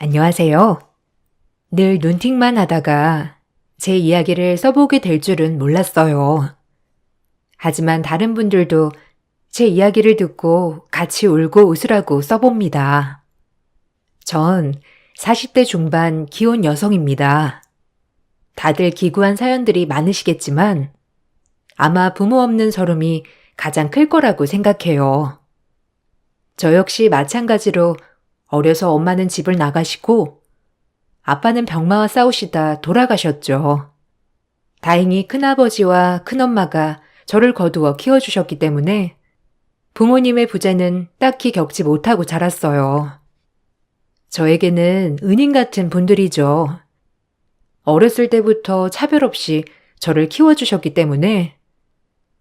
안녕하세요. 늘 눈팅만 하다가 제 이야기를 써보게 될 줄은 몰랐어요. 하지만 다른 분들도 제 이야기를 듣고 같이 울고 웃으라고 써봅니다. 전 40대 중반 기혼 여성입니다. 다들 기구한 사연들이 많으시겠지만 아마 부모 없는 서름이 가장 클 거라고 생각해요. 저 역시 마찬가지로 어려서 엄마는 집을 나가시고 아빠는 병마와 싸우시다 돌아가셨죠. 다행히 큰아버지와 큰엄마가 저를 거두어 키워주셨기 때문에 부모님의 부재는 딱히 겪지 못하고 자랐어요. 저에게는 은인 같은 분들이죠. 어렸을 때부터 차별 없이 저를 키워주셨기 때문에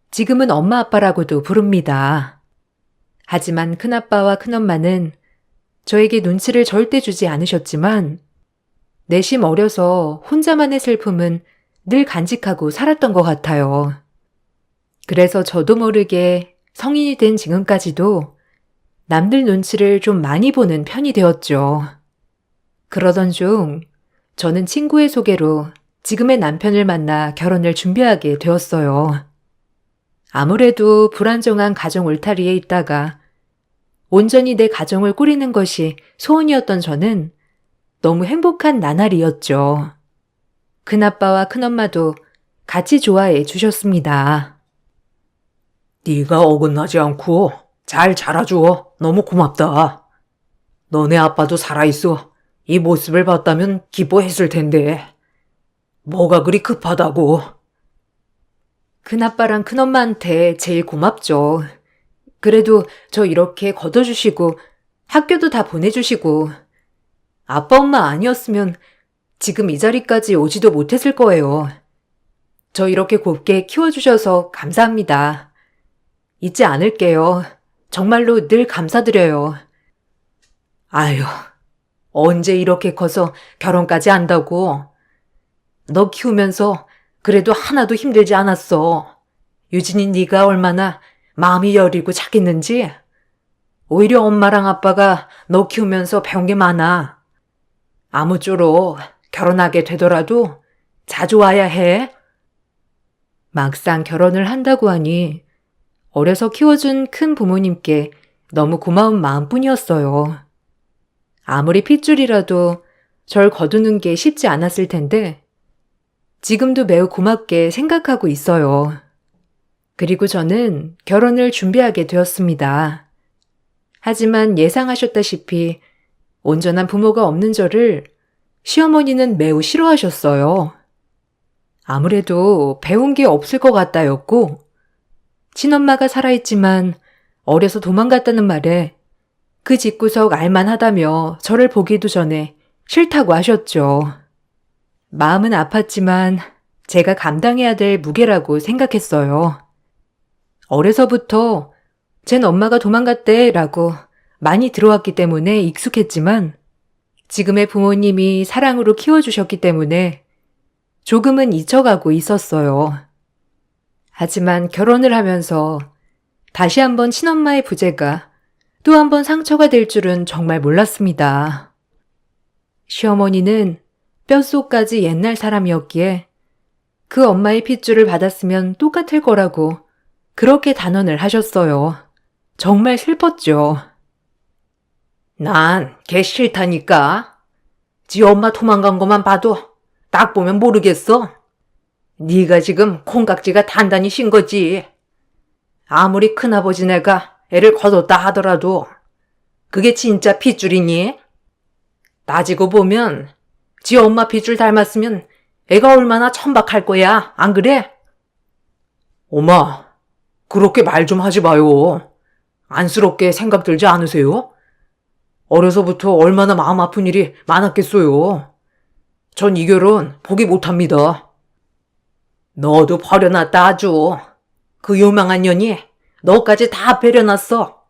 지금은 엄마 아빠라고도 부릅니다. 하지만 큰아빠와 큰엄마는 저에게 눈치를 절대 주지 않으셨지만 내심 어려서 혼자만의 슬픔은 늘 간직하고 살았던 것 같아요. 그래서 저도 모르게 성인이 된 지금까지도 남들 눈치를 좀 많이 보는 편이 되었죠. 그러던 중 저는 친구의 소개로 지금의 남편을 만나 결혼을 준비하게 되었어요. 아무래도 불안정한 가정 울타리에 있다가 온전히 내 가정을 꾸리는 것이 소원이었던 저는 너무 행복한 나날이었죠. 큰아빠와 큰엄마도 같이 좋아해 주셨습니다. 네가 어긋나지 않고 잘 자라줘. 너무 고맙다. 너네 아빠도 살아있어. 이 모습을 봤다면 기뻐했을 텐데. 뭐가 그리 급하다고. 큰아빠랑 큰엄마한테 제일 고맙죠. 그래도 저 이렇게 걷어주시고 학교도 다 보내주시고 아빠 엄마 아니었으면 지금 이 자리까지 오지도 못했을 거예요. 저 이렇게 곱게 키워주셔서 감사합니다. 잊지 않을게요. 정말로 늘 감사드려요. 아휴, 언제 이렇게 커서 결혼까지 한다고. 너 키우면서 그래도 하나도 힘들지 않았어. 유진이 네가 얼마나 마음이 여리고 착했는지. 오히려 엄마랑 아빠가 너 키우면서 배운 게 많아. 아무쪼록 결혼하게 되더라도 자주 와야 해. 막상 결혼을 한다고 하니 어려서 키워준 큰 부모님께 너무 고마운 마음뿐이었어요. 아무리 핏줄이라도 절 거두는 게 쉽지 않았을 텐데 지금도 매우 고맙게 생각하고 있어요. 그리고 저는 결혼을 준비하게 되었습니다. 하지만 예상하셨다시피 온전한 부모가 없는 저를 시어머니는 매우 싫어하셨어요. 아무래도 배운 게 없을 것 같다였고 친엄마가 살아있지만 어려서 도망갔다는 말에 그 집구석 알만하다며 저를 보기도 전에 싫다고 하셨죠. 마음은 아팠지만 제가 감당해야 될 무게라고 생각했어요. 어려서부터 쟨 엄마가 도망갔대라고 많이 들어왔기 때문에 익숙했지만 지금의 부모님이 사랑으로 키워주셨기 때문에 조금은 잊혀가고 있었어요. 하지만 결혼을 하면서 다시 한번 친엄마의 부재가 또 한 번 상처가 될 줄은 정말 몰랐습니다. 시어머니는 뼛속까지 옛날 사람이었기에 그 엄마의 핏줄을 받았으면 똑같을 거라고 그렇게 단언을 하셨어요. 정말 슬펐죠. 난 걔 싫다니까. 지 엄마 도망간 것만 봐도 딱 보면 모르겠어. 네가 지금 콩깍지가 단단히 신 거지. 아무리 큰아버지네가 애를 거뒀다 하더라도 그게 진짜 핏줄이니? 따지고 보면 지 엄마 핏줄 닮았으면 애가 얼마나 천박할 거야, 안 그래? 엄마, 그렇게 말 좀 하지 마요. 안쓰럽게 생각 들지 않으세요? 어려서부터 얼마나 마음 아픈 일이 많았겠어요. 전 이 결혼 포기 못합니다. 너도 버려놨다 아주. 그 요망한 년이 너까지 다 배려놨어.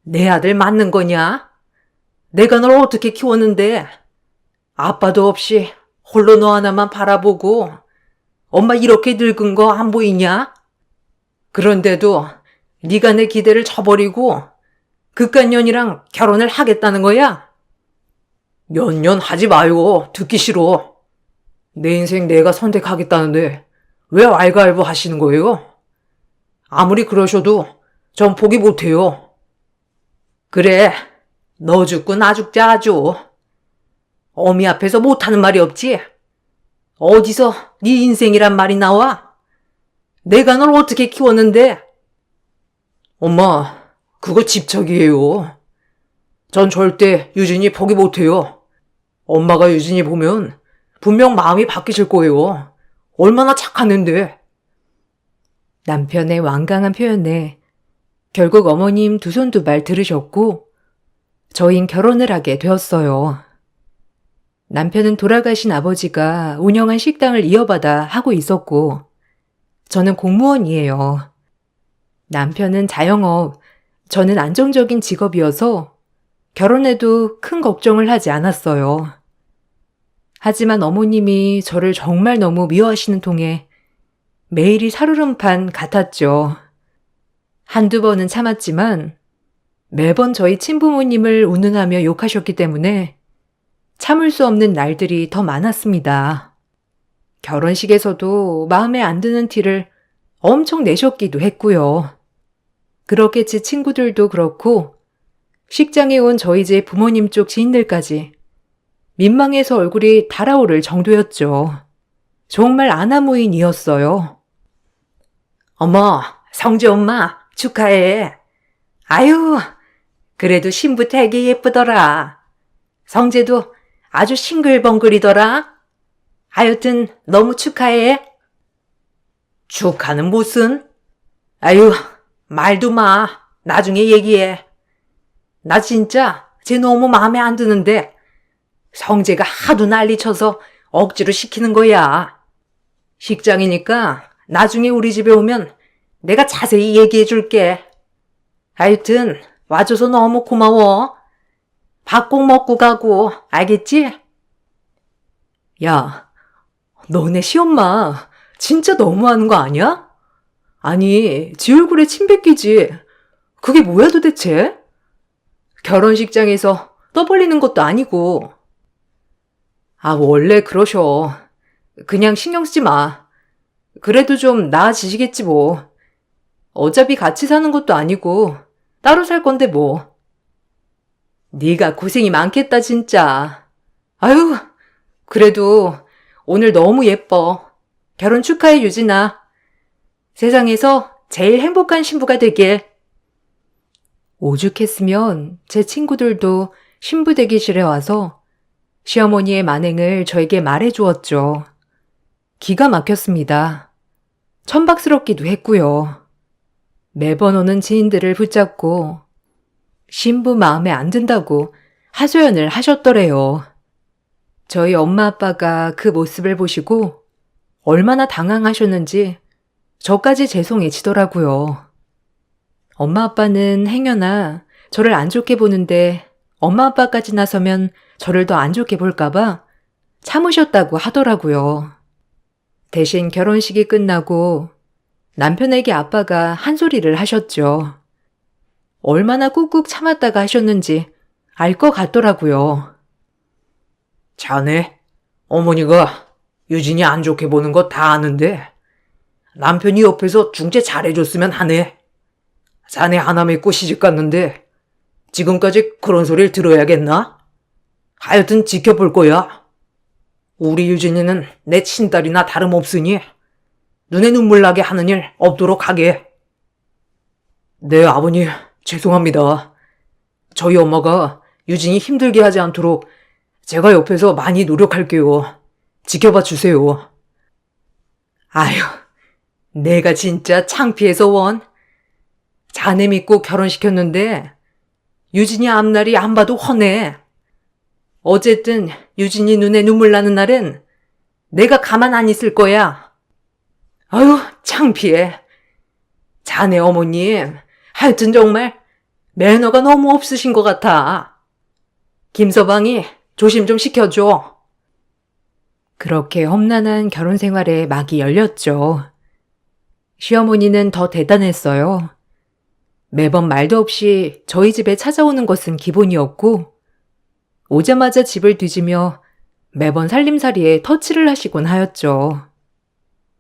내 아들 맞는 거냐? 내가 널 어떻게 키웠는데 아빠도 없이 홀로 너 하나만 바라보고 엄마 이렇게 늙은 거 안 보이냐? 그런데도 네가 내 기대를 저버리고 그깟 년이랑 결혼을 하겠다는 거야? 연연 하지 마요. 듣기 싫어. 내 인생 내가 선택하겠다는데 왜 알가알부 하시는 거예요? 아무리 그러셔도 전 포기 못해요. 그래, 너 죽고 나 죽자 아주. 어미 앞에서 못하는 말이 없지? 어디서 네 인생이란 말이 나와? 내가 널 어떻게 키웠는데? 엄마, 그거 집착이에요. 전 절대 유진이 포기 못해요. 엄마가 유진이 보면 분명 마음이 바뀌실 거예요. 얼마나 착한 앤데. 남편의 완강한 표현에 결국 어머님 두 손 두 발 들으셨고 저흰 결혼을 하게 되었어요. 남편은 돌아가신 아버지가 운영한 식당을 이어받아 하고 있었고 저는 공무원이에요. 남편은 자영업, 저는 안정적인 직업이어서 결혼해도 큰 걱정을 하지 않았어요. 하지만 어머님이 저를 정말 너무 미워하시는 통에 매일이 살얼음판 같았죠. 한두 번은 참았지만 매번 저희 친부모님을 운운하며 욕하셨기 때문에 참을 수 없는 날들이 더 많았습니다. 결혼식에서도 마음에 안 드는 티를 엄청 내셨기도 했고요. 그렇게 제 친구들도 그렇고 식장에 온 저희 집 부모님 쪽 지인들까지 민망해서 얼굴이 달아오를 정도였죠. 정말 아나무인이었어요. 어머, 성재 엄마 축하해. 아유, 그래도 신부 되게 예쁘더라. 성재도 아주 싱글벙글이더라. 하여튼 너무 축하해. 축하는 무슨? 아유, 말도 마. 나중에 얘기해. 나 진짜 쟤 너무 마음에 안 드는데 성재가 하도 난리쳐서 억지로 시키는 거야. 식장이니까 나중에 우리 집에 오면 내가 자세히 얘기해 줄게. 하여튼 와줘서 너무 고마워. 밥 꼭 먹고 가고, 알겠지? 야, 너네 시엄마 진짜 너무하는 거 아니야? 아니, 지 얼굴에 침 뱉기지. 그게 뭐야 도대체? 결혼식장에서 떠벌리는 것도 아니고. 아, 원래 그러셔. 그냥 신경 쓰지 마. 그래도 좀 나아지시겠지 뭐. 어차피 같이 사는 것도 아니고 따로 살 건데 뭐. 네가 고생이 많겠다 진짜. 아유, 그래도 오늘 너무 예뻐. 결혼 축하해 유진아. 세상에서 제일 행복한 신부가 되길. 오죽했으면 제 친구들도 신부 대기실에 와서 시어머니의 만행을 저에게 말해 주었죠. 기가 막혔습니다. 천박스럽기도 했고요. 매번 오는 지인들을 붙잡고 신부 마음에 안 든다고 하소연을 하셨더래요. 저희 엄마 아빠가 그 모습을 보시고 얼마나 당황하셨는지 저까지 죄송해지더라고요. 엄마 아빠는 행여나 저를 안 좋게 보는데 엄마 아빠까지 나서면 저를 더 안 좋게 볼까봐 참으셨다고 하더라고요. 대신 결혼식이 끝나고 남편에게 아빠가 한 소리를 하셨죠. 얼마나 꾹꾹 참았다가 하셨는지 알 것 같더라고요. 자네, 어머니가 유진이 안 좋게 보는 거 다 아는데 남편이 옆에서 중재 잘해줬으면 하네. 자네 하나 믿고 시집 갔는데 지금까지 그런 소리를 들어야겠나? 하여튼 지켜볼 거야. 우리 유진이는 내 친딸이나 다름없으니 눈에 눈물 나게 하는 일 없도록 하게. 네, 아버님, 죄송합니다. 저희 엄마가 유진이 힘들게 하지 않도록 제가 옆에서 많이 노력할게요. 지켜봐 주세요. 아유, 내가 진짜 창피해서 원. 자네 믿고 결혼시켰는데 유진이 앞날이 안 봐도 훤해. 어쨌든 유진이 눈에 눈물 나는 날엔 내가 가만 안 있을 거야. 아유, 창피해. 자네 어머님, 하여튼 정말 매너가 너무 없으신 것 같아. 김서방이 조심 좀 시켜줘. 그렇게 험난한 결혼 생활에 막이 열렸죠. 시어머니는 더 대단했어요. 매번 말도 없이 저희 집에 찾아오는 것은 기본이었고 오자마자 집을 뒤지며 매번 살림살이에 터치를 하시곤 하였죠.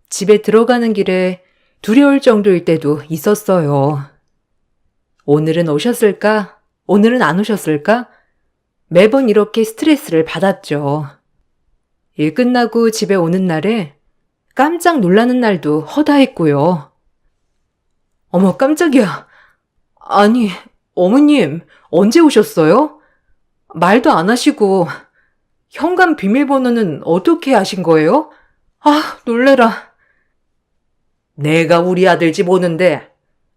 집에 들어가는 길에 두려울 정도일 때도 있었어요. 오늘은 오셨을까? 오늘은 안 오셨을까? 매번 이렇게 스트레스를 받았죠. 일 끝나고 집에 오는 날에 깜짝 놀라는 날도 허다했고요. 어머, 깜짝이야. 아니, 어머님, 언제 오셨어요? 말도 안 하시고, 현관 비밀번호는 어떻게 아신 거예요? 아, 놀래라. 내가 우리 아들 집 오는데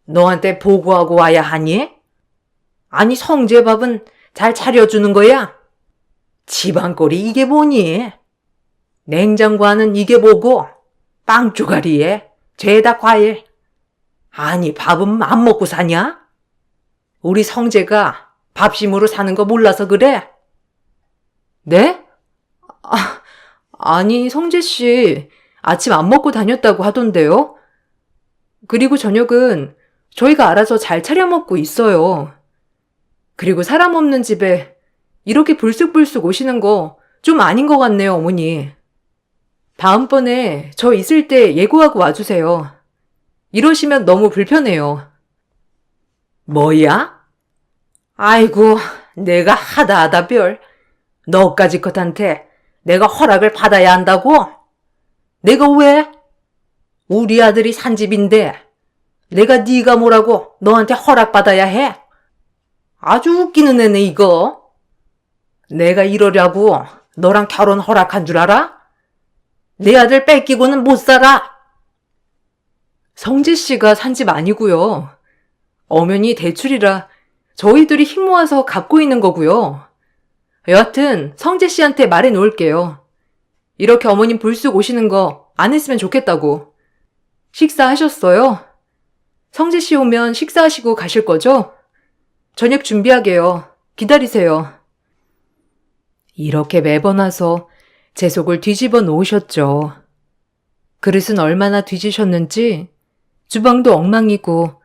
너한테 보고하고 와야 하니? 아니, 성재밥은 잘 차려주는 거야? 집안꼴이 이게 뭐니? 냉장고 안은 이게 뭐고? 빵 쪼가리에 죄다 과일. 아니, 밥은 안 먹고 사냐? 우리 성재가 밥심으로 사는 거 몰라서 그래? 네? 아니, 성재 씨 아침 안 먹고 다녔다고 하던데요? 그리고 저녁은 저희가 알아서 잘 차려 먹고 있어요. 그리고 사람 없는 집에 이렇게 불쑥불쑥 오시는 거 좀 아닌 것 같네요, 어머니. 다음번에 저 있을 때 예고하고 와주세요. 이러시면 너무 불편해요. 뭐야? 아이고, 내가 하다 별. 너까지 것한테 내가 허락을 받아야 한다고? 내가 왜? 우리 아들이 산 집인데 내가 네가 뭐라고 너한테 허락받아야 해? 아주 웃기는 애네 이거. 내가 이러려고 너랑 결혼 허락한 줄 알아? 내 아들 뺏기고는 못 살아. 성재 씨가 산 집 아니고요. 엄연히 대출이라 저희들이 힘 모아서 갚고 있는 거고요. 여하튼 성재 씨한테 말해 놓을게요. 이렇게 어머님 불쑥 오시는 거 안 했으면 좋겠다고. 식사하셨어요? 성재 씨 오면 식사하시고 가실 거죠? 저녁 준비하게요. 기다리세요. 이렇게 매번 와서 제 속을 뒤집어 놓으셨죠. 그릇은 얼마나 뒤지셨는지 주방도 엉망이고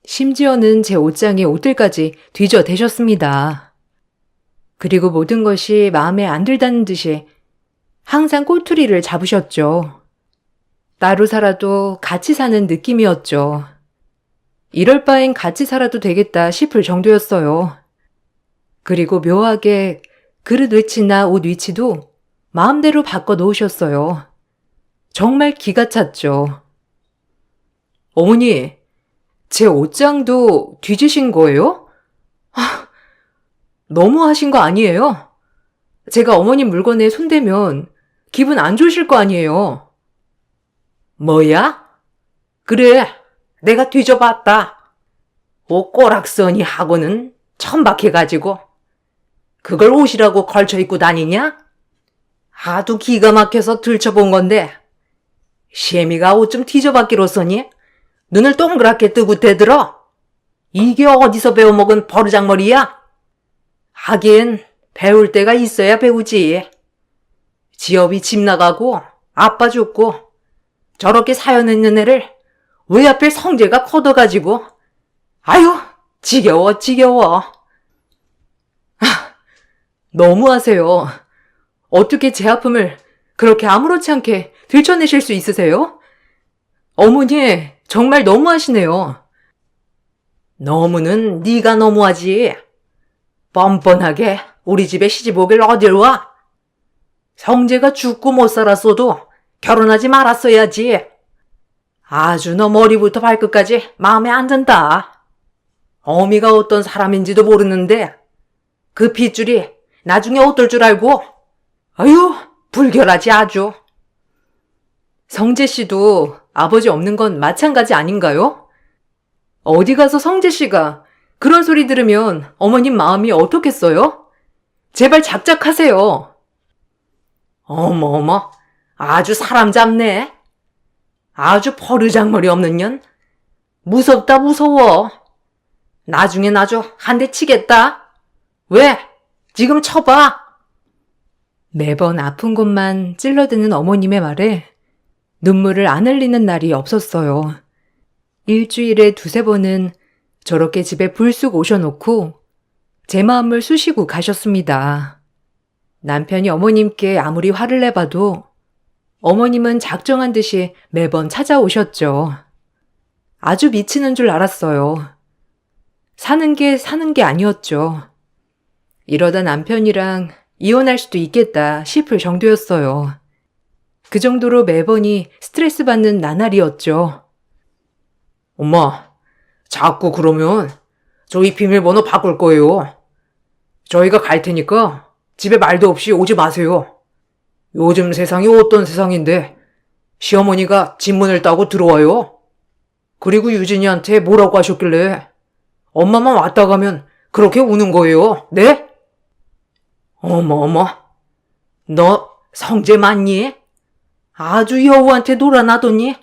심지어는 제 옷장에 옷들까지 뒤져대셨습니다. 그리고 모든 것이 마음에 안 들다는 듯이 항상 꼬투리를 잡으셨죠. 따로 살아도 같이 사는 느낌이었죠. 이럴 바엔 같이 살아도 되겠다 싶을 정도였어요. 그리고 묘하게 그릇 위치나 옷 위치도 마음대로 바꿔 놓으셨어요. 정말 기가 찼죠. 어머니, 제 옷장도 뒤지신 거예요? 너무 하신 거 아니에요? 제가 어머님 물건에 손대면 기분 안 좋으실 거 아니에요? 뭐야? 그래, 내가 뒤져봤다. 옷 꼬락서니 하고는 천박해가지고 그걸 옷이라고 걸쳐 입고 다니냐? 하도 기가 막혀서 들춰본 건데 시애미가 옷 좀 뒤져봤기로서니 눈을 동그랗게 뜨고 대들어. 이게 어디서 배워먹은 버르장머리야? 하긴 배울 때가 있어야 배우지. 지업이 집 나가고 아빠 죽고 저렇게 사연 있는 애를 왜 하필 성재가 커둬가지고. 아유, 지겨워. 너무하세요. 어떻게 제 아픔을 그렇게 아무렇지 않게 들춰내실 수 있으세요? 어머니, 정말 너무하시네요. 너무는 네가 너무하지. 뻔뻔하게 우리 집에 시집 오길 어딜 와? 성재가 죽고 못 살았어도 결혼하지 말았어야지. 아주 너 머리부터 발끝까지 마음에 안 든다. 어미가 어떤 사람인지도 모르는데 그 핏줄이 나중에 어떨 줄 알고. 아유, 불결하지 아주. 성재 씨도 아버지 없는 건 마찬가지 아닌가요? 어디 가서 성재 씨가 그런 소리 들으면 어머님 마음이 어떻겠어요? 제발 작작하세요. 어머, 아주 사람 잡네. 아주 버르장머리 없는 년. 무섭다 무서워. 나중엔 아주 한 대 치겠다. 왜? 지금 쳐봐. 매번 아픈 곳만 찔러드는 어머님의 말에 눈물을 안 흘리는 날이 없었어요. 일주일에 두세 번은 저렇게 집에 불쑥 오셔놓고 제 마음을 쑤시고 가셨습니다. 남편이 어머님께 아무리 화를 내봐도 어머님은 작정한 듯이 매번 찾아오셨죠. 아주 미치는 줄 알았어요. 사는 게 아니었죠. 이러다 남편이랑 이혼할 수도 있겠다 싶을 정도였어요. 그 정도로 매번이 스트레스 받는 나날이었죠. 엄마, 자꾸 그러면 저희 비밀번호 바꿀 거예요. 저희가 갈 테니까 집에 말도 없이 오지 마세요. 요즘 세상이 어떤 세상인데 시어머니가 집문을 따고 들어와요. 그리고 유진이한테 뭐라고 하셨길래 엄마만 왔다 가면 그렇게 우는 거예요. 네? 어머, 너 성재 맞니? 아주 여우한테 놀아나더니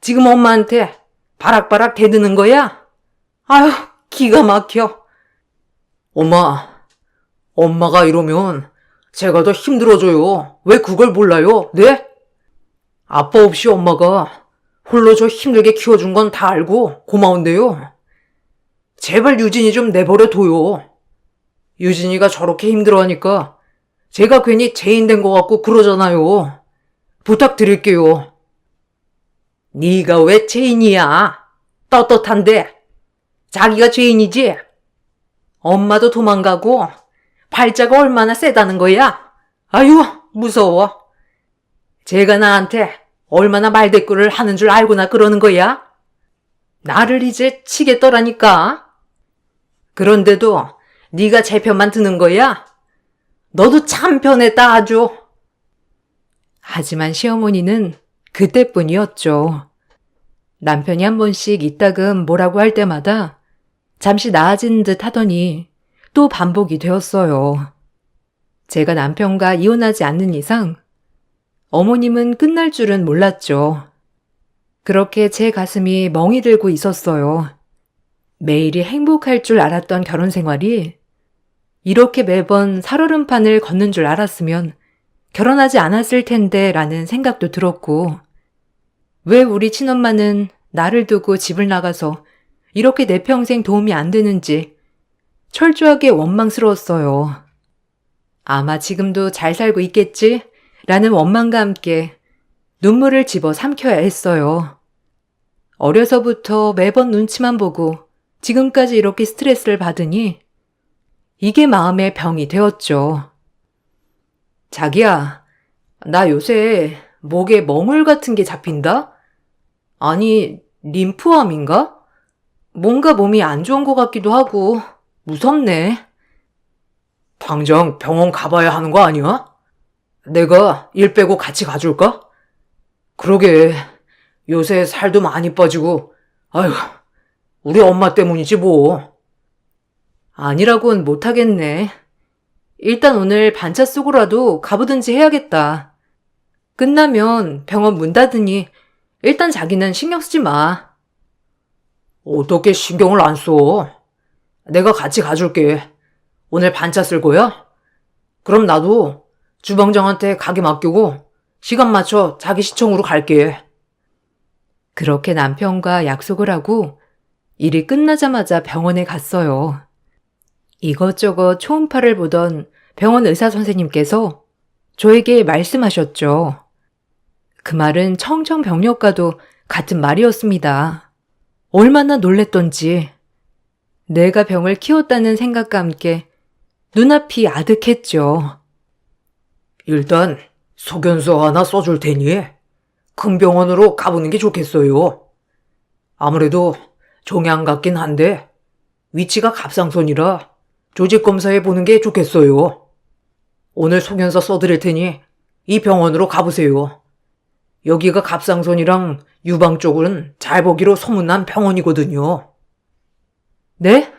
지금 엄마한테 바락바락 대드는 거야? 아휴, 기가 막혀. 엄마가 이러면 제가 더 힘들어져요. 왜 그걸 몰라요? 네? 아빠 없이 엄마가 홀로 저 힘들게 키워준 건 다 알고 고마운데요. 제발 유진이 좀 내버려 둬요. 유진이가 저렇게 힘들어하니까 제가 괜히 죄인 된 것 같고 그러잖아요. 부탁드릴게요. 네가 왜 죄인이야? 떳떳한데. 자기가 죄인이지? 엄마도 도망가고 발자가 얼마나 세다는 거야? 아유, 무서워. 제가 나한테 얼마나 말대꾸를 하는 줄 알고나 그러는 거야? 나를 이제 치겠더라니까. 그런데도 네가 제 편만 드는 거야? 너도 참 변했다 아주. 하지만 시어머니는 그때뿐이었죠. 남편이 한 번씩 이따금 뭐라고 할 때마다 잠시 나아진 듯 하더니 또 반복이 되었어요. 제가 남편과 이혼하지 않는 이상 어머님은 끝날 줄은 몰랐죠. 그렇게 제 가슴이 멍이 들고 있었어요. 매일이 행복할 줄 알았던 결혼 생활이 이렇게 매번 살얼음판을 걷는 줄 알았으면 결혼하지 않았을 텐데 라는 생각도 들었고, 왜 우리 친엄마는 나를 두고 집을 나가서 이렇게 내 평생 도움이 안 되는지 철저하게 원망스러웠어요. 아마 지금도 잘 살고 있겠지? 라는 원망과 함께 눈물을 집어 삼켜야 했어요. 어려서부터 매번 눈치만 보고 지금까지 이렇게 스트레스를 받으니 이게 마음의 병이 되었죠. 자기야, 나 요새 목에 멍울 같은 게 잡힌다? 아니, 림프암인가? 뭔가 몸이 안 좋은 것 같기도 하고 무섭네. 당장 병원 가봐야 하는 거 아니야? 내가 일 빼고 같이 가줄까? 그러게, 요새 살도 많이 빠지고, 아휴, 우리 엄마 때문이지 뭐. 아니라고는 못하겠네. 일단 오늘 반차 쓰고라도 가보든지 해야겠다. 끝나면 병원 문 닫으니 일단 자기는 신경 쓰지 마. 어떻게 신경을 안 써? 내가 같이 가줄게. 오늘 반차 쓸 거야? 그럼 나도 주방장한테 가게 맡기고 시간 맞춰 자기 시청으로 갈게. 그렇게 남편과 약속을 하고 일이 끝나자마자 병원에 갔어요. 이것저것 초음파를 보던 병원 의사 선생님께서 저에게 말씀하셨죠. 그 말은 청정병력과도 같은 말이었습니다. 얼마나 놀랬던지. 내가 병을 키웠다는 생각과 함께 눈앞이 아득했죠. 일단 소견서 하나 써줄 테니 큰 병원으로 가보는 게 좋겠어요. 아무래도 종양 같긴 한데 위치가 갑상선이라 조직검사해 보는 게 좋겠어요. 오늘 소견서 써드릴 테니 이 병원으로 가보세요. 여기가 갑상선이랑 유방 쪽은 잘 보기로 소문난 병원이거든요. 네?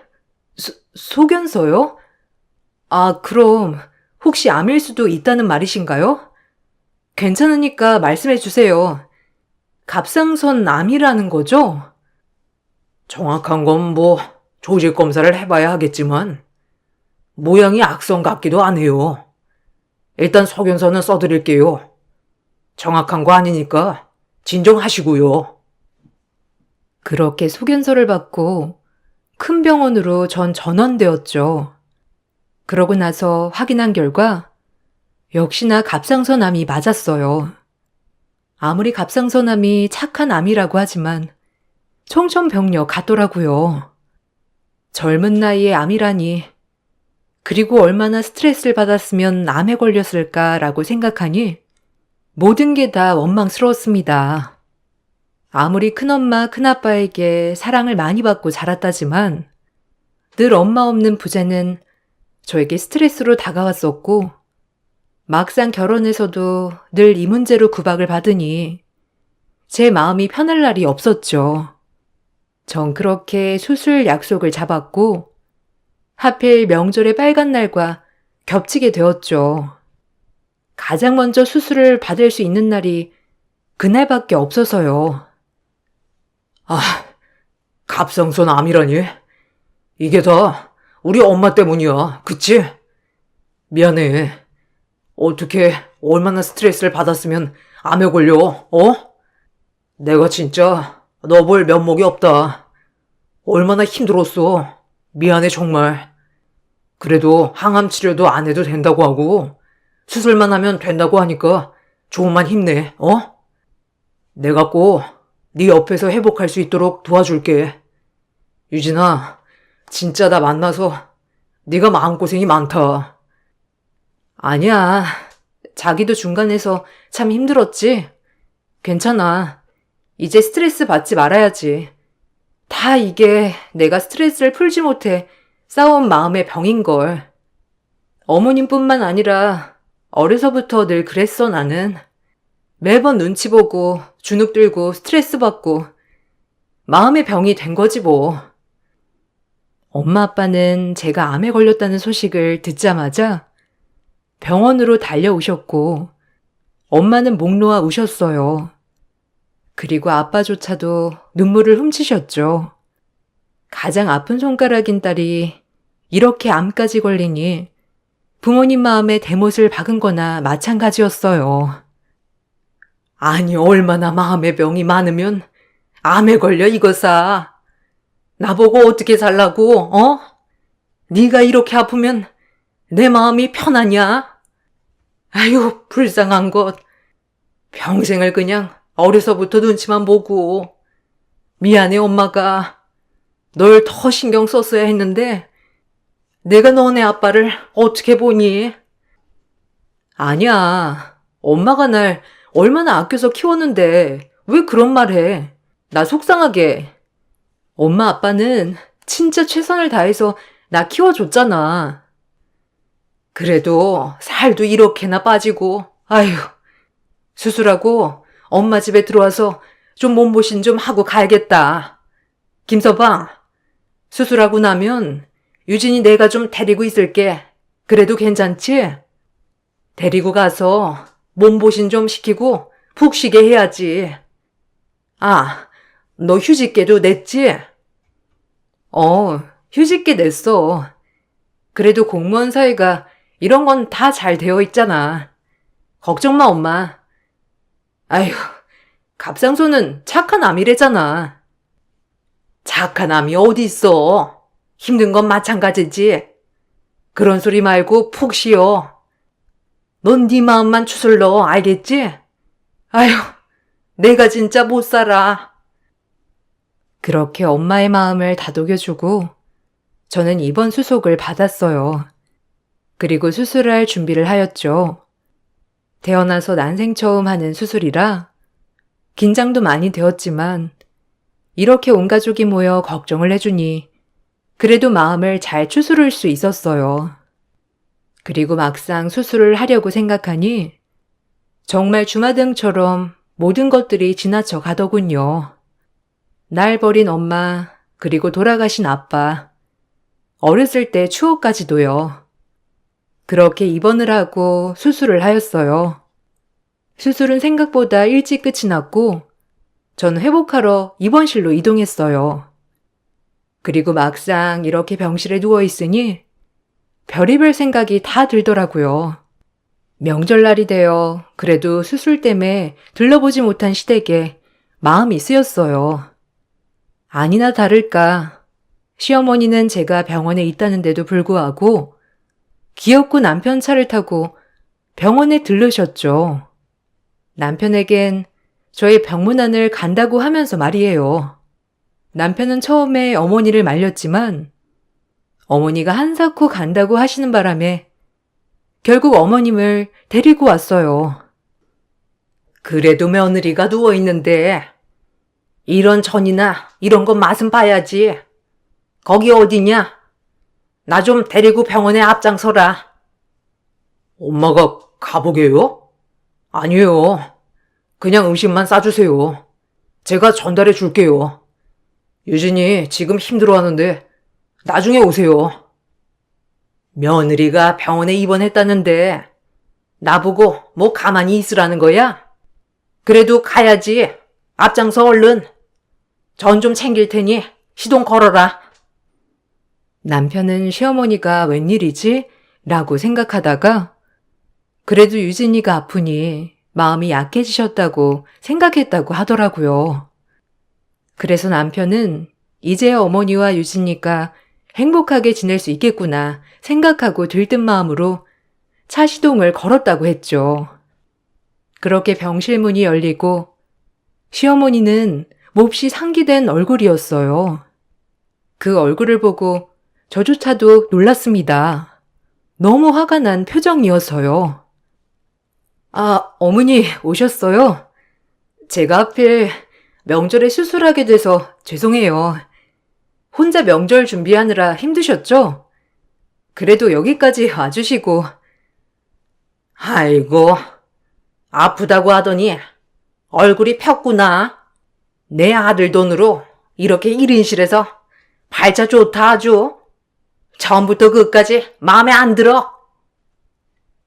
소견서요? 아, 그럼 혹시 암일 수도 있다는 말이신가요? 괜찮으니까 말씀해 주세요. 갑상선 암이라는 거죠? 정확한 건 조직 검사를 해봐야 하겠지만 모양이 악성 같기도 하네요. 일단 소견서는 써드릴게요. 정확한 거 아니니까 진정하시고요. 그렇게 소견서를 받고 큰 병원으로 전 전원되었죠. 그러고 나서 확인한 결과 역시나 갑상선암이 맞았어요. 아무리 갑상선암이 착한 암이라고 하지만 청천벽력 같더라고요. 젊은 나이에 암이라니. 그리고 얼마나 스트레스를 받았으면 암에 걸렸을까라고 생각하니 모든 게 다 원망스러웠습니다. 아무리 큰엄마, 큰아빠에게 사랑을 많이 받고 자랐다지만 늘 엄마 없는 부재는 저에게 스트레스로 다가왔었고 막상 결혼해서도 늘 이 문제로 구박을 받으니 제 마음이 편할 날이 없었죠. 전 그렇게 수술 약속을 잡았고 하필 명절의 빨간 날과 겹치게 되었죠. 가장 먼저 수술을 받을 수 있는 날이 그날밖에 없어서요. 아, 갑상선 암이라니? 이게 다 우리 엄마 때문이야, 그치? 미안해. 어떻게 얼마나 스트레스를 받았으면 암에 걸려, 어? 내가 진짜 너 볼 면목이 없다. 얼마나 힘들었어. 미안해 정말. 그래도 항암 치료도 안 해도 된다고 하고 수술만 하면 된다고 하니까 조금만 힘내, 어? 내가 꼭 네 옆에서 회복할 수 있도록 도와줄게. 유진아, 진짜 나 만나서 네가 마음고생이 많다. 아니야. 자기도 중간에서 참 힘들었지? 괜찮아. 이제 스트레스 받지 말아야지. 다 이게 내가 스트레스를 풀지 못해 쌓아온 마음의 병인걸. 어머님뿐만 아니라 어려서부터 늘 그랬어 나는. 매번 눈치 보고 주눅 들고 스트레스 받고 마음의 병이 된 거지 뭐. 엄마 아빠는 제가 암에 걸렸다는 소식을 듣자마자 병원으로 달려오셨고 엄마는 목 놓아 우셨어요. 그리고 아빠조차도 눈물을 훔치셨죠. 가장 아픈 손가락인 딸이 이렇게 암까지 걸리니 부모님 마음에 대못을 박은 거나 마찬가지였어요. 아니, 얼마나 마음의 병이 많으면 암에 걸려 이거사. 나보고 어떻게 살라고, 어? 네가 이렇게 아프면 내 마음이 편하냐? 아유, 불쌍한 것. 평생을 그냥 어려서부터 눈치만 보고. 미안해, 엄마가. 널 더 신경 썼어야 했는데 내가 너네 아빠를 어떻게 보니? 아니야. 엄마가 날 얼마나 아껴서 키웠는데 왜 그런 말 해? 나 속상하게. 엄마 아빠는 진짜 최선을 다해서 나 키워줬잖아. 그래도 살도 이렇게나 빠지고, 아휴. 수술하고 엄마 집에 들어와서 좀 몸보신 좀 하고 가야겠다. 김서방, 수술하고 나면 유진이 내가 좀 데리고 있을게. 그래도 괜찮지? 데리고 가서 몸보신 좀 시키고 푹 쉬게 해야지. 아, 너 휴직계도 냈지? 휴직계 냈어. 그래도 공무원 사회가 이런 건 다 잘 되어 있잖아. 걱정 마, 엄마. 아휴, 갑상선은 착한 암이래잖아. 착한 암이 어디 있어? 힘든 건 마찬가지지. 그런 소리 말고 푹 쉬어. 넌 네 마음만 추슬러, 알겠지? 아휴, 내가 진짜 못 살아. 그렇게 엄마의 마음을 다독여주고 저는 입원 수속을 받았어요. 그리고 수술할 준비를 하였죠. 태어나서 난생 처음 하는 수술이라 긴장도 많이 되었지만 이렇게 온 가족이 모여 걱정을 해주니 그래도 마음을 잘 추스를 수 있었어요. 그리고 막상 수술을 하려고 생각하니 정말 주마등처럼 모든 것들이 지나쳐 가더군요. 날 버린 엄마, 그리고 돌아가신 아빠, 어렸을 때 추억까지도요. 그렇게 입원을 하고 수술을 하였어요. 수술은 생각보다 일찍 끝이 났고 전 회복하러 입원실로 이동했어요. 그리고 막상 이렇게 병실에 누워있으니 별의별 생각이 다 들더라고요. 명절날이 되어 그래도 수술 때문에 들러보지 못한 시댁에 마음이 쓰였어요. 아니나 다를까 시어머니는 제가 병원에 있다는데도 불구하고 기어코 남편 차를 타고 병원에 들르셨죠. 남편에겐 저의 병문안을 간다고 하면서 말이에요. 남편은 처음에 어머니를 말렸지만 어머니가 한사코 간다고 하시는 바람에 결국 어머님을 데리고 왔어요. 그래도 며느리가 누워있는데 이런 전이나 이런 거 맛은 봐야지. 거기 어디냐? 나 좀 데리고 병원에 앞장서라. 엄마가 가보게요? 아니요. 그냥 음식만 싸주세요. 제가 전달해 줄게요. 유진이 지금 힘들어하는데 나중에 오세요. 며느리가 병원에 입원했다는데 나보고 뭐 가만히 있으라는 거야? 그래도 가야지. 앞장서 얼른. 전 좀 챙길 테니 시동 걸어라. 남편은 시어머니가 웬일이지? 라고 생각하다가 그래도 유진이가 아프니 마음이 약해지셨다고 생각했다고 하더라고요. 그래서 남편은 이제야 어머니와 유진이가 행복하게 지낼 수 있겠구나 생각하고 들뜬 마음으로 차 시동을 걸었다고 했죠. 그렇게 병실 문이 열리고 시어머니는 몹시 상기된 얼굴이었어요. 그 얼굴을 보고 저조차도 놀랐습니다. 너무 화가 난 표정이어서요. 아, 어머니 오셨어요? 제가 하필 명절에 수술하게 돼서 죄송해요. 혼자 명절 준비하느라 힘드셨죠? 그래도 여기까지 와주시고. 아이고, 아프다고 하더니 얼굴이 폈구나. 내 아들 돈으로 이렇게 1인실에서 발자 좋다 아주. 처음부터 끝까지 마음에 안 들어.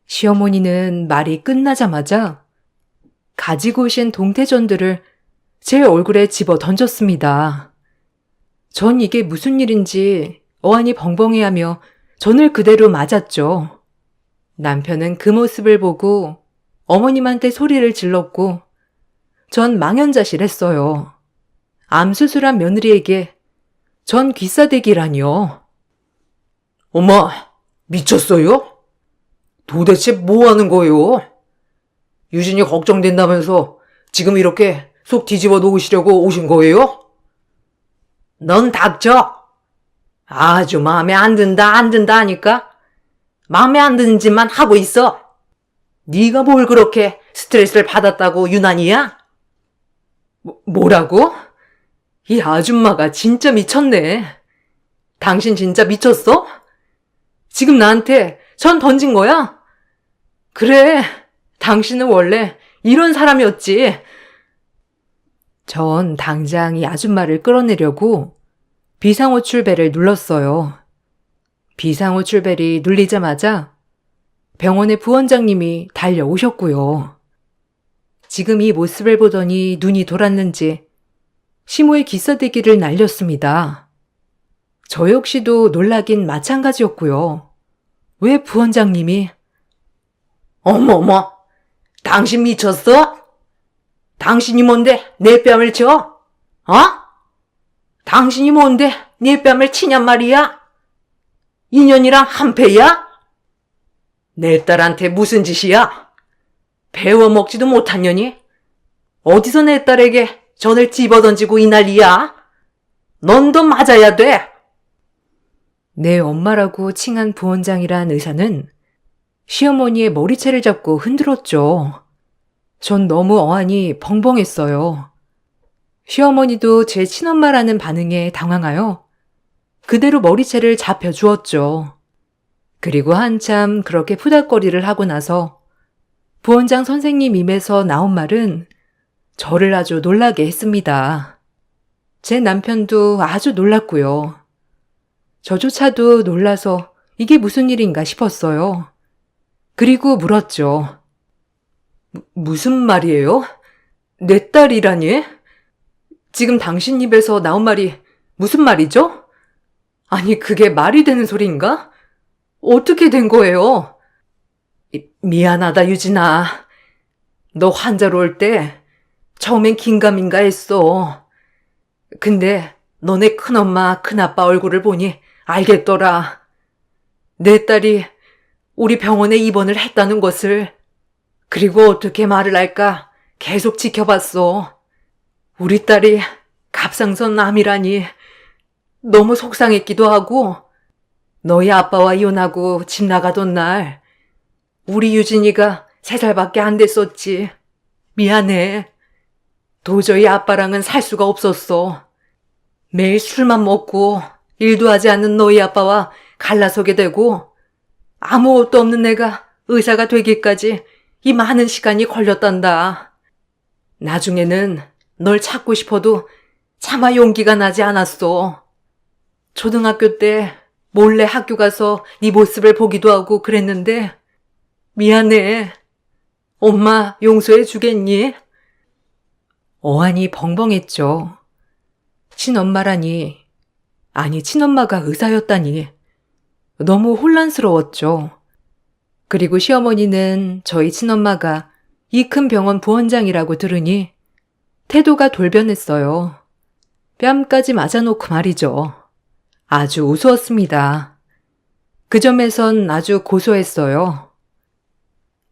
시어머니는 말이 끝나자마자 가지고 오신 동태전들을 제 얼굴에 집어 던졌습니다. 전 이게 무슨 일인지 어안이 벙벙해하며 전을 그대로 맞았죠. 남편은 그 모습을 보고 어머님한테 소리를 질렀고 전 망연자실했어요. 암수술한 며느리에게 전 귀싸대기라니요. 엄마, 미쳤어요? 도대체 뭐 하는 거예요? 유진이 걱정된다면서 지금 이렇게 속 뒤집어 놓으시려고 오신 거예요? 넌 닥쳐. 아주 마음에 안 든다 하니까 마음에 안 드는 짓만 하고 있어. 네가 뭘 그렇게 스트레스를 받았다고 유난이야? 뭐라고? 이 아줌마가 진짜 미쳤네. 당신 진짜 미쳤어? 지금 나한테 전 던진 거야? 그래, 당신은 원래 이런 사람이었지. 전 당장 이 아줌마를 끌어내려고 비상호출벨을 눌렀어요. 비상호출벨이 눌리자마자 병원의 부원장님이 달려오셨고요. 지금 이 모습을 보더니 눈이 돌았는지 시모의 기싸대기를 날렸습니다. 저 역시도 놀라긴 마찬가지였고요. 왜 부원장님이 어머머, 당신 미쳤어? 당신이 뭔데 내 뺨을 쳐? 어? 당신이 뭔데 내 뺨을 치냔 말이야? 인연이랑 한패야? 내 딸한테 무슨 짓이야? 배워먹지도 못한 년이? 어디서 내 딸에게 전을 집어던지고 이 난리야? 넌 더 맞아야 돼. 내 엄마라고 칭한 부원장이란 의사는 시어머니의 머리채를 잡고 흔들었죠. 전 너무 어안이 벙벙했어요. 시어머니도 제 친엄마라는 반응에 당황하여 그대로 머리채를 잡혀주었죠. 그리고 한참 그렇게 푸닥거리를 하고 나서 부원장 선생님 입에서 나온 말은 저를 아주 놀라게 했습니다. 제 남편도 아주 놀랐고요. 저조차도 놀라서 이게 무슨 일인가 싶었어요. 그리고 물었죠. 무슨 말이에요? 내 딸이라니? 지금 당신 입에서 나온 말이 무슨 말이죠? 아니, 그게 말이 되는 소리인가? 어떻게 된 거예요? 미안하다, 유진아. 너 환자로 올 때 처음엔 긴가민가 했어. 근데 너네 큰엄마, 큰아빠 얼굴을 보니 알겠더라. 내 딸이 우리 병원에 입원을 했다는 것을. 그리고 어떻게 말을 할까 계속 지켜봤어. 우리 딸이 갑상선 암이라니 너무 속상했기도 하고, 너희 아빠와 이혼하고 집 나가던 날 우리 유진이가 3살밖에 안 됐었지. 미안해. 도저히 아빠랑은 살 수가 없었어. 매일 술만 먹고 일도 하지 않는 너희 아빠와 갈라서게 되고, 아무것도 없는 내가 의사가 되기까지 이 많은 시간이 걸렸단다. 나중에는 널 찾고 싶어도 차마 용기가 나지 않았어. 초등학교 때 몰래 학교 가서 네 모습을 보기도 하고 그랬는데 미안해. 엄마 용서해 주겠니? 어안이 벙벙했죠. 친엄마라니, 아니 친엄마가 의사였다니 너무 혼란스러웠죠. 그리고 시어머니는 저희 친엄마가 이 큰 병원 부원장이라고 들으니 태도가 돌변했어요. 뺨까지 맞아놓고 말이죠. 아주 우스웠습니다. 그 점에선 아주 고소했어요.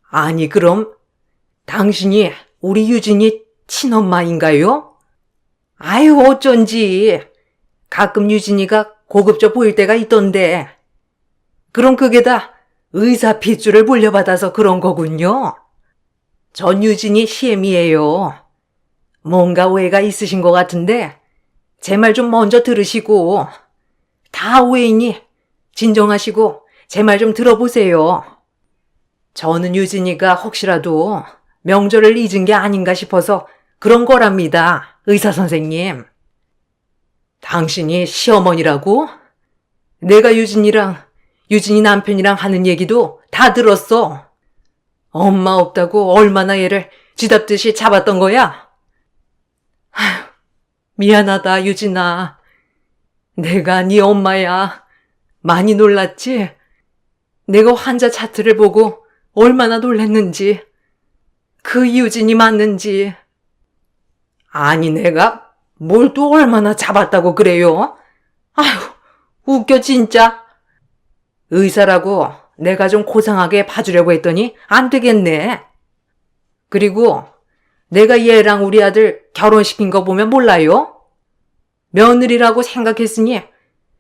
아니 그럼 당신이 우리 유진이 친엄마인가요? 아유 어쩐지 가끔 유진이가 고급져 보일 때가 있던데. 그럼 그게 다 의사 핏줄을 물려받아서 그런 거군요. 전 유진이 시엠이에요. 뭔가 오해가 있으신 것 같은데 제 말 좀 먼저 들으시고, 다 오해이니 진정하시고 제 말 좀 들어보세요. 저는 유진이가 혹시라도 명절을 잊은 게 아닌가 싶어서 그런 거랍니다, 의사 선생님. 당신이 시어머니라고? 내가 유진이 남편이랑 하는 얘기도 다 들었어. 엄마 없다고 얼마나 얘를 쥐잡듯이 잡았던 거야? 아휴, 미안하다 유진아. 내가 네 엄마야. 많이 놀랐지? 내가 환자 차트를 보고 얼마나 놀랐는지, 그 유진이 맞는지. 아니 내가 뭘 또 얼마나 잡았다고 그래요? 아휴 웃겨 진짜. 의사라고 내가 좀 고상하게 봐주려고 했더니 안 되겠네. 그리고 내가 얘랑 우리 아들 결혼시킨 거 보면 몰라요? 며느리라고 생각했으니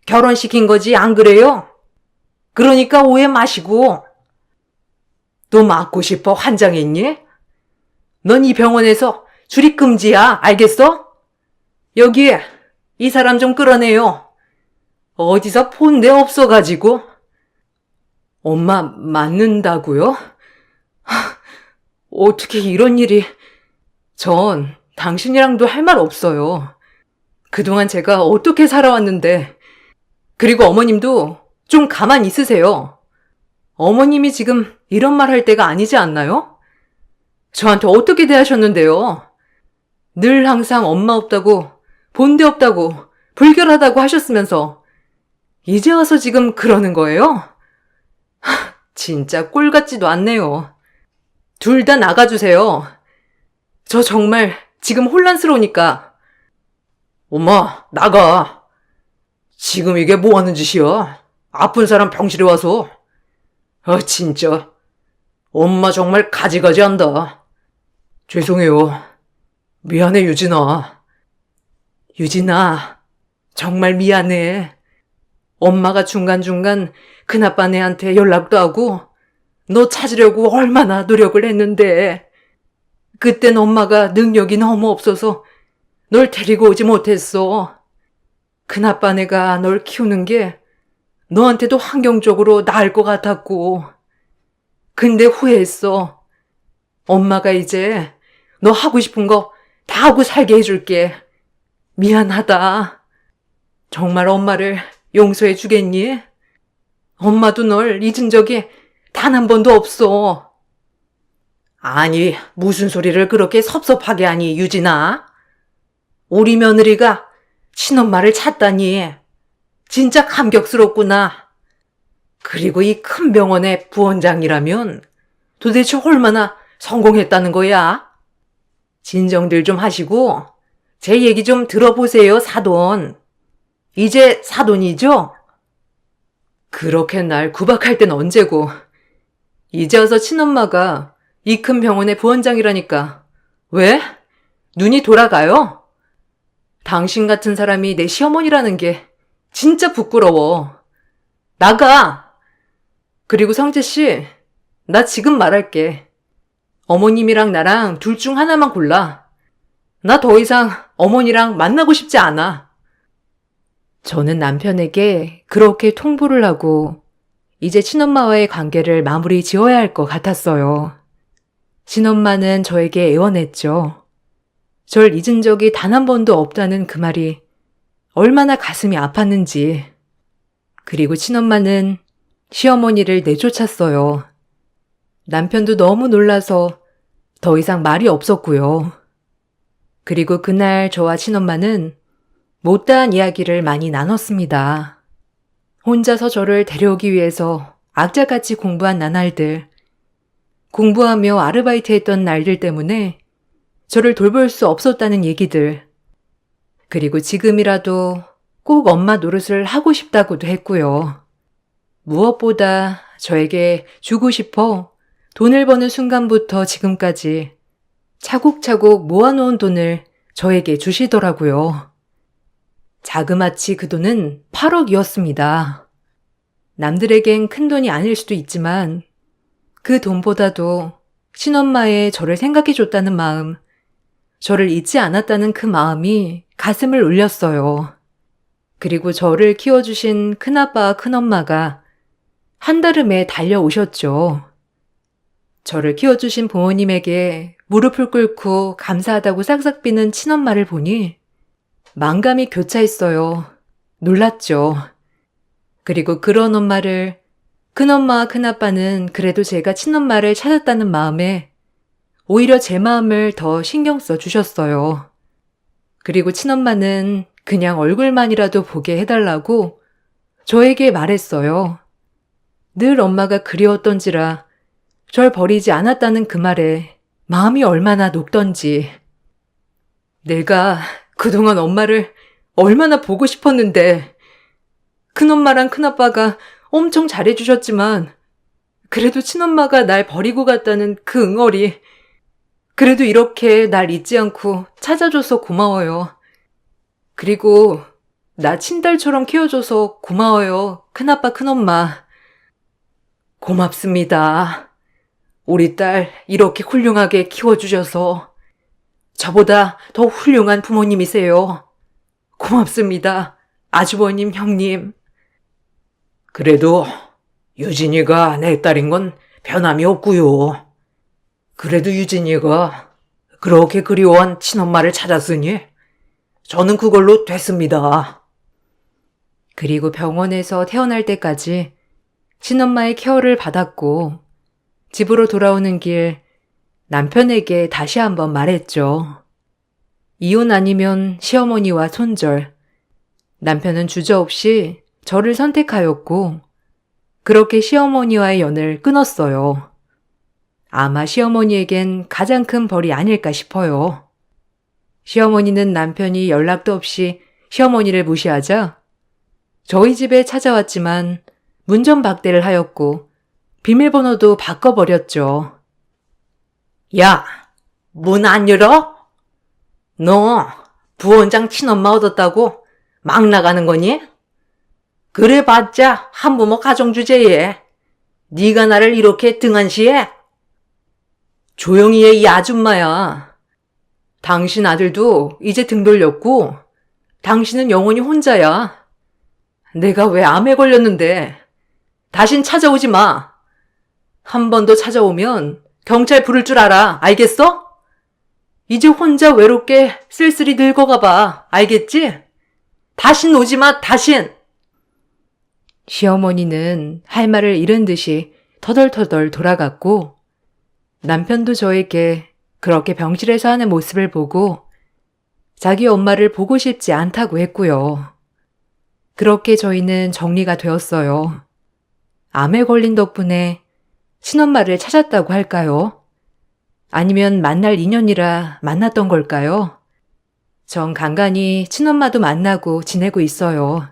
결혼시킨 거지 안 그래요? 그러니까 오해 마시고. 또 맞고 싶어 환장했니? 넌 이 병원에서 출입 금지야, 알겠어? 여기에 이 사람 좀 끌어내요. 어디서 폰데 없어가지고. 엄마 맞는다고요? 어떻게 이런 일이. 전 당신이랑도 할 말 없어요. 그동안 제가 어떻게 살아왔는데. 그리고 어머님도 좀 가만히 있으세요. 어머님이 지금 이런 말 할 때가 아니지 않나요? 저한테 어떻게 대하셨는데요? 늘 항상 엄마 없다고, 본데 없다고, 불결하다고 하셨으면서 이제 와서 지금 그러는 거예요? 진짜 꼴 같지도 않네요. 둘 다 나가주세요. 저 정말 지금 혼란스러우니까. 엄마, 나가. 지금 이게 뭐 하는 짓이야? 아픈 사람 병실에 와서. 진짜. 엄마 정말 가지가지 한다. 죄송해요. 미안해, 유진아. 유진아, 정말 미안해. 엄마가 중간중간 큰아빠네한테 연락도 하고 너 찾으려고 얼마나 노력을 했는데, 그땐 엄마가 능력이 너무 없어서 널 데리고 오지 못했어. 큰아빠네가 널 키우는 게 너한테도 환경적으로 나을 것 같았고. 근데 후회했어. 엄마가 이제 너 하고 싶은 거 다 하고 살게 해줄게. 미안하다. 정말 엄마를 용서해 주겠니? 엄마도 널 잊은 적이 단 한 번도 없어. 아니, 무슨 소리를 그렇게 섭섭하게 하니, 유진아? 우리 며느리가 친엄마를 찾다니. 진짜 감격스럽구나. 그리고 이 큰 병원의 부원장이라면 도대체 얼마나 성공했다는 거야? 진정들 좀 하시고 제 얘기 좀 들어보세요, 사돈. 이제 사돈이죠? 그렇게 날 구박할 땐 언제고. 이제 와서 친엄마가 이 큰 병원의 부원장이라니까. 왜? 눈이 돌아가요? 당신 같은 사람이 내 시어머니라는 게 진짜 부끄러워. 나가! 그리고 성재 씨, 나 지금 말할게. 어머님이랑 나랑 둘 중 하나만 골라. 나 더 이상 어머니랑 만나고 싶지 않아. 저는 남편에게 그렇게 통보를 하고 이제 친엄마와의 관계를 마무리 지어야 할 것 같았어요. 친엄마는 저에게 애원했죠. 절 잊은 적이 단 한 번도 없다는 그 말이 얼마나 가슴이 아팠는지. 그리고 친엄마는 시어머니를 내쫓았어요. 남편도 너무 놀라서 더 이상 말이 없었고요. 그리고 그날 저와 친엄마는 못다한 이야기를 많이 나눴습니다. 혼자서 저를 데려오기 위해서 악자같이 공부한 나날들, 공부하며 아르바이트했던 날들 때문에 저를 돌볼 수 없었다는 얘기들, 그리고 지금이라도 꼭 엄마 노릇을 하고 싶다고도 했고요. 무엇보다 저에게 주고 싶어 돈을 버는 순간부터 지금까지 차곡차곡 모아놓은 돈을 저에게 주시더라고요. 자그마치 그 돈은 8억이었습니다. 남들에겐 큰 돈이 아닐 수도 있지만 그 돈보다도 친엄마의 저를 생각해줬다는 마음, 저를 잊지 않았다는 그 마음이 가슴을 울렸어요. 그리고 저를 키워주신 큰아빠와 큰엄마가 한달음에 달려오셨죠. 저를 키워주신 부모님에게 무릎을 꿇고 감사하다고 싹싹 비는 친엄마를 보니 만감이 교차했어요. 놀랐죠. 그리고 그런 엄마를, 큰엄마와 큰아빠는 그래도 제가 친엄마를 찾았다는 마음에 오히려 제 마음을 더 신경 써 주셨어요. 그리고 친엄마는 그냥 얼굴만이라도 보게 해달라고 저에게 말했어요. 늘 엄마가 그리웠던지라 절 버리지 않았다는 그 말에 마음이 얼마나 녹던지. 내가 그동안 엄마를 얼마나 보고 싶었는데, 큰엄마랑 큰아빠가 엄청 잘해주셨지만 그래도 친엄마가 날 버리고 갔다는 그 응어리, 그래도 이렇게 날 잊지 않고 찾아줘서 고마워요. 그리고 나 친딸처럼 키워줘서 고마워요, 큰아빠 큰엄마. 고맙습니다. 우리 딸 이렇게 훌륭하게 키워주셔서 저보다 더 훌륭한 부모님이세요. 고맙습니다, 아주버님, 형님. 그래도 유진이가 내 딸인 건 변함이 없고요. 그래도 유진이가 그렇게 그리워한 친엄마를 찾았으니 저는 그걸로 됐습니다. 그리고 병원에서 태어날 때까지 친엄마의 케어를 받았고 집으로 돌아오는 길 남편에게 다시 한번 말했죠. 이혼 아니면 시어머니와 손절. 남편은 주저없이 저를 선택하였고 그렇게 시어머니와의 연을 끊었어요. 아마 시어머니에겐 가장 큰 벌이 아닐까 싶어요. 시어머니는 남편이 연락도 없이 시어머니를 무시하자 저희 집에 찾아왔지만 문전박대를 하였고 비밀번호도 바꿔버렸죠. 야, 문 안 열어? 너 부원장 친엄마 얻었다고 막 나가는 거니? 그래봤자 한부모 가정주제에 네가 나를 이렇게 등한시해? 조용히 해, 이 아줌마야. 당신 아들도 이제 등 돌렸고 당신은 영원히 혼자야. 내가 왜 암에 걸렸는데 다신 찾아오지 마. 한 번 더 찾아오면 경찰 부를 줄 알아. 알겠어? 이제 혼자 외롭게 쓸쓸히 늙어가 봐. 알겠지? 다신 오지 마, 다신. 시어머니는 할 말을 잃은 듯이 터덜터덜 돌아갔고 남편도 저에게 그렇게 병실에서 하는 모습을 보고 자기 엄마를 보고 싶지 않다고 했고요. 그렇게 저희는 정리가 되었어요. 암에 걸린 덕분에 친엄마를 찾았다고 할까요? 아니면 만날 인연이라 만났던 걸까요? 전 간간히 친엄마도 만나고 지내고 있어요.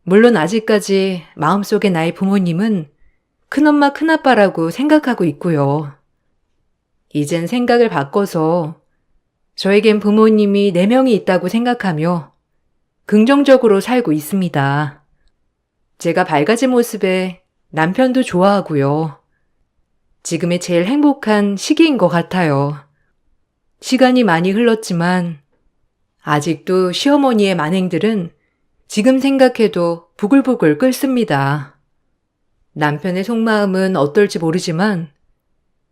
물론 아직까지 마음속의 나의 부모님은 큰엄마, 큰아빠라고 생각하고 있고요. 이젠 생각을 바꿔서 저에겐 부모님이 4명이 있다고 생각하며 긍정적으로 살고 있습니다. 제가 밝아진 모습에 남편도 좋아하고요. 지금이 제일 행복한 시기인 것 같아요. 시간이 많이 흘렀지만 아직도 시어머니의 만행들은 지금 생각해도 부글부글 끓습니다. 남편의 속마음은 어떨지 모르지만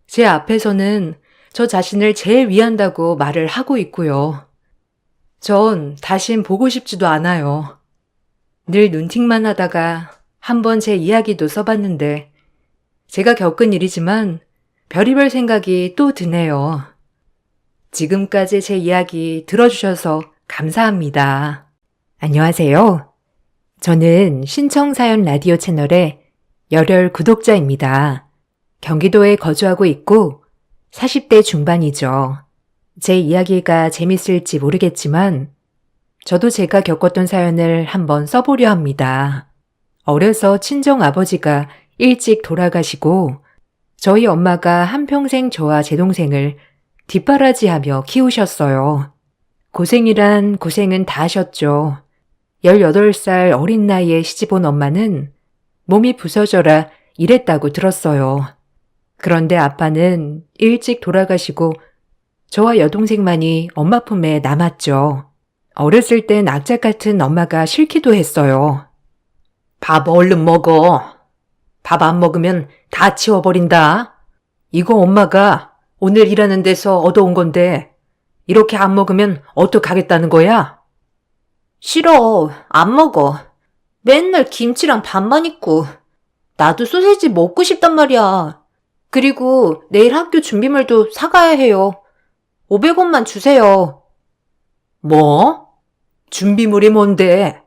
제 앞에서는 저 자신을 제일 위한다고 말을 하고 있고요. 전 다신 보고 싶지도 않아요. 늘 눈팅만 하다가 한번 제 이야기도 써봤는데 제가 겪은 일이지만 별의별 생각이 또 드네요. 지금까지 제 이야기 들어주셔서 감사합니다. 안녕하세요. 저는 신청사연 라디오 채널의 열혈 구독자입니다. 경기도에 거주하고 있고 40대 중반이죠. 제 이야기가 재밌을지 모르겠지만 저도 제가 겪었던 사연을 한번 써보려 합니다. 어려서 친정 아버지가 일찍 돌아가시고 저희 엄마가 한평생 저와 제 동생을 뒷바라지하며 키우셨어요. 고생이란 고생은 다 하셨죠. 18살 어린 나이에 시집온 엄마는 몸이 부서져라 이랬다고 들었어요. 그런데 아빠는 일찍 돌아가시고 저와 여동생만이 엄마 품에 남았죠. 어렸을 땐 악착 같은 엄마가 싫기도 했어요. 밥 얼른 먹어. 밥 안 먹으면 다 치워버린다. 이거 엄마가 오늘 일하는 데서 얻어온 건데 이렇게 안 먹으면 어떡하겠다는 거야? 싫어. 안 먹어. 맨날 김치랑 밥만 있고. 나도 소세지 먹고 싶단 말이야. 그리고 내일 학교 준비물도 사가야 해요. 500원만 주세요. 뭐? 준비물이 뭔데?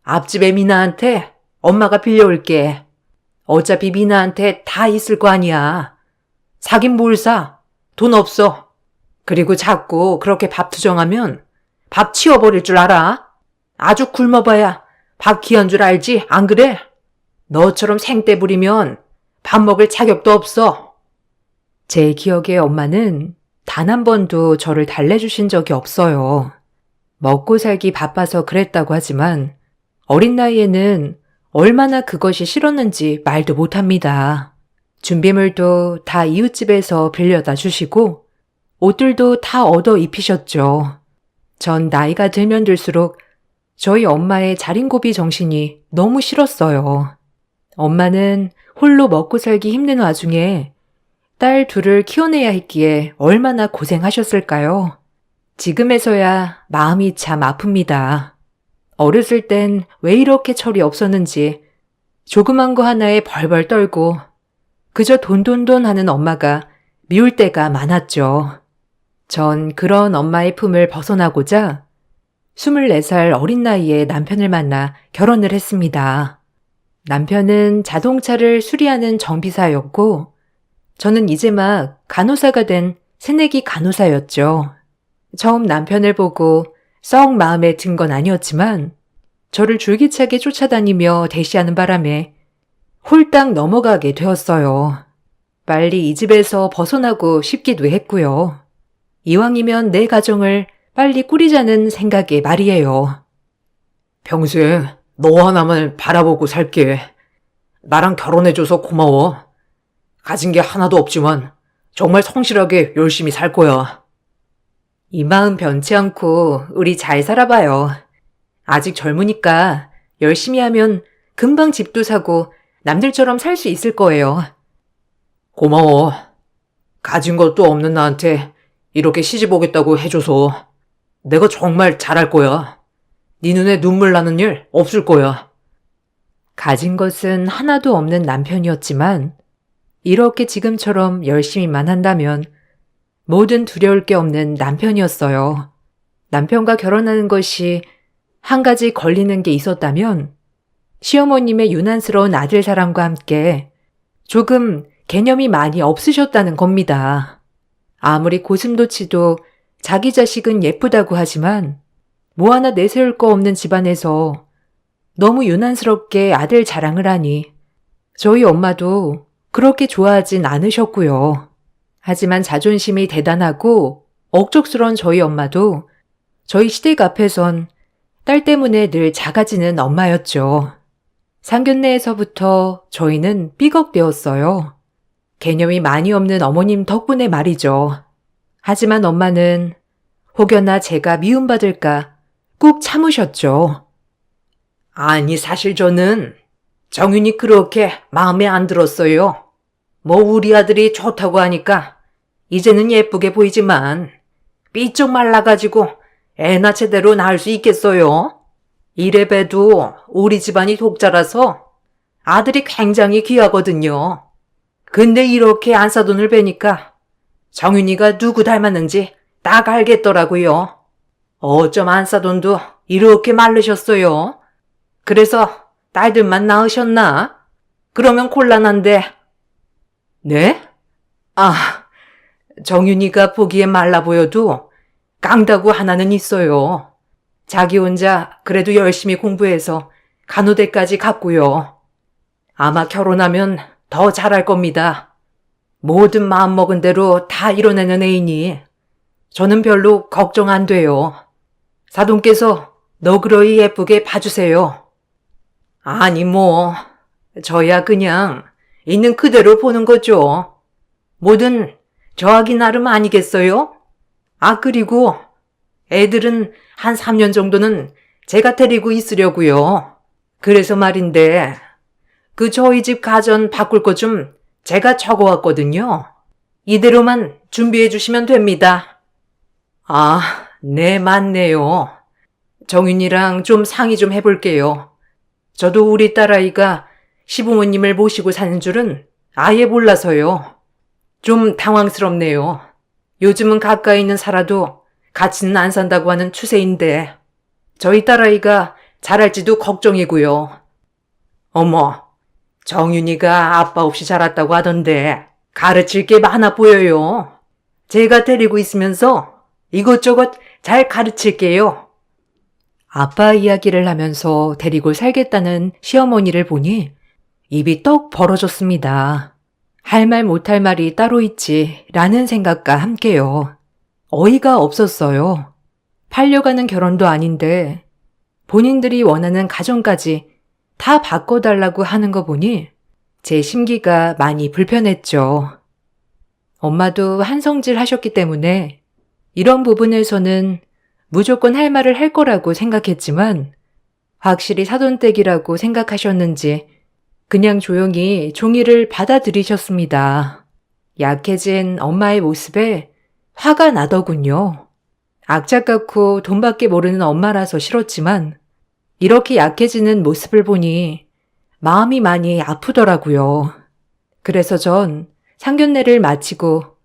앞집에 미나한테 엄마가 빌려올게. 어차피 미나한테 다 있을 거 아니야. 사긴 뭘 사? 돈 없어. 그리고 자꾸 그렇게 밥 투정하면 밥 치워버릴 줄 알아? 아주 굶어봐야 밥 귀한 줄 알지? 안 그래? 너처럼 생떼 부리면 밥 먹을 자격도 없어. 제 기억에 엄마는 단 한 번도 저를 달래주신 적이 없어요. 먹고 살기 바빠서 그랬다고 하지만 어린 나이에는 얼마나 그것이 싫었는지 말도 못합니다. 준비물도 다 이웃집에서 빌려다 주시고 옷들도 다 얻어 입히셨죠. 전 나이가 들면 들수록 저희 엄마의 자린고비 정신이 너무 싫었어요. 엄마는 홀로 먹고 살기 힘든 와중에 딸 둘을 키워내야 했기에 얼마나 고생하셨을까요? 지금에서야 마음이 참 아픕니다. 어렸을 땐 왜 이렇게 철이 없었는지 조그만 거 하나에 벌벌 떨고 그저 돈돈돈 하는 엄마가 미울 때가 많았죠. 전 그런 엄마의 품을 벗어나고자 24살 어린 나이에 남편을 만나 결혼을 했습니다. 남편은 자동차를 수리하는 정비사였고 저는 이제 막 간호사가 된 새내기 간호사였죠. 처음 남편을 보고 썩 마음에 든 건 아니었지만 저를 줄기차게 쫓아다니며 대시하는 바람에 홀딱 넘어가게 되었어요. 빨리 이 집에서 벗어나고 싶기도 했고요. 이왕이면 내 가정을 빨리 꾸리자는 생각에 말이에요. 평생 너 하나만 바라보고 살게. 나랑 결혼해줘서 고마워. 가진 게 하나도 없지만 정말 성실하게 열심히 살 거야. 이 마음 변치 않고 우리 잘 살아봐요. 아직 젊으니까 열심히 하면 금방 집도 사고 남들처럼 살 수 있을 거예요. 고마워. 가진 것도 없는 나한테 이렇게 시집 오겠다고 해줘서 내가 정말 잘할 거야. 네 눈에 눈물 나는 일 없을 거야. 가진 것은 하나도 없는 남편이었지만 이렇게 지금처럼 열심히만 한다면 뭐든 두려울 게 없는 남편이었어요. 남편과 결혼하는 것이 한 가지 걸리는 게 있었다면 시어머님의 유난스러운 아들 사랑과 함께 조금 개념이 많이 없으셨다는 겁니다. 아무리 고슴도치도 자기 자식은 예쁘다고 하지만 뭐 하나 내세울 거 없는 집안에서 너무 유난스럽게 아들 자랑을 하니 저희 엄마도 그렇게 좋아하진 않으셨고요. 하지만 자존심이 대단하고 억척스러운 저희 엄마도 저희 시댁 앞에선 딸 때문에 늘 작아지는 엄마였죠. 상견례에서부터 저희는 삐걱대었어요. 개념이 많이 없는 어머님 덕분에 말이죠. 하지만 엄마는 혹여나 제가 미움받을까 꾹 참으셨죠. 아니, 사실 저는 정윤이 그렇게 마음에 안 들었어요. 뭐 우리 아들이 좋다고 하니까 이제는 예쁘게 보이지만 삐쩍 말라가지고 애나 제대로 낳을 수 있겠어요? 이래봬도 우리 집안이 독자라서 아들이 굉장히 귀하거든요. 근데 이렇게 안사돈을 뵈니까 정윤이가 누구 닮았는지 딱 알겠더라고요. 어쩜 안사돈도 이렇게 마르셨어요? 그래서 딸들만 낳으셨나? 그러면 곤란한데. 네? 아, 정윤이가 보기에 말라 보여도 깡다구 하나는 있어요. 자기 혼자 그래도 열심히 공부해서 간호대까지 갔고요. 아마 결혼하면 더 잘할 겁니다. 모든 마음먹은 대로 다 이뤄내는 애이니 저는 별로 걱정 안 돼요. 사돈께서 너그러이 예쁘게 봐주세요. 아니 뭐 저야 그냥 있는 그대로 보는 거죠. 뭐든 저하기 나름 아니겠어요? 아, 그리고 애들은 한 3년 정도는 제가 데리고 있으려고요. 그래서 말인데 그 저희 집 가전 바꿀 것 좀 제가 적어왔거든요. 이대로만 준비해 주시면 됩니다. 아, 네, 맞네요. 정윤이랑 좀 상의 좀 해볼게요. 저도 우리 딸아이가 시부모님을 모시고 사는 줄은 아예 몰라서요. 좀 당황스럽네요. 요즘은 가까이 있는 살아도 같이는 안 산다고 하는 추세인데 저희 딸아이가 잘할지도 걱정이고요. 어머, 정윤이가 아빠 없이 자랐다고 하던데 가르칠 게 많아 보여요. 제가 데리고 있으면서 이것저것 잘 가르칠게요. 아빠 이야기를 하면서 데리고 살겠다는 시어머니를 보니 입이 떡 벌어졌습니다. 할 말 못할 말이 따로 있지 라는 생각과 함께요. 어이가 없었어요. 팔려가는 결혼도 아닌데 본인들이 원하는 가정까지 다 바꿔달라고 하는 거 보니 제 심기가 많이 불편했죠. 엄마도 한성질 하셨기 때문에 이런 부분에서는 무조건 할 말을 할 거라고 생각했지만 확실히 사돈댁이라고 생각하셨는지 그냥 조용히 종이를 받아들이셨습니다. 약해진 엄마의 모습에 화가 나더군요. 악착같고 돈밖에 모르는 엄마라서 싫었지만 이렇게 약해지는 모습을 보니 마음이 많이 아프더라고요. 그래서 전 상견례를 마치고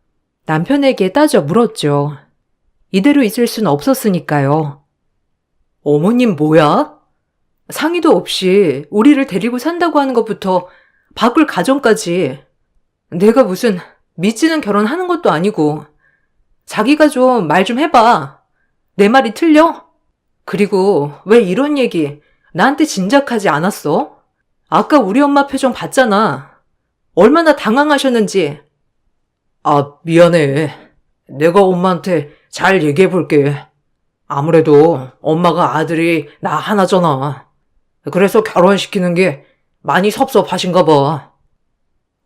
남편에게 따져 물었죠. 이대로 있을 순 없었으니까요. 어머님 뭐야? 상의도 없이 우리를 데리고 산다고 하는 것부터 바꿀 가정까지. 내가 무슨 미치는 결혼하는 것도 아니고. 자기가 좀 말 좀 해봐. 내 말이 틀려? 그리고 왜 이런 얘기 나한테 진작하지 않았어? 아까 우리 엄마 표정 봤잖아. 얼마나 당황하셨는지. 아, 미안해. 내가 엄마한테 잘 얘기해 볼게. 아무래도 엄마가 아들이 나 하나잖아. 그래서 결혼시키는 게 많이 섭섭하신가 봐.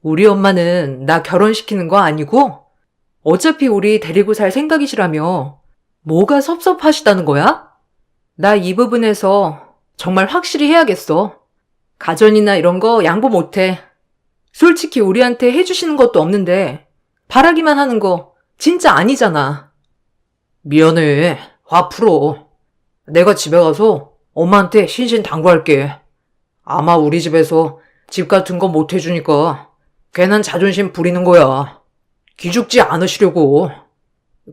우리 엄마는 나 결혼시키는 거 아니고 어차피 우리 데리고 살 생각이시라며 뭐가 섭섭하시다는 거야? 나 이 부분에서 정말 확실히 해야겠어. 가전이나 이런 거 양보 못해. 솔직히 우리한테 해주시는 것도 없는데 바라기만 하는 거 진짜 아니잖아. 미안해. 화 풀어. 내가 집에 가서 엄마한테 신신당부할게. 아마 우리 집에서 집 같은 거 못 해주니까 괜한 자존심 부리는 거야. 기죽지 않으시려고.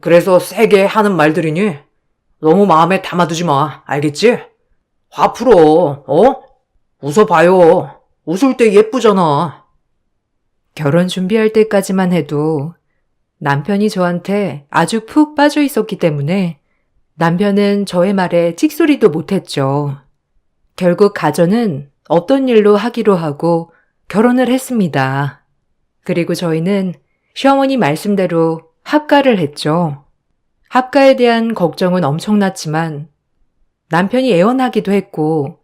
그래서 세게 하는 말들이니 너무 마음에 담아두지 마. 알겠지? 화 풀어. 어? 웃어봐요. 웃을 때 예쁘잖아. 결혼 준비할 때까지만 해도 남편이 저한테 아주 푹 빠져 있었기 때문에 남편은 저의 말에 찍소리도 못했죠. 결국 가전은 없던 일로 하기로 하고 결혼을 했습니다. 그리고 저희는 시어머니 말씀대로 합가를 했죠. 합가에 대한 걱정은 엄청났지만 남편이 애원하기도 했고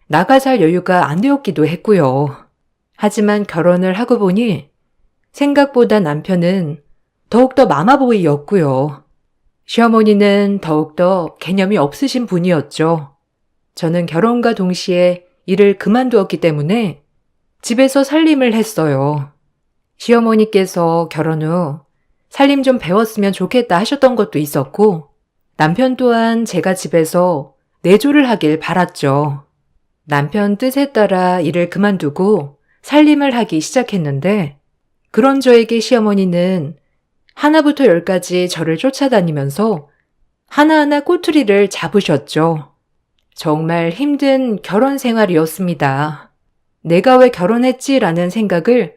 나가 살 여유가 안 되었기도 했고요. 하지만 결혼을 하고 보니 생각보다 남편은 더욱더 마마보이였고요. 시어머니는 더욱더 개념이 없으신 분이었죠. 저는 결혼과 동시에 일을 그만두었기 때문에 집에서 살림을 했어요. 시어머니께서 결혼 후 살림 좀 배웠으면 좋겠다 하셨던 것도 있었고 남편 또한 제가 집에서 내조를 하길 바랐죠. 남편 뜻에 따라 일을 그만두고 살림을 하기 시작했는데 그런 저에게 시어머니는 하나부터 열까지 저를 쫓아다니면서 하나하나 꼬투리를 잡으셨죠. 정말 힘든 결혼 생활이었습니다. 내가 왜 결혼했지라는 생각을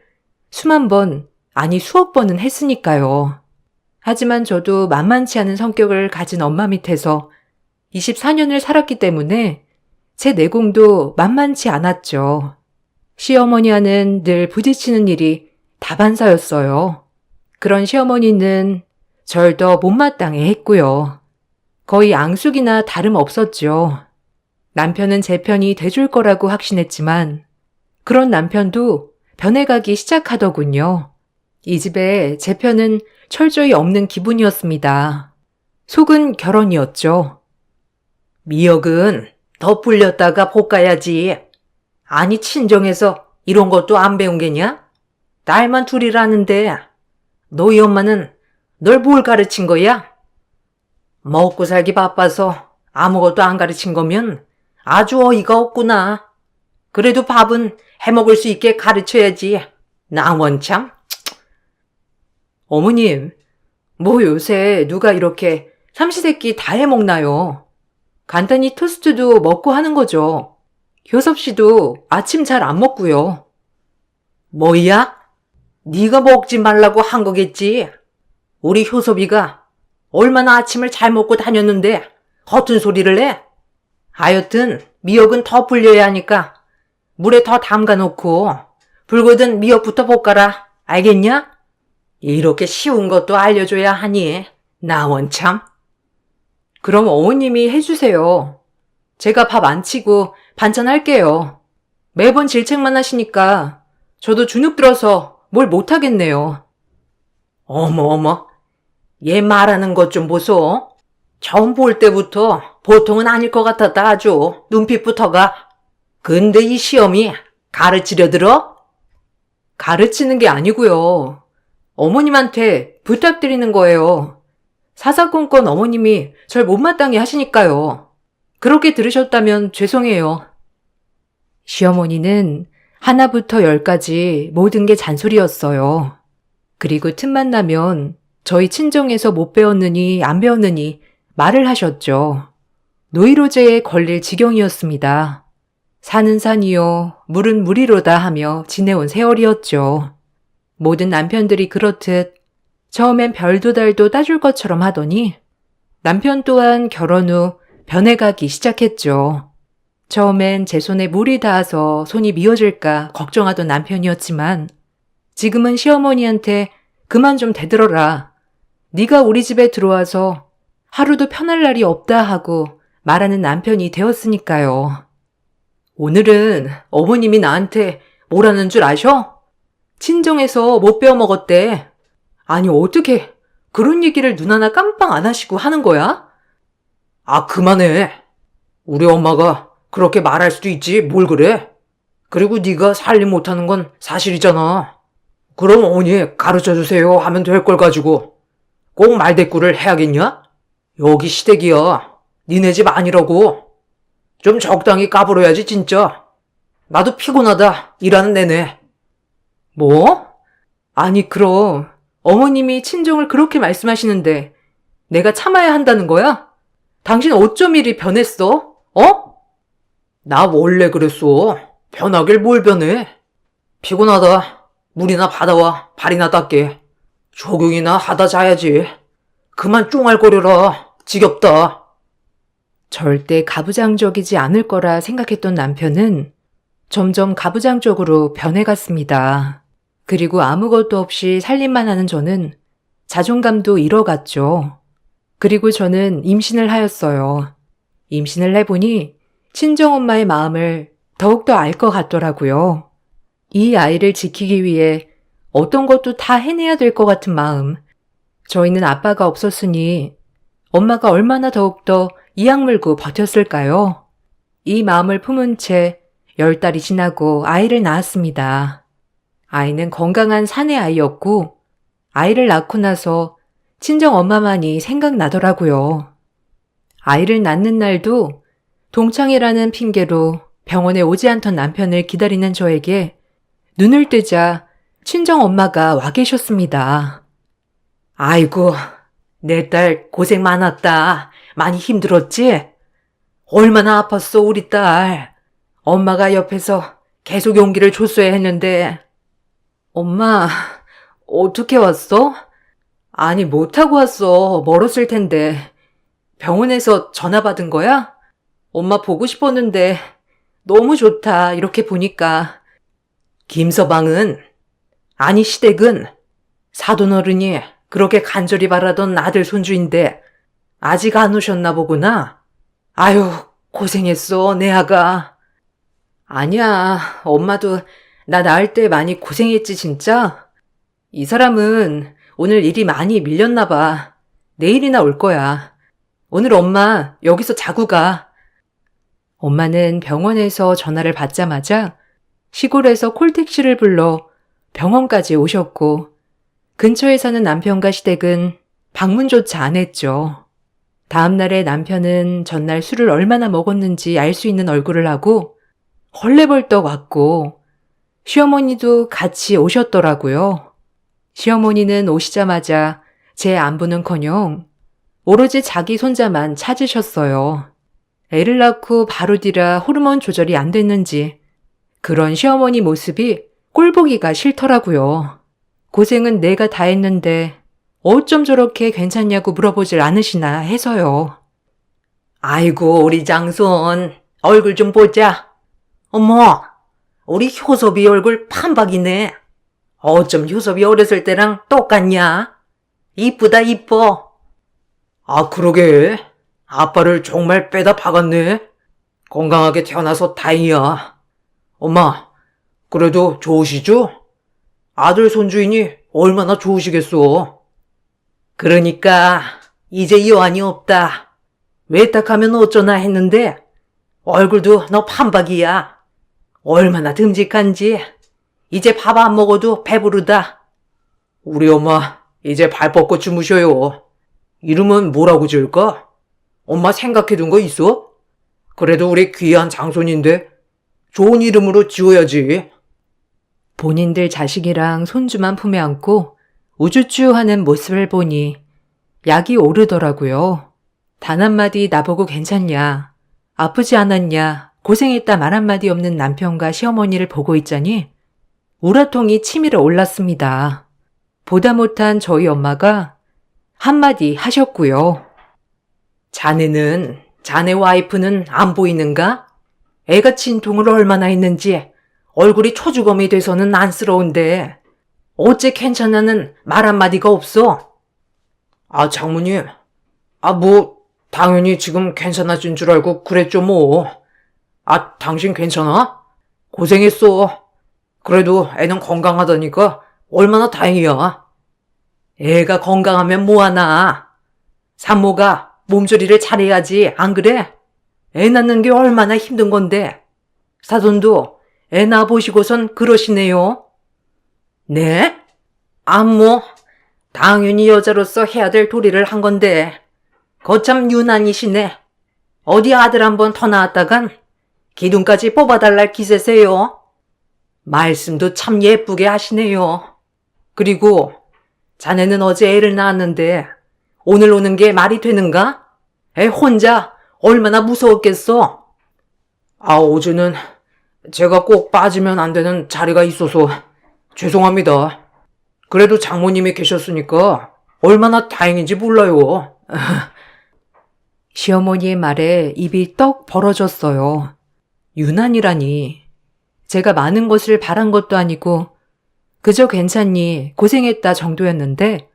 수만 번, 아니 수억 번은 했으니까요. 하지만 저도 만만치 않은 성격을 가진 엄마 밑에서 24년을 살았기 때문에 제 내공도 만만치 않았죠. 시어머니와는 늘 부딪히는 일이 다반사였어요. 그런 시어머니는 절 더 못마땅해 했고요. 거의 앙숙이나 다름없었죠. 남편은 제 편이 돼줄 거라고 확신했지만 그런 남편도 변해가기 시작하더군요. 이 집에 제 편은 철저히 없는 기분이었습니다. 속은 결혼이었죠. 미역은 더 불렸다가 볶아야지. 아니 친정에서 이런 것도 안 배운 게냐? 딸만 둘이라는데 너희 엄마는 널 뭘 가르친 거야? 먹고 살기 바빠서 아무것도 안 가르친 거면 아주 어이가 없구나. 그래도 밥은 해먹을 수 있게 가르쳐야지. 나 원참. 어머님, 뭐 요새 누가 이렇게 삼시세끼 다 해먹나요? 간단히 토스트도 먹고 하는 거죠. 효섭 씨도 아침 잘 안 먹고요. 뭐야? 네가 먹지 말라고 한 거겠지? 우리 효섭이가 얼마나 아침을 잘 먹고 다녔는데 허튼 소리를 해? 하여튼 미역은 더 불려야 하니까 물에 더 담가놓고 불거든 미역부터 볶아라. 알겠냐? 이렇게 쉬운 것도 알려줘야 하니 나 원참. 그럼 어머님이 해주세요. 제가 밥 안 치고 반찬 할게요. 매번 질책만 하시니까 저도 주눅 들어서 뭘 못하겠네요. 어머, 얘 말하는 것 좀 보소. 처음 볼 때부터 보통은 아닐 것 같았다 아주 눈빛부터가. 근데 이 시험이 가르치려 들어? 가르치는 게 아니고요. 어머님한테 부탁드리는 거예요. 사사건건 어머님이 절 못마땅해 하시니까요. 그렇게 들으셨다면 죄송해요. 시어머니는 하나부터 열까지 모든 게 잔소리였어요. 그리고 틈만 나면 저희 친정에서 못 배웠느니 안 배웠느니 말을 하셨죠. 노이로제에 걸릴 지경이었습니다. 산은 산이요, 물은 물이로다 하며 지내온 세월이었죠. 모든 남편들이 그렇듯 처음엔 별도 달도 따줄 것처럼 하더니 남편 또한 결혼 후 변해가기 시작했죠. 처음엔 제 손에 물이 닿아서 손이 미어질까 걱정하던 남편이었지만 지금은 시어머니한테 그만 좀 대들어라. 네가 우리 집에 들어와서 하루도 편할 날이 없다 하고 말하는 남편이 되었으니까요. 오늘은 어머님이 나한테 뭐라는 줄 아셔? 친정에서 못 배워 먹었대. 아니 어떻게 그런 얘기를 눈 하나 깜빡 안 하시고 하는 거야? 아 그만해. 우리 엄마가 그렇게 말할 수도 있지 뭘 그래? 그리고 네가 살림 못하는 건 사실이잖아. 그럼 어머니 가르쳐주세요 하면 될 걸 가지고 꼭 말대꾸를 해야겠냐? 여기 시댁이야. 니네 집 아니라고. 좀 적당히 까불어야지 진짜. 나도 피곤하다 일하는 내내. 뭐? 아니 그럼 어머님이 친정을 그렇게 말씀하시는데 내가 참아야 한다는 거야? 당신 어쩜 이리 변했어? 어? 나 원래 그랬어. 변하길 뭘 변해. 피곤하다. 물이나 받아와 발이나 닦게. 조경이나 하다 자야지. 그만 쫑알거려라. 지겹다. 절대 가부장적이지 않을 거라 생각했던 남편은 점점 가부장적으로 변해갔습니다. 그리고 아무것도 없이 살림만 하는 저는 자존감도 잃어갔죠. 그리고 저는 임신을 하였어요. 임신을 해보니 친정엄마의 마음을 더욱더 알 것 같더라고요. 이 아이를 지키기 위해 어떤 것도 다 해내야 될 것 같은 마음. 저희는 아빠가 없었으니 엄마가 얼마나 더욱더 이악 물고 버텼을까요? 이 마음을 품은 채 10달이 지나고 아이를 낳았습니다. 아이는 건강한 사내 아이였고 아이를 낳고 나서 친정 엄마만이 생각나더라고요. 아이를 낳는 날도 동창회라는 핑계로 병원에 오지 않던 남편을 기다리는 저에게 눈을 뜨자 친정 엄마가 와 계셨습니다. 아이고, 내 딸 고생 많았다. 많이 힘들었지? 얼마나 아팠어, 우리 딸. 엄마가 옆에서 계속 용기를 줬어야 했는데. 엄마, 어떻게 왔어? 아니, 못 타고 왔어. 멀었을 텐데. 병원에서 전화 받은 거야? 엄마 보고 싶었는데 너무 좋다. 이렇게 보니까. 김서방은, 아니 시댁은 사돈어른이 그렇게 간절히 바라던 아들 손주인데 아직 안 오셨나 보구나. 아유, 고생했어, 내 아가. 아니야, 엄마도 나 낳을 때 많이 고생했지, 진짜. 이 사람은 오늘 일이 많이 밀렸나 봐. 내일이나 올 거야. 오늘 엄마 여기서 자고 가. 엄마는 병원에서 전화를 받자마자 시골에서 콜택시를 불러 병원까지 오셨고 근처에 사는 남편과 시댁은 방문조차 안 했죠. 다음 날에 남편은 전날 술을 얼마나 먹었는지 알 수 있는 얼굴을 하고 헐레벌떡 왔고 시어머니도 같이 오셨더라고요. 시어머니는 오시자마자 제 안부는커녕 오로지 자기 손자만 찾으셨어요. 애를 낳고 바로 뒤라 호르몬 조절이 안 됐는지 그런 시어머니 모습이 꼴보기가 싫더라고요. 고생은 내가 다 했는데 어쩜 저렇게 괜찮냐고 물어보질 않으시나 해서요. 아이고, 우리 장손, 얼굴 좀 보자. 어머, 우리 효섭이 얼굴 판박이네. 어쩜 효섭이 어렸을 때랑 똑같냐? 이쁘다, 이뻐. 아, 그러게. 아빠를 정말 빼다 박았네. 건강하게 태어나서 다행이야. 엄마, 그래도 좋으시죠? 아들 손주이니 얼마나 좋으시겠어. 그러니까 이제 여한이 없다. 외탁하면 어쩌나 했는데 얼굴도 너 판박이야. 얼마나 듬직한지. 이제 밥 안 먹어도 배부르다. 우리 엄마 이제 발 뻗고 주무셔요. 이름은 뭐라고 지을까? 엄마 생각해둔 거 있어? 그래도 우리 귀한 장손인데 좋은 이름으로 지어야지. 본인들 자식이랑 손주만 품에 안고 우쭈쭈하는 모습을 보니 약이 오르더라고요. 단 한마디 나보고 괜찮냐, 아프지 않았냐, 고생했다 말 한마디 없는 남편과 시어머니를 보고 있자니 우라통이 치밀어 올랐습니다. 보다 못한 저희 엄마가 한마디 하셨고요. 자네 와이프는 안 보이는가? 애가 진통을 얼마나 했는지 얼굴이 초주검이 돼서는 안쓰러운데 어째 괜찮아는 말 한마디가 없어? 아, 장모님. 당연히 지금 괜찮아진 줄 알고 그랬죠, 뭐. 아, 당신 괜찮아? 고생했어. 그래도 애는 건강하다니까 얼마나 다행이야. 애가 건강하면 뭐하나. 산모가 몸조리를 잘해야지, 안 그래? 애 낳는 게 얼마나 힘든 건데. 사돈도 애 낳아보시고선 그러시네요. 네? 당연히 여자로서 해야 될 도리를 한 건데 거참 유난이시네. 어디 아들 한 번 더 낳았다간 기둥까지 뽑아달랄 기세세요. 말씀도 참 예쁘게 하시네요. 그리고 자네는 어제 애를 낳았는데 오늘 오는 게 말이 되는가? 애 혼자 얼마나 무서웠겠어? 어제는 제가 꼭 빠지면 안 되는 자리가 있어서 죄송합니다. 그래도 장모님이 계셨으니까 얼마나 다행인지 몰라요. 시어머니의 말에 입이 떡 벌어졌어요. 유난이라니. 제가 많은 것을 바란 것도 아니고 그저 괜찮니, 고생했다 정도였는데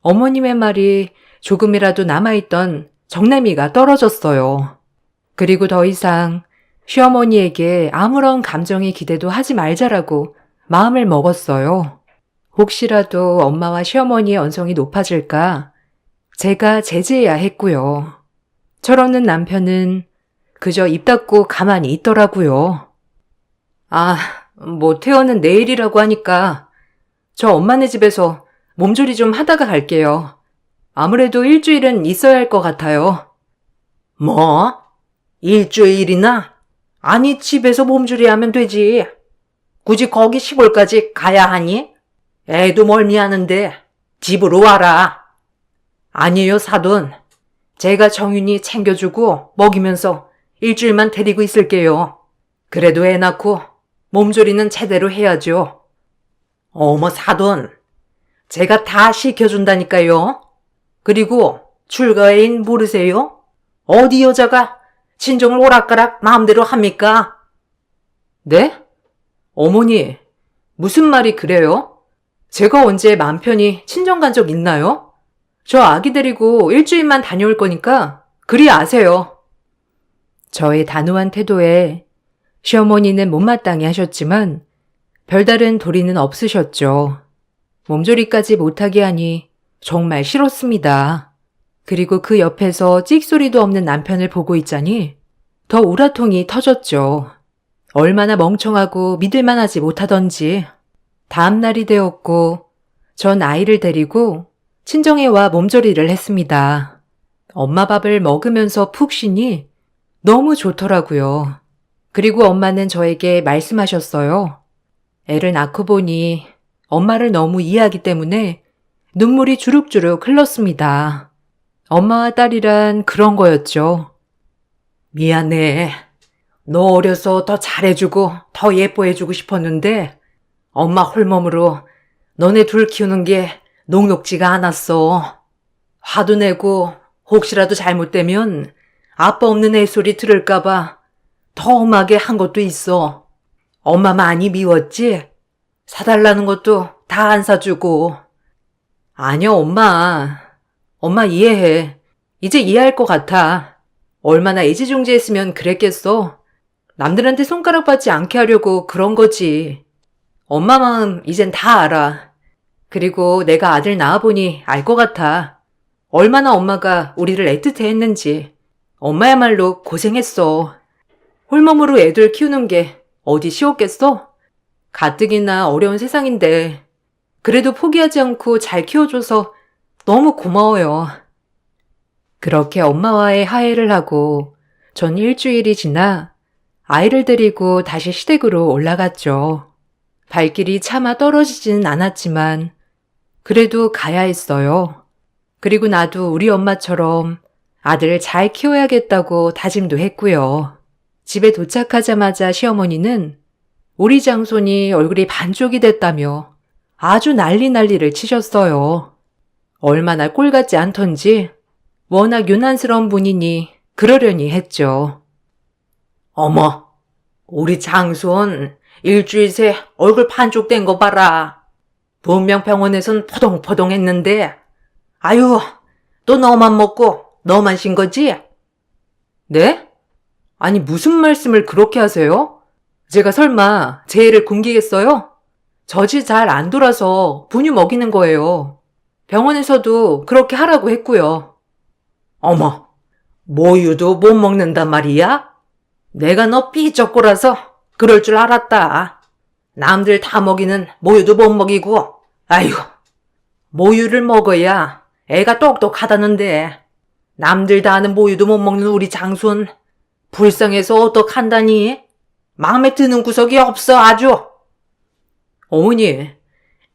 어머님의 말이 조금이라도 남아있던 정내미가 떨어졌어요. 그리고 더 이상 시어머니에게 아무런 감정의 기대도 하지 말자라고 마음을 먹었어요. 혹시라도 엄마와 시어머니의 언성이 높아질까 제가 제지해야 했고요. 철없는 남편은 그저 입 닫고 가만히 있더라고요. 아, 뭐 태어는 내일이라고 하니까 저 엄마네 집에서 몸조리 좀 하다가 갈게요. 아무래도 일주일은 있어야 할 것 같아요. 뭐? 일주일이나? 아니, 집에서 몸조리 하면 되지. 굳이 거기 시골까지 가야 하니? 애도 멀미하는데 집으로 와라. 아니에요, 사돈. 제가 정윤이 챙겨주고 먹이면서 일주일만 데리고 있을게요. 그래도 애 낳고 몸조리는 제대로 해야죠. 어머, 사돈. 제가 다 시켜준다니까요. 그리고 출가인 모르세요? 어디 여자가 친정을 오락가락 마음대로 합니까? 네? 어머니, 무슨 말이 그래요? 제가 언제 맘 편히 친정 간 적 있나요? 저 아기 데리고 일주일만 다녀올 거니까 그리 아세요. 저의 단호한 태도에 시어머니는 못마땅해 하셨지만 별다른 도리는 없으셨죠. 몸조리까지 못하게 하니 정말 싫었습니다. 그리고 그 옆에서 찍소리도 없는 남편을 보고 있자니 더 우라통이 터졌죠. 얼마나 멍청하고 믿을만하지 못하던지. 다음 날이 되었고 전 아이를 데리고 친정에 와 몸조리를 했습니다. 엄마 밥을 먹으면서 푹 쉬니 너무 좋더라고요. 그리고 엄마는 저에게 말씀하셨어요. 애를 낳고 보니 엄마를 너무 이해하기 때문에 눈물이 주룩주룩 흘렀습니다. 엄마와 딸이란 그런 거였죠. 미안해. 너 어려서 더 잘해주고 더 예뻐해주고 싶었는데 엄마 홀몸으로 너네 둘 키우는 게 녹록지가 않았어. 화도 내고 혹시라도 잘못되면 아빠 없는 애 소리 들을까봐 더 험하게 한 것도 있어. 엄마 많이 미웠지? 사달라는 것도 다 안 사주고. 아니야, 엄마. 엄마 이해해. 이제 이해할 것 같아. 얼마나 애지중지했으면 그랬겠어. 남들한테 손가락 받지 않게 하려고 그런 거지. 엄마 마음 이젠 다 알아. 그리고 내가 아들 낳아보니 알 것 같아. 얼마나 엄마가 우리를 애틋해 했는지. 엄마야말로 고생했어. 홀몸으로 애들 키우는 게 어디 쉬웠겠어? 가뜩이나 어려운 세상인데 그래도 포기하지 않고 잘 키워줘서 너무 고마워요. 그렇게 엄마와의 화해를 하고 전 일주일이 지나 아이를 데리고 다시 시댁으로 올라갔죠. 발길이 차마 떨어지지는 않았지만 그래도 가야 했어요. 그리고 나도 우리 엄마처럼 아들을 잘 키워야겠다고 다짐도 했고요. 집에 도착하자마자 시어머니는 우리 장손이 얼굴이 반쪽이 됐다며 아주 난리를 치셨어요. 얼마나 꼴 같지 않던지 워낙 유난스러운 분이니 그러려니 했죠. 어머, 우리 장손 일주일 새 얼굴 반쪽 된 거 봐라. 분명 병원에선 포동포동 했는데 아유, 또 너만 먹고 너만 쉰 거지? 네? 아니 무슨 말씀을 그렇게 하세요? 제가 설마 제 애를 굶기겠어요? 젖이 잘 안 돌아서 분유 먹이는 거예요. 병원에서도 그렇게 하라고 했고요. 어머, 모유도 못 먹는단 말이야? 내가 너 삐쩍꼬라서 그럴 줄 알았다. 남들 다 먹이는 모유도 못 먹이고, 아유, 모유를 먹어야 애가 똑똑하다는데 남들 다 아는 모유도 못 먹는 우리 장손 불쌍해서 어떡한다니? 마음에 드는 구석이 없어 아주. 어머니,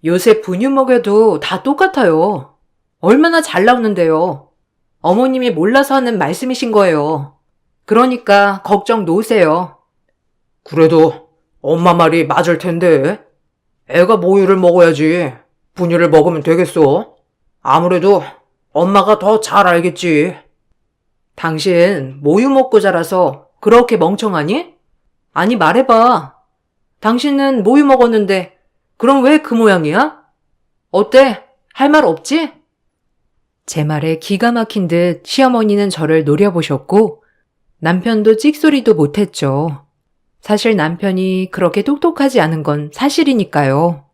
요새 분유 먹여도 다 똑같아요. 얼마나 잘 나오는데요. 어머님이 몰라서 하는 말씀이신 거예요. 그러니까 걱정 놓으세요. 그래도 엄마 말이 맞을 텐데. 애가 모유를 먹어야지 분유를 먹으면 되겠어. 아무래도 엄마가 더 잘 알겠지. 당신 모유 먹고 자라서 그렇게 멍청하니? 아니 말해봐. 당신은 모유 먹었는데 그럼 왜 그 모양이야? 어때? 할 말 없지? 제 말에 기가 막힌 듯 시어머니는 저를 노려보셨고 남편도 찍소리도 못했죠. 사실 남편이 그렇게 똑똑하지 않은 건 사실이니까요.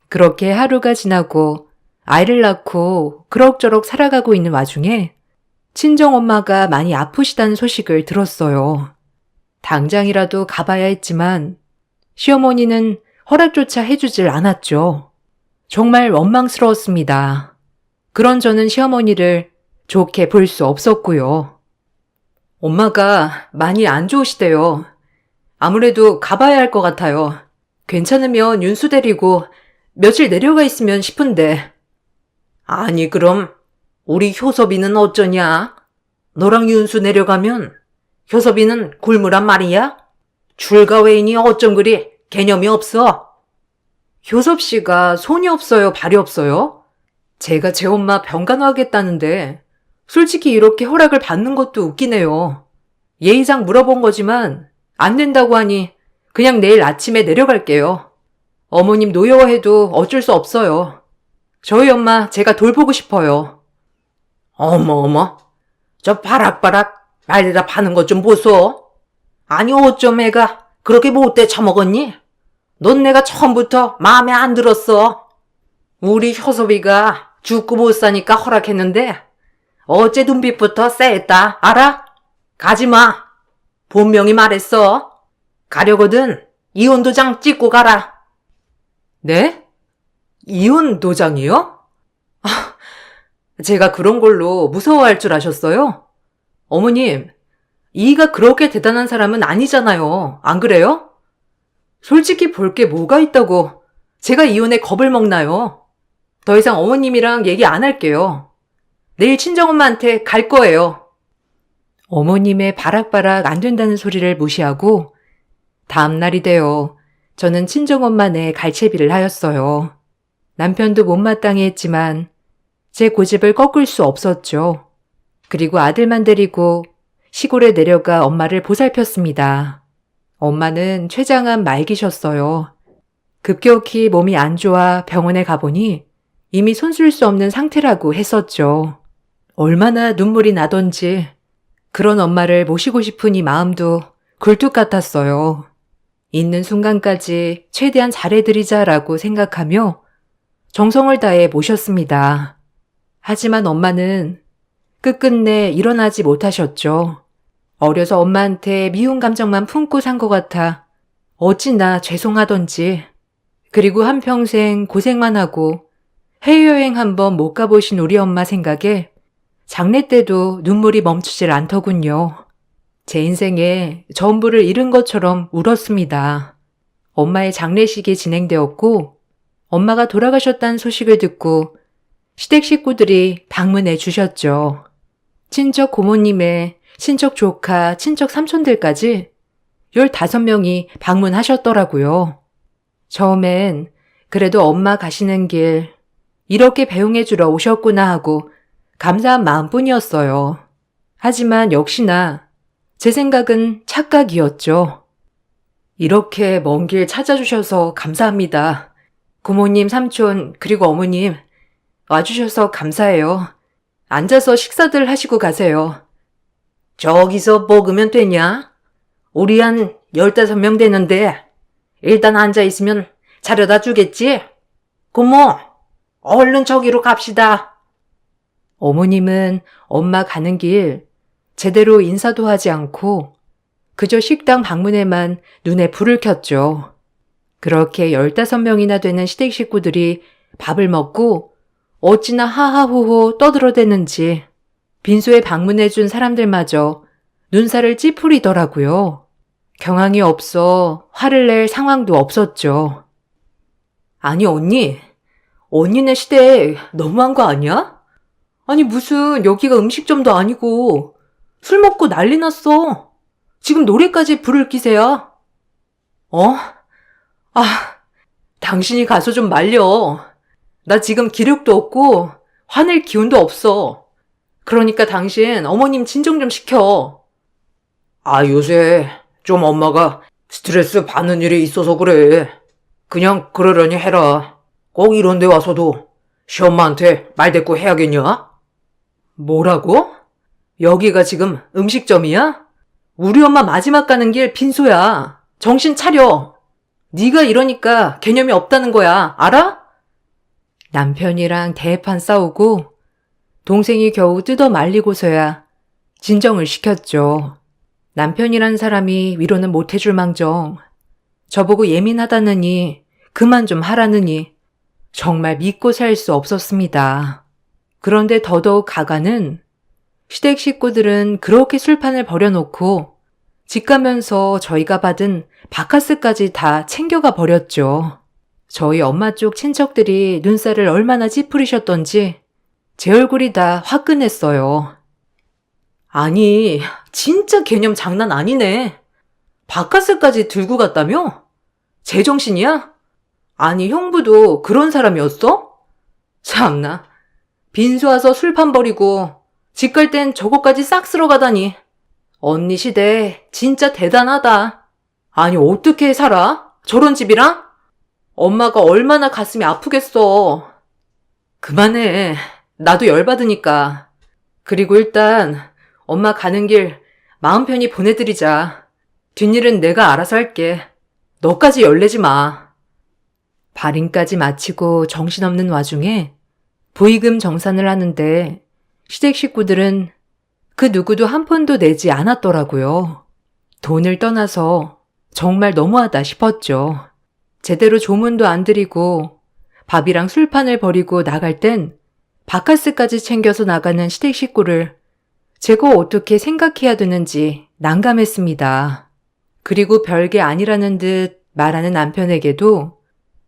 그렇게 하루가 지나고 아이를 낳고 그럭저럭 살아가고 있는 와중에 친정엄마가 많이 아프시다는 소식을 들었어요. 당장이라도 가봐야 했지만 시어머니는 허락조차 해주질 않았죠. 정말 원망스러웠습니다. 그런 저는 시어머니를 좋게 볼 수 없었고요. 엄마가 많이 안 좋으시대요. 아무래도 가봐야 할 것 같아요. 괜찮으면 윤수 데리고 며칠 내려가 있으면 싶은데. 아니 그럼 우리 효섭이는 어쩌냐? 너랑 윤수 내려가면 효섭이는 굶으란 말이야? 출가 외인이 어쩜 그리 개념이 없어? 효섭 씨가 손이 없어요, 발이 없어요? 제가 제 엄마 병간호하겠다는데 솔직히 이렇게 허락을 받는 것도 웃기네요. 예의상 물어본 거지만 안 된다고 하니 그냥 내일 아침에 내려갈게요. 어머님 노여워해도 어쩔 수 없어요. 저희 엄마 제가 돌보고 싶어요. 어머, 저 바락바락 말대답 하는 것 좀 보소. 아니 어쩜 애가 그렇게 못돼 처먹었니? 넌 내가 처음부터 마음에 안 들었어. 우리 효섭이가 죽고 못 사니까 허락했는데 어째 눈빛부터 쎄했다 알아? 가지마. 분명히 말했어. 가려거든 이혼 도장 찍고 가라. 네? 이혼 도장이요? 제가 그런 걸로 무서워할 줄 아셨어요? 어머님, 이가 그렇게 대단한 사람은 아니잖아요. 안 그래요? 솔직히 볼 게 뭐가 있다고 제가 이혼에 겁을 먹나요? 더 이상 어머님이랑 얘기 안 할게요. 내일 친정엄마한테 갈 거예요. 어머님의 바락바락 안 된다는 소리를 무시하고 다음 날이 되어 저는 친정엄마네 갈채비를 하였어요. 남편도 못마땅해 했지만 제 고집을 꺾을 수 없었죠. 그리고 아들만 데리고 시골에 내려가 엄마를 보살폈습니다. 엄마는 췌장암 말기셨어요. 급격히 몸이 안 좋아 병원에 가보니 이미 손쓸 수 없는 상태라고 했었죠. 얼마나 눈물이 나던지 그런 엄마를 모시고 싶은 이 마음도 굴뚝 같았어요. 있는 순간까지 최대한 잘해드리자라고 생각하며 정성을 다해 모셨습니다. 하지만 엄마는 끝끝내 일어나지 못하셨죠. 어려서 엄마한테 미운 감정만 품고 산 것 같아 어찌나 죄송하던지. 그리고 한평생 고생만 하고 해외여행 한번 못 가보신 우리 엄마 생각에 장례 때도 눈물이 멈추질 않더군요. 제 인생에 전부를 잃은 것처럼 울었습니다. 엄마의 장례식이 진행되었고 엄마가 돌아가셨다는 소식을 듣고 시댁 식구들이 방문해 주셨죠. 친척 고모님의 친척 조카, 친척 삼촌들까지 15명이 방문하셨더라고요. 처음엔 그래도 엄마 가시는 길 이렇게 배웅해 주러 오셨구나 하고 감사한 마음뿐이었어요. 하지만 역시나 제 생각은 착각이었죠. 이렇게 먼 길 찾아주셔서 감사합니다. 고모님, 삼촌, 그리고 어머님 와주셔서 감사해요. 앉아서 식사들 하시고 가세요. 저기서 먹으면 되냐? 우리 한 15명 되는데 일단 앉아있으면 차려다 주겠지? 고모, 얼른 저기로 갑시다. 어머님은 엄마 가는 길 제대로 인사도 하지 않고 그저 식당 방문에만 눈에 불을 켰죠. 그렇게 15명이나 되는 시댁 식구들이 밥을 먹고 어찌나 하하호호 떠들어대는지 빈소에 방문해준 사람들마저 눈살을 찌푸리더라고요. 경황이 없어 화를 낼 상황도 없었죠. 아니 언니네 시댁 너무한 거 아니야? 아니 무슨 여기가 음식점도 아니고 술 먹고 난리 났어. 지금 노래까지 부를 기세야. 어? 당신이 가서 좀 말려. 나 지금 기력도 없고 화낼 기운도 없어. 그러니까 당신 어머님 진정 좀 시켜. 요새 좀 엄마가 스트레스 받는 일이 있어서 그래. 그냥 그러려니 해라. 꼭 이런 데 와서도 시엄마한테 말대꾸 해야겠냐? 뭐라고? 여기가 지금 음식점이야? 우리 엄마 마지막 가는 길 빈소야. 정신 차려. 네가 이러니까 개념이 없다는 거야. 알아? 남편이랑 대판 싸우고 동생이 겨우 뜯어 말리고서야 진정을 시켰죠. 남편이란 사람이 위로는 못 해줄 망정 저보고 예민하다느니 그만 좀 하라느니 정말 믿고 살 수 없었습니다. 그런데 더더욱 가가는 시댁 식구들은 그렇게 술판을 벌여놓고 집 가면서 저희가 받은 바카스까지 다 챙겨가 버렸죠. 저희 엄마 쪽 친척들이 눈살을 얼마나 찌푸리셨던지 제 얼굴이 다 화끈했어요. 아니, 진짜 개념 장난 아니네. 바카스까지 들고 갔다며? 제정신이야? 아니, 형부도 그런 사람이었어? 참나. 빈수 와서 술판 버리고 집 갈 땐 저거까지 싹 쓸어 가다니. 언니 시대 진짜 대단하다. 아니, 어떻게 살아? 저런 집이랑? 엄마가 얼마나 가슴이 아프겠어. 그만해. 나도 열받으니까. 그리고 일단 엄마 가는 길 마음 편히 보내드리자. 뒷일은 내가 알아서 할게. 너까지 열내지 마. 발인까지 마치고 정신없는 와중에 부의금 정산을 하는데 시댁 식구들은 그 누구도 한 푼도 내지 않았더라고요. 돈을 떠나서 정말 너무하다 싶었죠. 제대로 조문도 안 드리고 밥이랑 술판을 버리고 나갈 땐 바카스까지 챙겨서 나가는 시댁 식구를 제가 어떻게 생각해야 되는지 난감했습니다. 그리고 별게 아니라는 듯 말하는 남편에게도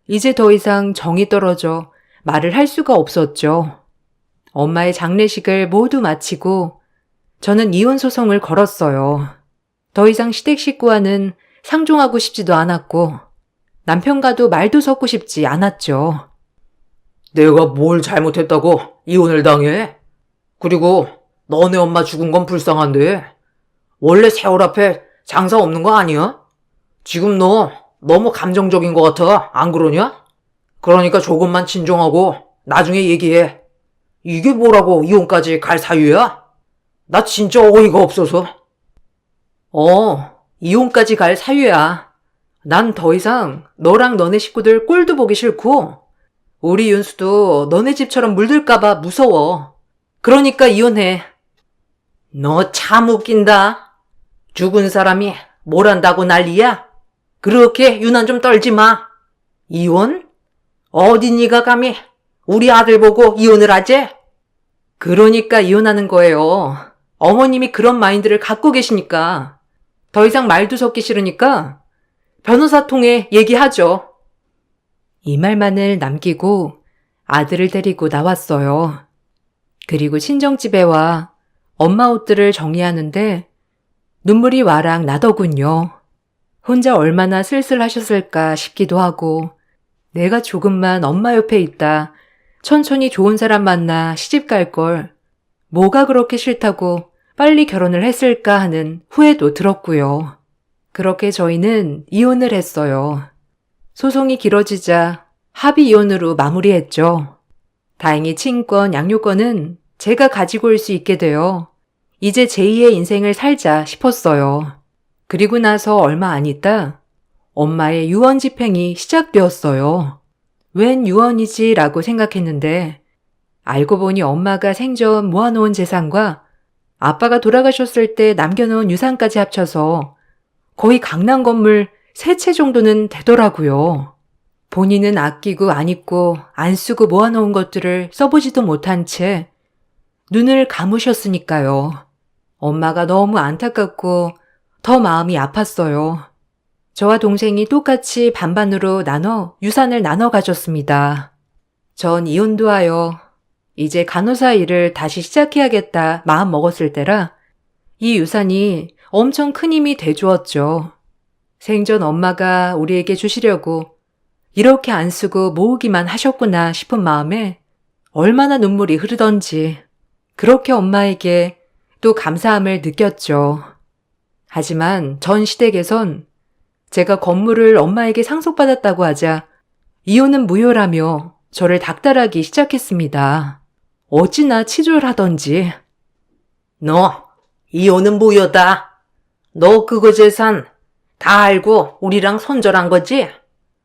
이제 더 이상 정이 떨어져 말을 할 수가 없었죠. 엄마의 장례식을 모두 마치고 저는 이혼 소송을 걸었어요. 더 이상 시댁 식구와는 상종하고 싶지도 않았고 남편과도 말도 섞고 싶지 않았죠. 내가 뭘 잘못했다고 이혼을 당해? 그리고 너네 엄마 죽은 건 불쌍한데 원래 세월 앞에 장사 없는 거 아니야? 지금 너 너무 감정적인 것 같아. 안 그러냐? 그러니까 조금만 진정하고 나중에 얘기해. 이게 뭐라고 이혼까지 갈 사유야? 나 진짜 어이가 없어서. 이혼까지 갈 사유야. 난 더 이상 너랑 너네 식구들 꼴도 보기 싫고 우리 윤수도 너네 집처럼 물들까봐 무서워. 그러니까 이혼해. 너 참 웃긴다. 죽은 사람이 뭘 한다고 난리야? 그렇게 유난 좀 떨지 마. 이혼? 어디 네가 감히 우리 아들 보고 이혼을 하지? 그러니까 이혼하는 거예요. 어머님이 그런 마인드를 갖고 계시니까. 더 이상 말도 섞기 싫으니까 변호사 통해 얘기하죠. 이 말만을 남기고 아들을 데리고 나왔어요. 그리고 친정집에 와 엄마 옷들을 정리하는데 눈물이 와락 나더군요. 혼자 얼마나 쓸쓸하셨을까 싶기도 하고 내가 조금만 엄마 옆에 있다 천천히 좋은 사람 만나 시집 갈 걸 뭐가 그렇게 싫다고 빨리 결혼을 했을까 하는 후회도 들었고요. 그렇게 저희는 이혼을 했어요. 소송이 길어지자 합의 이혼으로 마무리했죠. 다행히 친권, 양육권은 제가 가지고 올 수 있게 되어 이제 제2의 인생을 살자 싶었어요. 그리고 나서 얼마 안 있다 엄마의 유언 집행이 시작되었어요. 웬 유언이지 라고 생각했는데 알고 보니 엄마가 생전 모아놓은 재산과 아빠가 돌아가셨을 때 남겨놓은 유산까지 합쳐서 거의 강남 건물 3채 정도는 되더라고요. 본인은 아끼고 안 입고 안 쓰고 모아놓은 것들을 써보지도 못한 채 눈을 감으셨으니까요. 엄마가 너무 안타깝고 더 마음이 아팠어요. 저와 동생이 똑같이 반반으로 나눠 유산을 나눠 가졌습니다. 전 이혼도 하여 이제 간호사 일을 다시 시작해야겠다 마음 먹었을 때라 이 유산이 엄청 큰 힘이 돼주었죠. 생전 엄마가 우리에게 주시려고 이렇게 안 쓰고 모으기만 하셨구나 싶은 마음에 얼마나 눈물이 흐르던지 그렇게 엄마에게 또 감사함을 느꼈죠. 하지만 전 시댁에선 제가 건물을 엄마에게 상속받았다고 하자 이혼은 무효라며 저를 닥달하기 시작했습니다. 어찌나 치졸하던지. 너, 이혼은 무효다. 너 그거 재산 다 알고 우리랑 손절한 거지?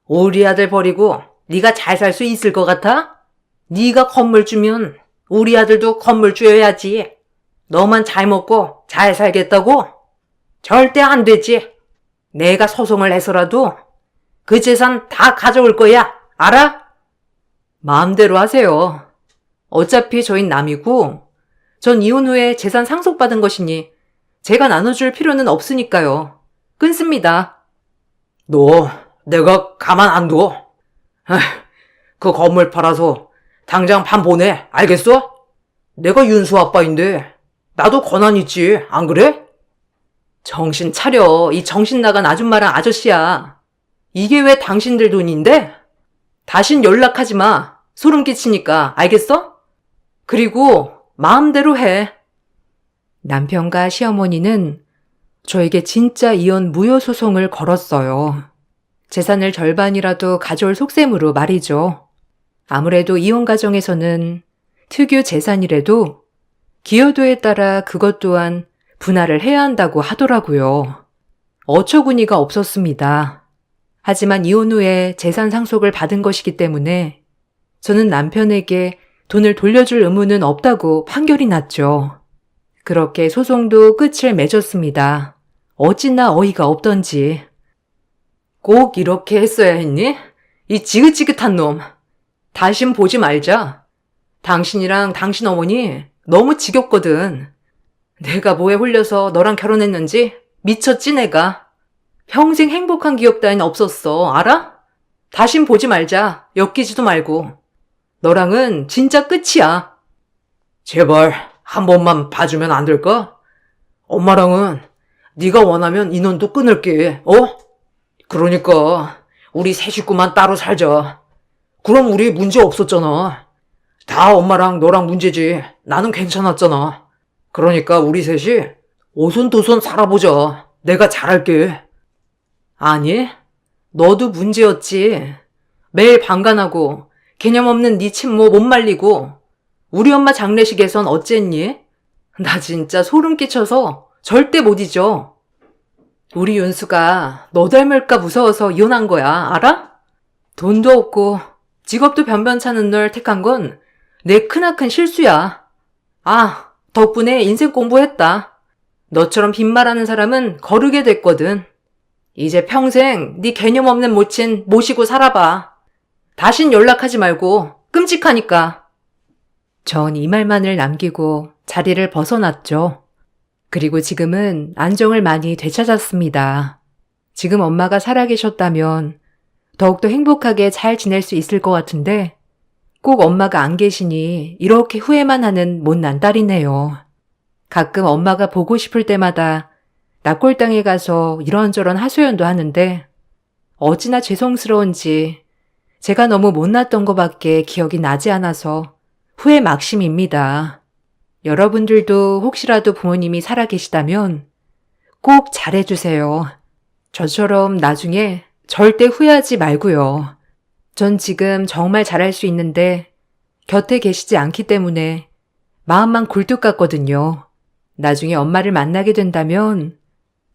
우리 아들 버리고 네가 잘 살 수 있을 것 같아? 네가 건물 주면 우리 아들도 건물 줘야지. 너만 잘 먹고 잘 살겠다고? 절대 안 되지. 내가 소송을 해서라도 그 재산 다 가져올 거야. 알아? 마음대로 하세요. 어차피 저흰 남이고 전 이혼 후에 재산 상속받은 것이니 제가 나눠줄 필요는 없으니까요. 끊습니다. 너 내가 가만 안 둬. 에휴, 그 건물 팔아서 당장 반 보내. 알겠어? 내가 윤수 아빠인데 나도 권한 있지. 안 그래? 정신 차려. 이 정신 나간 아줌마랑 아저씨야. 이게 왜 당신들 돈인데? 다신 연락하지 마. 소름 끼치니까. 알겠어? 그리고 마음대로 해. 남편과 시어머니는 저에게 진짜 이혼 무효 소송을 걸었어요. 재산을 절반이라도 가져올 속셈으로 말이죠. 아무래도 이혼 가정에서는 특유 재산이라도 기여도에 따라 그것 또한 분할을 해야 한다고 하더라고요. 어처구니가 없었습니다. 하지만 이혼 후에 재산 상속을 받은 것이기 때문에 저는 남편에게 돈을 돌려줄 의무는 없다고 판결이 났죠. 그렇게 소송도 끝을 맺었습니다. 어찌나 어이가 없던지. 꼭 이렇게 했어야 했니? 이 지긋지긋한 놈. 다신 보지 말자. 당신이랑 당신 어머니 너무 지겹거든. 내가 뭐에 홀려서 너랑 결혼했는지 미쳤지 내가. 평생 행복한 기억 따윈 없었어. 알아? 다신 보지 말자. 엮이지도 말고. 너랑은 진짜 끝이야. 제발 한 번만 봐주면 안 될까? 엄마랑은 네가 원하면 인연도 끊을게. 그러니까 우리 세 식구만 따로 살자. 그럼 우리 문제 없었잖아. 다 엄마랑 너랑 문제지. 나는 괜찮았잖아. 그러니까 우리 셋이 오손도손 살아보자. 내가 잘할게. 아니, 너도 문제였지. 매일 방관하고 개념 없는 네 친모 못 말리고 우리 엄마 장례식에선 어쨌니? 나 진짜 소름 끼쳐서 절대 못 잊어. 우리 윤수가 너 닮을까 무서워서 이혼한 거야. 알아? 돈도 없고 직업도 변변찮은 널 택한 건 내 크나큰 실수야. 아, 덕분에 인생 공부했다. 너처럼 빈말하는 사람은 거르게 됐거든. 이제 평생 네 개념 없는 모친 모시고 살아봐. 다신 연락하지 말고 끔찍하니까. 전 이 말만을 남기고 자리를 벗어났죠. 그리고 지금은 안정을 많이 되찾았습니다. 지금 엄마가 살아계셨다면 더욱더 행복하게 잘 지낼 수 있을 것 같은데 꼭 엄마가 안 계시니 이렇게 후회만 하는 못난 딸이네요. 가끔 엄마가 보고 싶을 때마다 낙골당에 가서 이런저런 하소연도 하는데 어찌나 죄송스러운지 제가 너무 못났던 것밖에 기억이 나지 않아서 후회 막심입니다. 여러분들도 혹시라도 부모님이 살아계시다면 꼭 잘해주세요. 저처럼 나중에 절대 후회하지 말고요. 전 지금 정말 잘할 수 있는데 곁에 계시지 않기 때문에 마음만 굴뚝 같거든요. 나중에 엄마를 만나게 된다면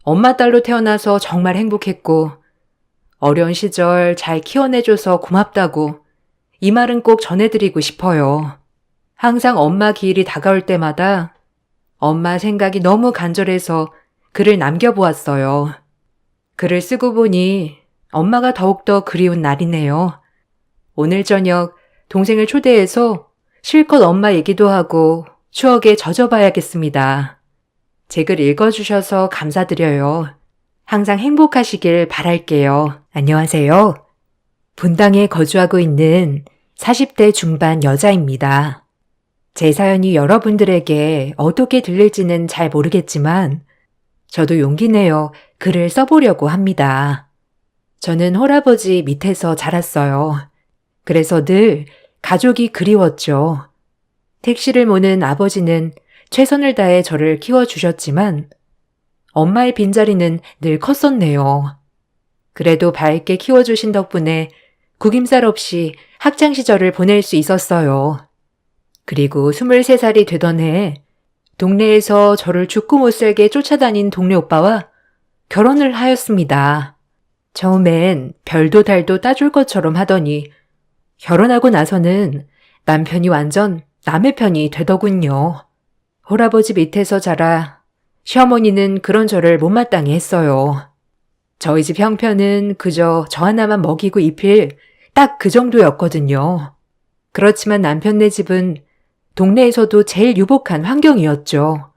엄마 딸로 태어나서 정말 행복했고 어려운 시절 잘 키워내줘서 고맙다고 이 말은 꼭 전해드리고 싶어요. 항상 엄마 기일이 다가올 때마다 엄마 생각이 너무 간절해서 글을 남겨보았어요. 글을 쓰고 보니 엄마가 더욱더 그리운 날이네요. 오늘 저녁 동생을 초대해서 실컷 엄마 얘기도 하고 추억에 젖어봐야겠습니다. 제 글 읽어주셔서 감사드려요. 항상 행복하시길 바랄게요. 안녕하세요. 분당에 거주하고 있는 40대 중반 여자입니다. 제 사연이 여러분들에게 어떻게 들릴지는 잘 모르겠지만 저도 용기 내어 글을 써보려고 합니다. 저는 홀아버지 밑에서 자랐어요. 그래서 늘 가족이 그리웠죠. 택시를 모는 아버지는 최선을 다해 저를 키워주셨지만 엄마의 빈자리는 늘 컸었네요. 그래도 밝게 키워주신 덕분에 구김살 없이 학창시절을 보낼 수 있었어요. 그리고 23살이 되던 해 동네에서 저를 죽고 못 살게 쫓아다닌 동네 오빠와 결혼을 하였습니다. 처음엔 별도 달도 따줄 것처럼 하더니 결혼하고 나서는 남편이 완전 남의 편이 되더군요. 홀아버지 밑에서 자라 시어머니는 그런 저를 못마땅해 했어요. 저희 집 형편은 그저 저 하나만 먹이고 입힐 딱 그 정도였거든요. 그렇지만 남편네 집은 동네에서도 제일 유복한 환경이었죠.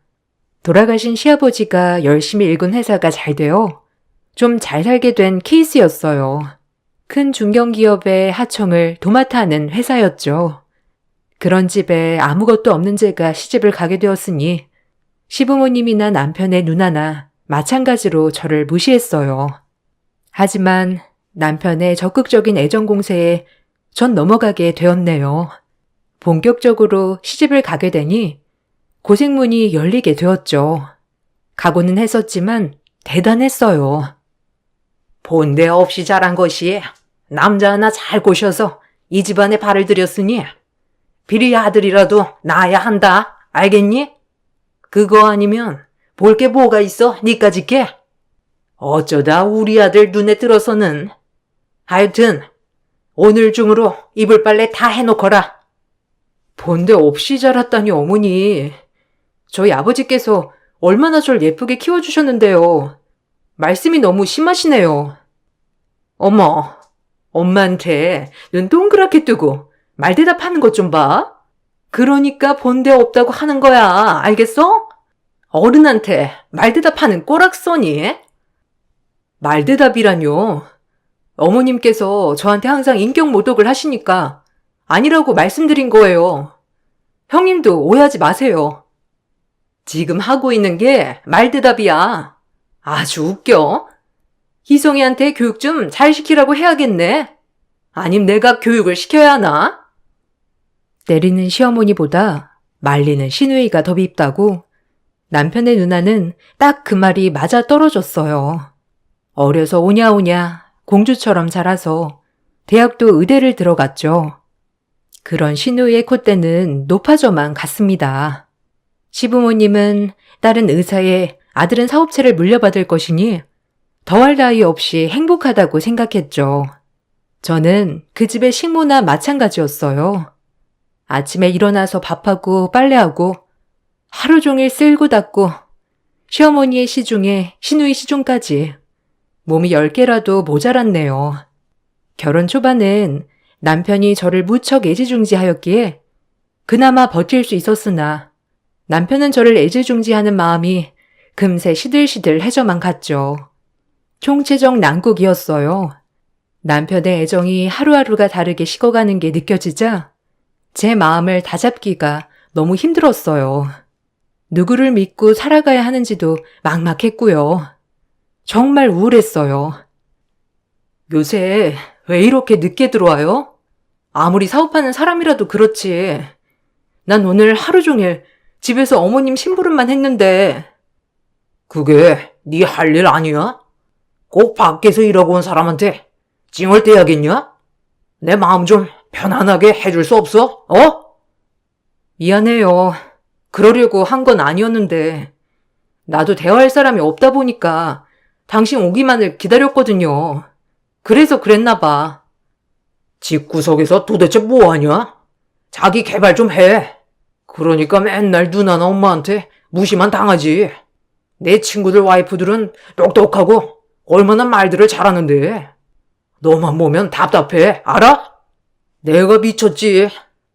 돌아가신 시아버지가 열심히 일군 회사가 잘 되어 좀 잘 살게 된 케이스였어요. 큰 중견기업의 하청을 도맡아 하는 회사였죠. 그런 집에 아무것도 없는 제가 시집을 가게 되었으니 시부모님이나 남편의 누나나 마찬가지로 저를 무시했어요. 하지만 남편의 적극적인 애정 공세에 전 넘어가게 되었네요. 본격적으로 시집을 가게 되니 고생문이 열리게 되었죠. 각오는 했었지만 대단했어요. 본대 없이 자란 것이 남자 하나 잘 꼬셔서 이 집안에 발을 들였으니 비리 아들이라도 낳아야 한다. 알겠니? 그거 아니면 볼 게 뭐가 있어? 니까짓 게? 어쩌다 우리 아들 눈에 들어서는. 하여튼 오늘 중으로 이불 빨래 다 해놓거라. 본데 없이 자랐다니 어머니. 저희 아버지께서 얼마나 절 예쁘게 키워주셨는데요. 말씀이 너무 심하시네요. 어머, 엄마한테 눈 동그랗게 뜨고 말대답하는 것 좀 봐. 그러니까 본데 없다고 하는 거야. 알겠어? 어른한테 말대답하는 꼬락서니? 말대답이라뇨. 어머님께서 저한테 항상 인격 모독을 하시니까 아니라고 말씀드린 거예요. 형님도 오해하지 마세요. 지금 하고 있는 게 말대답이야. 아주 웃겨. 희송이한테 교육 좀 잘 시키라고 해야겠네. 아님 내가 교육을 시켜야 하나? 때리는 시어머니보다 말리는 시누이가 더 밉다고 남편의 누나는 딱 그 말이 맞아 떨어졌어요. 어려서 오냐오냐 공주처럼 자라서 대학도 의대를 들어갔죠. 그런 시누이의 콧대는 높아져만 갔습니다. 시부모님은 딸은 의사에 아들은 사업체를 물려받을 것이니 더할 나위 없이 행복하다고 생각했죠. 저는 그 집의 식모나 마찬가지였어요. 아침에 일어나서 밥하고 빨래하고 하루 종일 쓸고 닦고 시어머니의 시중에 시누이 시중까지 몸이 10개라도 모자랐네요. 결혼 초반엔 남편이 저를 무척 애지중지하였기에 그나마 버틸 수 있었으나 남편은 저를 애지중지하는 마음이 금세 시들시들해져만 갔죠. 총체적 난국이었어요. 남편의 애정이 하루하루가 다르게 식어가는 게 느껴지자 제 마음을 다잡기가 너무 힘들었어요. 누구를 믿고 살아가야 하는지도 막막했고요. 정말 우울했어요. 요새 왜 이렇게 늦게 들어와요? 아무리 사업하는 사람이라도 그렇지. 난 오늘 하루 종일 집에서 어머님 심부름만 했는데. 그게 네 할 일 아니야? 꼭 밖에서 일하고 온 사람한테 찡얼대야겠냐? 내 마음 좀 편안하게 해줄 수 없어? 미안해요. 그러려고 한 건 아니었는데 나도 대화할 사람이 없다 보니까 당신 오기만을 기다렸거든요. 그래서 그랬나 봐. 집구석에서 도대체 뭐하냐? 자기 개발 좀 해. 그러니까 맨날 누나나 엄마한테 무시만 당하지. 내 친구들 와이프들은 똑똑하고 얼마나 말들을 잘하는데 너만 보면 답답해. 알아? 내가 미쳤지.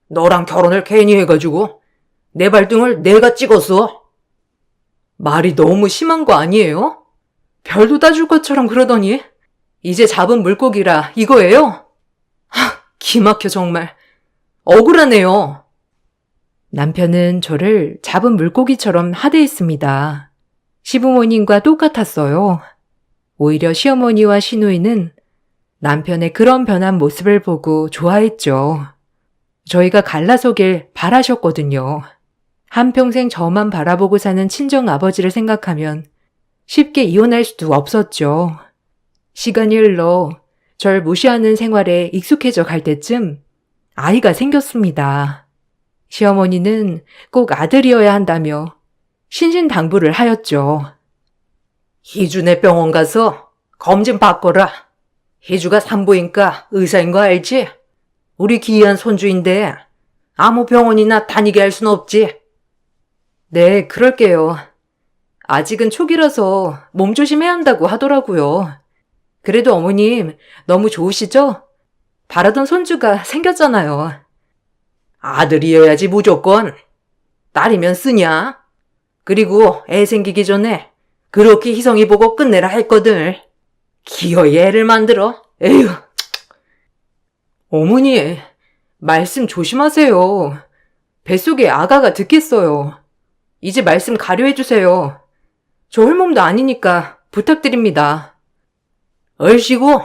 너랑 결혼을 괜히 해가지고 내 발등을 내가 찍었어. 말이 너무 심한 거 아니에요? 별도 따줄 것처럼 그러더니 이제 잡은 물고기라 이거예요? 기막혀 정말. 억울하네요. 남편은 저를 잡은 물고기처럼 하대했습니다. 시부모님과 똑같았어요. 오히려 시어머니와 시누이는 남편의 그런 변한 모습을 보고 좋아했죠. 저희가 갈라서길 바라셨거든요. 한평생 저만 바라보고 사는 친정 아버지를 생각하면 쉽게 이혼할 수도 없었죠. 시간이 흘러 절 무시하는 생활에 익숙해져 갈 때쯤 아이가 생겼습니다. 시어머니는 꼭 아들이어야 한다며 신신당부를 하였죠. 희준의 병원 가서 검진 받거라. 희주가 산부인과 의사인 거 알지? 우리 귀한 손주인데 아무 병원이나 다니게 할 순 없지. 네, 그럴게요. 아직은 초기라서 몸 조심해야 한다고 하더라고요. 그래도 어머님 너무 좋으시죠? 바라던 손주가 생겼잖아요. 아들이어야지 무조건. 딸이면 쓰냐? 그리고 애 생기기 전에 그렇게 희성이 보고 끝내라 했거든. 기어이 애를 만들어? 에휴. 어머니, 말씀 조심하세요. 뱃속에 아가가 듣겠어요. 이제 말씀 가려 해주세요. 저 홀몸도 아니니까 부탁드립니다. 얼씨구,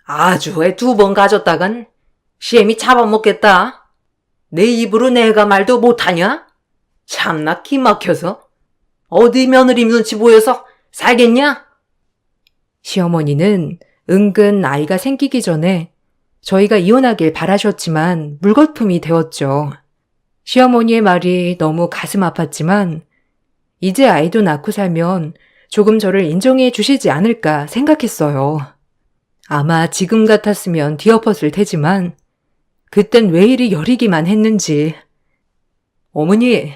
아주 애 2번 가졌다간 시엠이 잡아먹겠다. 내 입으로 내가 말도 못하냐? 참나 기막혀서. 어디 며느리 눈치 보여서 살겠냐? 시어머니는 은근 아이가 생기기 전에 저희가 이혼하길 바라셨지만 물거품이 되었죠. 시어머니의 말이 너무 가슴 아팠지만 이제 아이도 낳고 살면 조금 저를 인정해 주시지 않을까 생각했어요. 아마 지금 같았으면 뒤엎었을 테지만 그땐 왜 이리 여리기만 했는지. 어머니,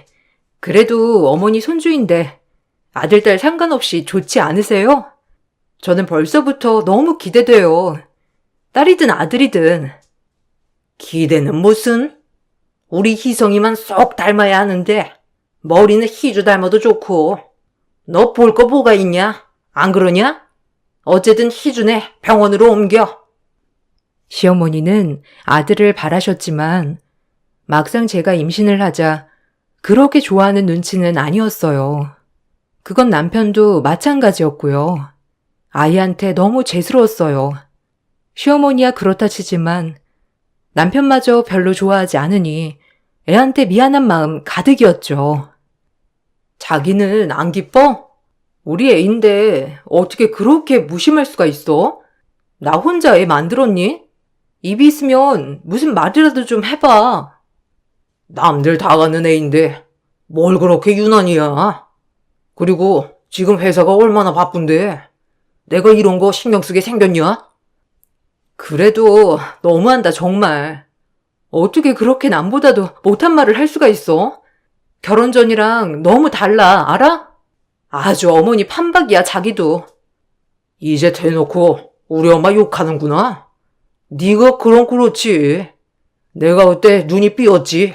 그래도 어머니 손주인데 아들, 딸 상관없이 좋지 않으세요? 저는 벌써부터 너무 기대돼요. 딸이든 아들이든. 기대는 무슨? 우리 희성이만 쏙 닮아야 하는데 머리는 희주 닮아도 좋고. 너 볼 거 뭐가 있냐? 안 그러냐? 어쨌든 희준의 병원으로 옮겨. 시어머니는 아들을 바라셨지만 막상 제가 임신을 하자 그렇게 좋아하는 눈치는 아니었어요. 그건 남편도 마찬가지였고요. 아이한테 너무 죄스러웠어요. 시어머니야 그렇다 치지만 남편마저 별로 좋아하지 않으니 애한테 미안한 마음 가득이었죠. 자기는 안 기뻐? 우리 애인데 어떻게 그렇게 무심할 수가 있어? 나 혼자 애 만들었니? 입이 있으면 무슨 말이라도 좀 해봐. 남들 다 가는 애인데 뭘 그렇게 유난이야. 그리고 지금 회사가 얼마나 바쁜데 내가 이런 거 신경 쓰게 생겼냐? 그래도 너무한다 정말. 어떻게 그렇게 남보다도 못한 말을 할 수가 있어? 결혼 전이랑 너무 달라, 알아? 아주 어머니 판박이야 자기도. 이제 대놓고 우리 엄마 욕하는구나. 네가 그럼 그렇지. 내가 그때 눈이 삐었지.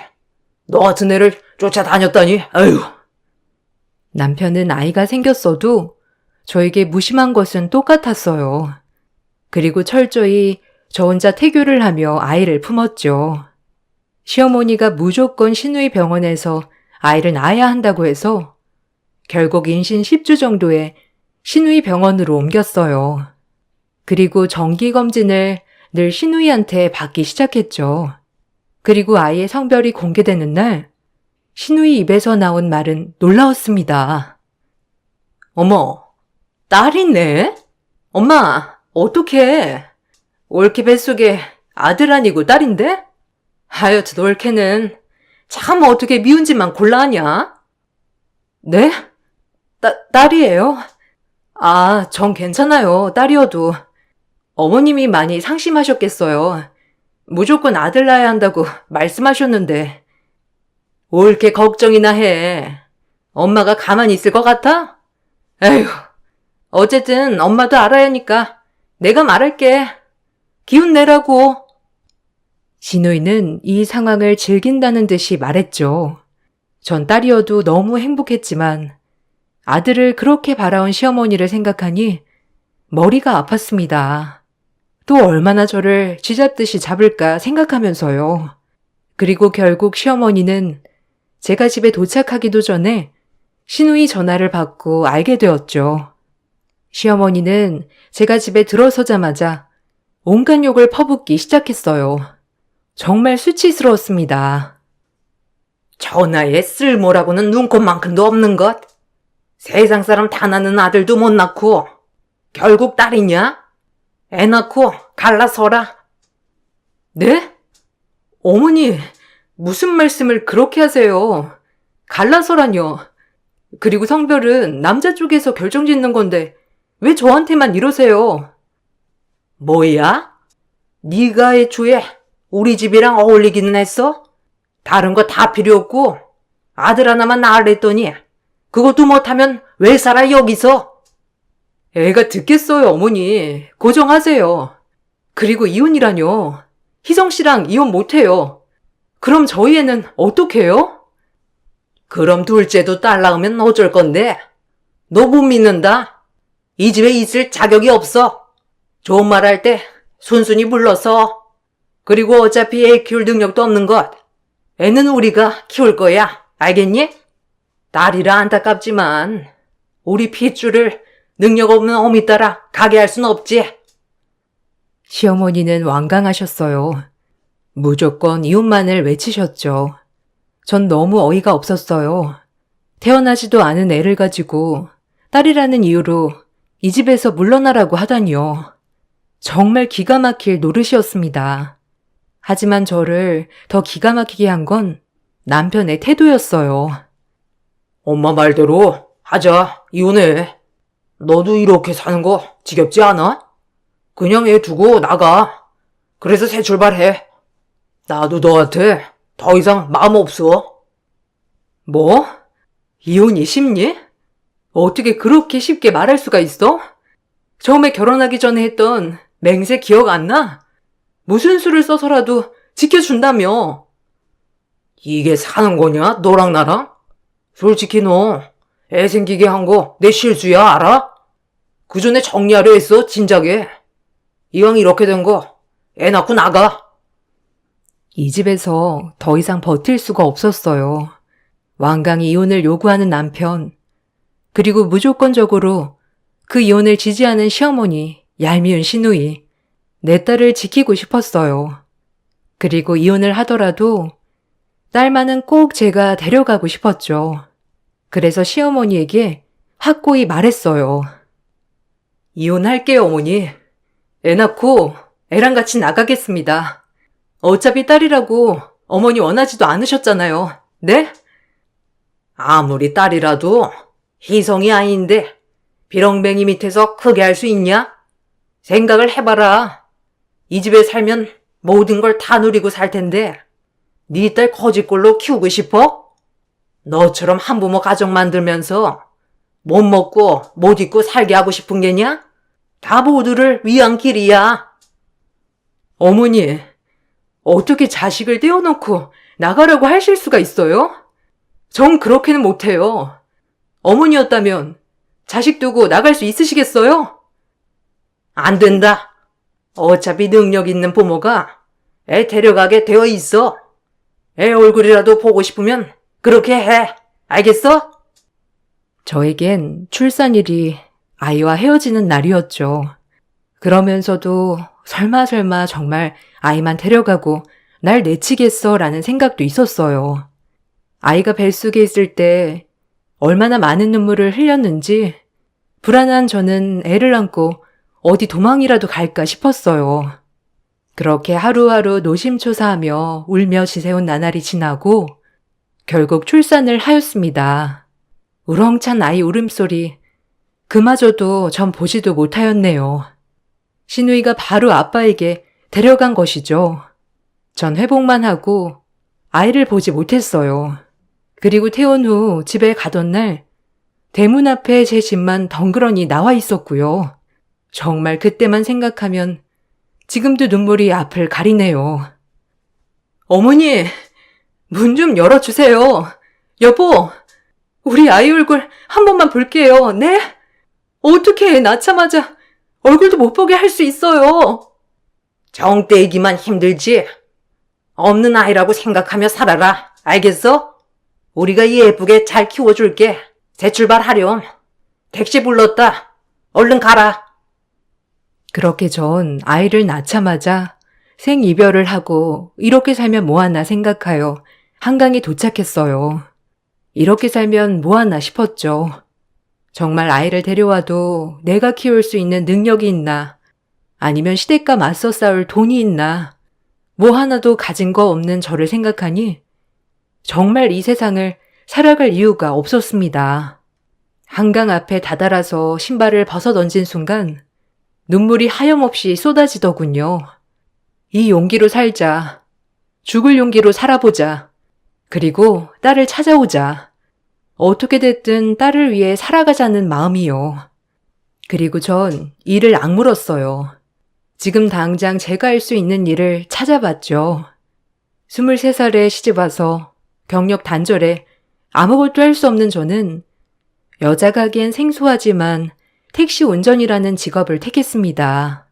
너 같은 애를 쫓아다녔다니. 아유. 남편은 아이가 생겼어도 저에게 무심한 것은 똑같았어요. 그리고 철저히 저 혼자 태교를 하며 아이를 품었죠. 시어머니가 무조건 신우이 병원에서 아이를 낳아야 한다고 해서 결국 임신 10주 정도에 신우이 병원으로 옮겼어요. 그리고 정기검진을 늘 신우이한테 받기 시작했죠. 그리고 아이의 성별이 공개되는 날 신우이 입에서 나온 말은 놀라웠습니다. 어머, 딸이네? 엄마, 어떡해? 올케 뱃속에 아들 아니고 딸인데? 하여튼 올케는 참 어떻게 미운 짓만 골라 하냐? 네? 딸이에요? 아, 전 괜찮아요. 딸이어도. 어머님이 많이 상심하셨겠어요. 무조건 아들 낳아야 한다고 말씀하셨는데. 올케 걱정이나 해. 엄마가 가만히 있을 것 같아? 에휴, 어쨌든 엄마도 알아야 하니까 내가 말할게. 기운 내라고. 신우이는 이 상황을 즐긴다는 듯이 말했죠. 전 딸이어도 너무 행복했지만 아들을 그렇게 바라온 시어머니를 생각하니 머리가 아팠습니다. 또 얼마나 저를 쥐잡듯이 잡을까 생각하면서요. 그리고 결국 시어머니는 제가 집에 도착하기도 전에 신우이 전화를 받고 알게 되었죠. 시어머니는 제가 집에 들어서자마자 온갖 욕을 퍼붓기 시작했어요. 정말 수치스러웠습니다. 전화에 쓸모라고는 눈꼽만큼도 없는 것. 세상 사람 다 낳는 아들도 못 낳고 결국 딸이냐? 애 낳고 갈라서라. 네? 어머니, 무슨 말씀을 그렇게 하세요? 갈라서라뇨. 그리고 성별은 남자 쪽에서 결정짓는 건데 왜 저한테만 이러세요? 뭐야? 네가 애초에 우리 집이랑 어울리기는 했어? 다른 거 다 필요 없고 아들 하나만 낳으랬더니 그것도 못하면 왜 살아 여기서? 애가 듣겠어요, 어머니. 고정하세요. 그리고 이혼이라뇨. 희성 씨랑 이혼 못해요. 그럼 저희 애는 어떡해요? 그럼 둘째도 딸 낳으면 어쩔 건데? 너 못 믿는다? 이 집에 있을 자격이 없어. 좋은 말 할 때 순순히 불러서. 그리고 어차피 애 키울 능력도 없는 것. 애는 우리가 키울 거야. 알겠니? 딸이라 안타깝지만 우리 핏줄을 능력 없는 어미 따라 가게 할 순 없지. 시어머니는 완강하셨어요. 무조건 이혼만을 외치셨죠. 전 너무 어이가 없었어요. 태어나지도 않은 애를 가지고 딸이라는 이유로 이 집에서 물러나라고 하다니요. 정말 기가 막힐 노릇이었습니다. 하지만 저를 더 기가 막히게 한 건 남편의 태도였어요. 엄마 말대로 하자. 이혼해. 너도 이렇게 사는 거 지겹지 않아? 그냥 애 두고 나가. 그래서 새 출발해. 나도 너한테 더 이상 마음 없어. 뭐? 이혼이 쉽니? 어떻게 그렇게 쉽게 말할 수가 있어? 처음에 결혼하기 전에 했던 맹세 기억 안 나? 무슨 수를 써서라도 지켜준다며. 이게 사는 거냐? 너랑 나랑? 솔직히 너 애 생기게 한 거 내 실수야 알아? 그 전에 정리하려 했어 진작에. 이왕 이렇게 된 거 애 낳고 나가. 이 집에서 더 이상 버틸 수가 없었어요. 완강히 이혼을 요구하는 남편, 그리고 무조건적으로 그 이혼을 지지하는 시어머니, 얄미운 시누이, 내 딸을 지키고 싶었어요. 그리고 이혼을 하더라도 딸만은 꼭 제가 데려가고 싶었죠. 그래서 시어머니에게 확고히 말했어요. 이혼할게요, 어머니. 애 낳고 애랑 같이 나가겠습니다. 어차피 딸이라고 어머니 원하지도 않으셨잖아요. 네? 아무리 딸이라도 희성이 아닌데 비렁뱅이 밑에서 크게 할 수 있냐? 생각을 해봐라. 이 집에 살면 모든 걸 다 누리고 살 텐데 네 딸 거지꼴로 키우고 싶어? 너처럼 한부모 가정 만들면서 못 먹고 못 입고 살게 하고 싶은 게냐? 다 모두를 위한 길이야. 어머니, 어떻게 자식을 떼어놓고 나가라고 하실 수가 있어요? 전 그렇게는 못해요. 어머니였다면 자식 두고 나갈 수 있으시겠어요? 안 된다. 어차피 능력 있는 부모가 애 데려가게 되어 있어. 애 얼굴이라도 보고 싶으면 그렇게 해. 알겠어? 저에겐 출산일이 아이와 헤어지는 날이었죠. 그러면서도 설마 정말 아이만 데려가고 날 내치겠어 라는 생각도 있었어요. 아이가 뱃속에 있을 때 얼마나 많은 눈물을 흘렸는지 불안한 저는 애를 안고 어디 도망이라도 갈까 싶었어요. 그렇게 하루하루 노심초사하며 울며 지새운 나날이 지나고 결국 출산을 하였습니다. 우렁찬 아이 울음소리, 그마저도 전 보지도 못하였네요. 시누이가 바로 아빠에게 데려간 것이죠. 전 회복만 하고 아이를 보지 못했어요. 그리고 퇴원 후 집에 가던 날 대문 앞에 제 집만 덩그러니 나와 있었고요. 정말 그때만 생각하면 지금도 눈물이 앞을 가리네요. 어머니, 문 좀 열어주세요. 여보, 우리 아이 얼굴 한 번만 볼게요. 네? 어떻게 낳자마자 얼굴도 못 보게 할 수 있어요. 정 떼기만 힘들지. 없는 아이라고 생각하며 살아라. 알겠어? 우리가 예쁘게 잘 키워줄게. 새 출발하렴. 택시 불렀다. 얼른 가라. 그렇게 전 아이를 낳자마자 생이별을 하고 이렇게 살면 뭐하나 생각하여 한강에 도착했어요. 이렇게 살면 뭐하나 싶었죠. 정말 아이를 데려와도 내가 키울 수 있는 능력이 있나. 아니면 시댁과 맞서 싸울 돈이 있나, 뭐 하나도 가진 거 없는 저를 생각하니 정말 이 세상을 살아갈 이유가 없었습니다. 한강 앞에 다다라서 신발을 벗어 던진 순간 눈물이 하염없이 쏟아지더군요. 이 용기로 살자. 죽을 용기로 살아보자. 그리고 딸을 찾아오자. 어떻게 됐든 딸을 위해 살아가자는 마음이요. 그리고 전 이를 악물었어요. 지금 당장 제가 할 수 있는 일을 찾아봤죠. 23살에 시집와서 경력 단절에 아무것도 할 수 없는 저는 여자가 하기엔 생소하지만 택시 운전이라는 직업을 택했습니다.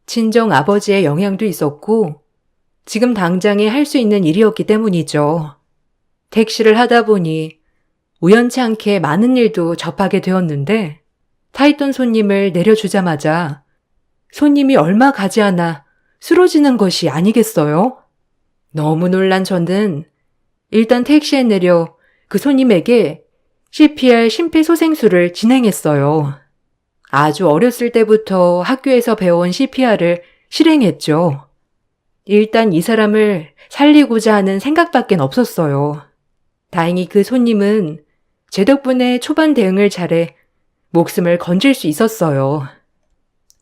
친정 아버지의 영향도 있었고 지금 당장에 할 수 있는 일이었기 때문이죠. 택시를 하다 보니 우연치 않게 많은 일도 접하게 되었는데 타있던 손님을 내려주자마자 손님이 얼마 가지 않아 쓰러지는 것이 아니겠어요? 너무 놀란 저는 일단 택시에 내려 그 손님에게 CPR 심폐소생술을 진행했어요. 아주 어렸을 때부터 학교에서 배운 CPR을 실행했죠. 일단 이 사람을 살리고자 하는 생각밖엔 없었어요. 다행히 그 손님은 제 덕분에 초반 대응을 잘해 목숨을 건질 수 있었어요.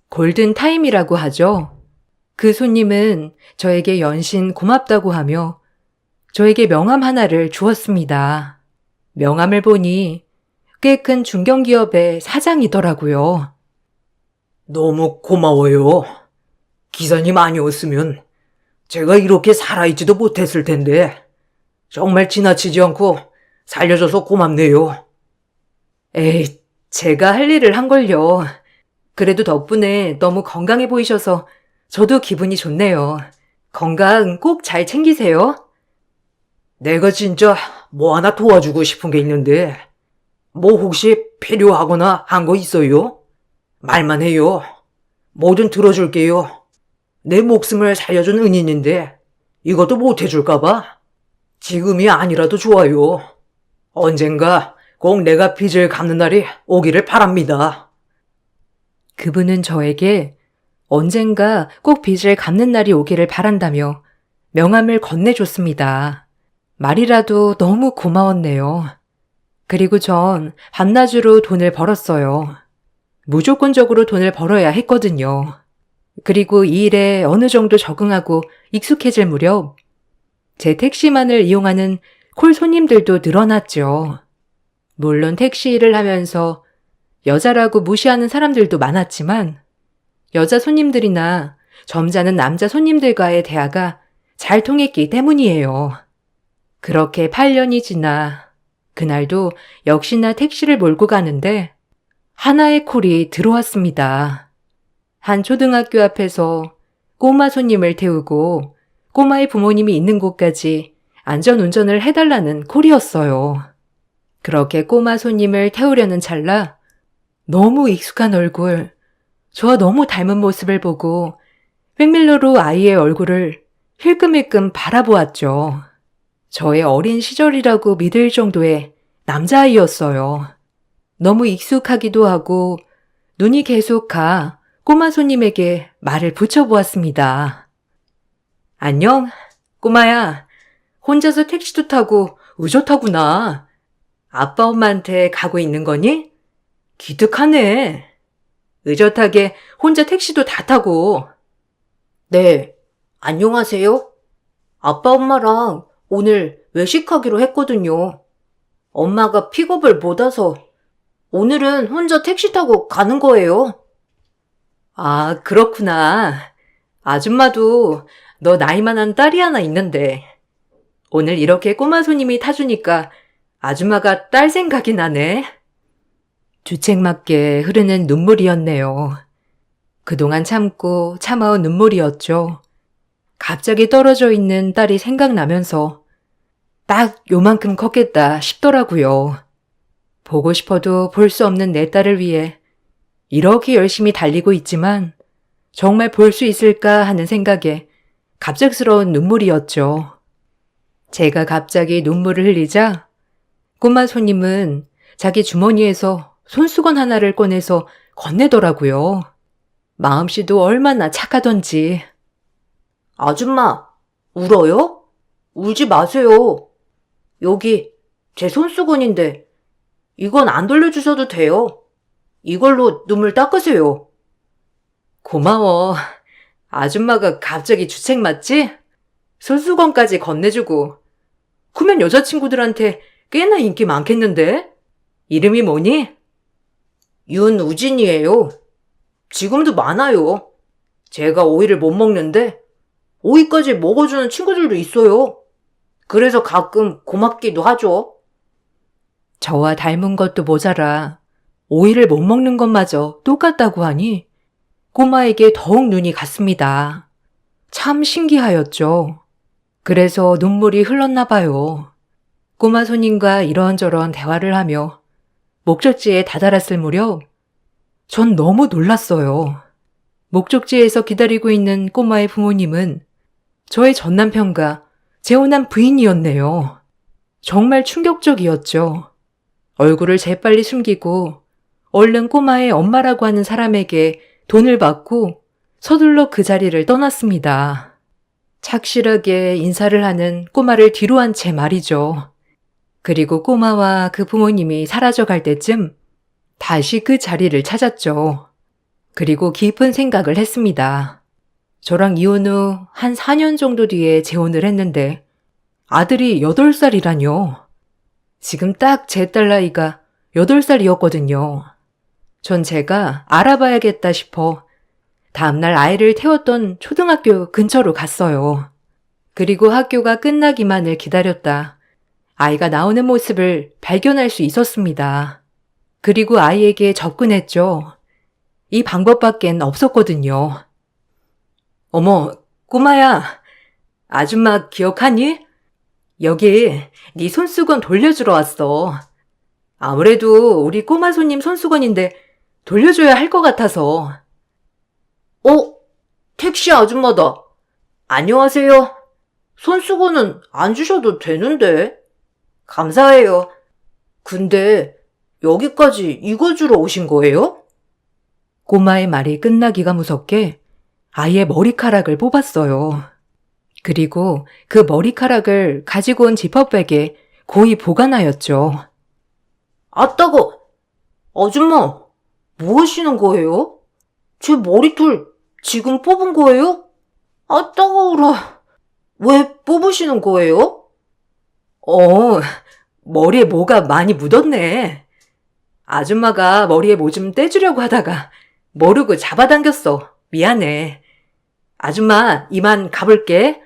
골든 타임이라고 하죠. 그 손님은 저에게 연신 고맙다고 하며 저에게 명함 하나를 주었습니다. 명함을 보니 꽤 큰 중견기업의 사장이더라고요. 너무 고마워요. 기사님 아니었으면 제가 이렇게 살아있지도 못했을 텐데 정말 지나치지 않고 살려줘서 고맙네요. 에이, 제가 할 일을 한걸요. 그래도 덕분에 너무 건강해 보이셔서 저도 기분이 좋네요. 건강 꼭 잘 챙기세요. 내가 진짜 뭐 하나 도와주고 싶은 게 있는데 뭐 혹시 필요하거나 한 거 있어요? 말만 해요. 뭐든 들어줄게요. 내 목숨을 살려준 은인인데 이것도 못 해줄까 봐. 지금이 아니라도 좋아요. 언젠가 꼭 내가 빚을 갚는 날이 오기를 바랍니다. 그분은 저에게 언젠가 꼭 빚을 갚는 날이 오기를 바란다며 명함을 건네줬습니다. 말이라도 너무 고마웠네요. 그리고 전 밤낮으로 돈을 벌었어요. 무조건적으로 돈을 벌어야 했거든요. 그리고 이 일에 어느 정도 적응하고 익숙해질 무렵 제 택시만을 이용하는 콜 손님들도 늘어났죠. 물론 택시 일을 하면서 여자라고 무시하는 사람들도 많았지만 여자 손님들이나 점잖은 남자 손님들과의 대화가 잘 통했기 때문이에요. 그렇게 8년이 지나 그날도 역시나 택시를 몰고 가는데 하나의 콜이 들어왔습니다. 한 초등학교 앞에서 꼬마 손님을 태우고 꼬마의 부모님이 있는 곳까지 안전운전을 해달라는 콜이었어요. 그렇게 꼬마 손님을 태우려는 찰나 너무 익숙한 얼굴, 저와 너무 닮은 모습을 보고 백밀러로 아이의 얼굴을 힐끔힐끔 바라보았죠. 저의 어린 시절이라고 믿을 정도의 남자아이였어요. 너무 익숙하기도 하고 눈이 계속 가 꼬마 손님에게 말을 붙여보았습니다. 안녕, 꼬마야. 혼자서 택시도 타고 의젓하구나. 아빠 엄마한테 가고 있는 거니? 기특하네. 의젓하게 혼자 택시도 다 타고. 네, 안녕하세요. 아빠 엄마랑 오늘 외식하기로 했거든요. 엄마가 픽업을 못 와서 오늘은 혼자 택시 타고 가는 거예요. 아, 그렇구나. 아줌마도 너 나이만한 딸이 하나 있는데 오늘 이렇게 꼬마 손님이 타주니까 아줌마가 딸 생각이 나네. 주책맞게 흐르는 눈물이었네요. 그동안 참고 참아온 눈물이었죠. 갑자기 떨어져 있는 딸이 생각나면서 딱 요만큼 컸겠다 싶더라고요. 보고 싶어도 볼 수 없는 내 딸을 위해 이렇게 열심히 달리고 있지만 정말 볼 수 있을까 하는 생각에 갑작스러운 눈물이었죠. 제가 갑자기 눈물을 흘리자 꼬마 손님은 자기 주머니에서 손수건 하나를 꺼내서 건네더라고요. 마음씨도 얼마나 착하던지. 아줌마, 울어요? 울지 마세요. 여기 제 손수건인데 이건 안 돌려주셔도 돼요. 이걸로 눈물 닦으세요. 고마워. 아줌마가 갑자기 주책 맞지? 손수건까지 건네주고. 크면 여자친구들한테 꽤나 인기 많겠는데? 이름이 뭐니? 윤우진이에요. 지금도 많아요. 제가 오이를 못 먹는데 오이까지 먹어주는 친구들도 있어요. 그래서 가끔 고맙기도 하죠. 저와 닮은 것도 모자라 오이를 못 먹는 것마저 똑같다고 하니 꼬마에게 더욱 눈이 갔습니다. 참 신기하였죠. 그래서 눈물이 흘렀나 봐요. 꼬마 손님과 이런저런 대화를 하며 목적지에 다다랐을 무렵 전 너무 놀랐어요. 목적지에서 기다리고 있는 꼬마의 부모님은 저의 전남편과 재혼한 부인이었네요. 정말 충격적이었죠. 얼굴을 재빨리 숨기고 얼른 꼬마의 엄마라고 하는 사람에게 돈을 받고 서둘러 그 자리를 떠났습니다. 착실하게 인사를 하는 꼬마를 뒤로 한 채 말이죠. 그리고 꼬마와 그 부모님이 사라져갈 때쯤 다시 그 자리를 찾았죠. 그리고 깊은 생각을 했습니다. 저랑 이혼 후 한 4년 정도 뒤에 재혼을 했는데 아들이 8살이라뇨. 지금 딱 제 딸 나이가 8살이었거든요. 전 제가 알아봐야겠다 싶어 다음날 아이를 태웠던 초등학교 근처로 갔어요. 그리고 학교가 끝나기만을 기다렸다 아이가 나오는 모습을 발견할 수 있었습니다. 그리고 아이에게 접근했죠. 이 방법밖엔 없었거든요. 어머, 꼬마야. 아줌마 기억하니? 여기 네 손수건 돌려주러 왔어. 아무래도 우리 꼬마 손님 손수건인데 돌려줘야 할 것 같아서. 택시 아줌마다. 안녕하세요. 손수건은 안 주셔도 되는데. 감사해요. 근데 여기까지 이거 주러 오신 거예요? 꼬마의 말이 끝나기가 무섭게 아이의 머리카락을 뽑았어요. 그리고 그 머리카락을 가지고 온 지퍼백에 고이 보관하였죠. 아따고! 아줌마, 뭐 하시는 거예요? 제 머리털 지금 뽑은 거예요? 아따가워라. 왜 뽑으시는 거예요? 머리에 뭐가 많이 묻었네. 아줌마가 머리에 뭐 좀 떼주려고 하다가 모르고 잡아당겼어. 미안해. 아줌마, 이만 가볼게.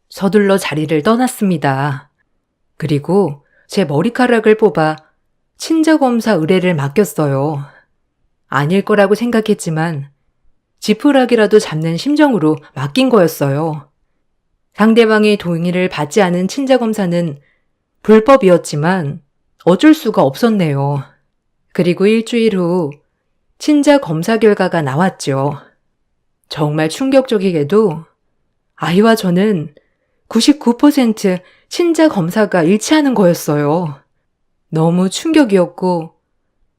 서둘러 자리를 떠났습니다. 그리고 제 머리카락을 뽑아 친자검사 의뢰를 맡겼어요. 아닐 거라고 생각했지만 지푸라기라도 잡는 심정으로 맡긴 거였어요. 상대방의 동의를 받지 않은 친자검사는 불법이었지만 어쩔 수가 없었네요. 그리고 일주일 후 친자검사 결과가 나왔죠. 정말 충격적이게도 아이와 저는 99% 친자검사가 일치하는 거였어요. 너무 충격이었고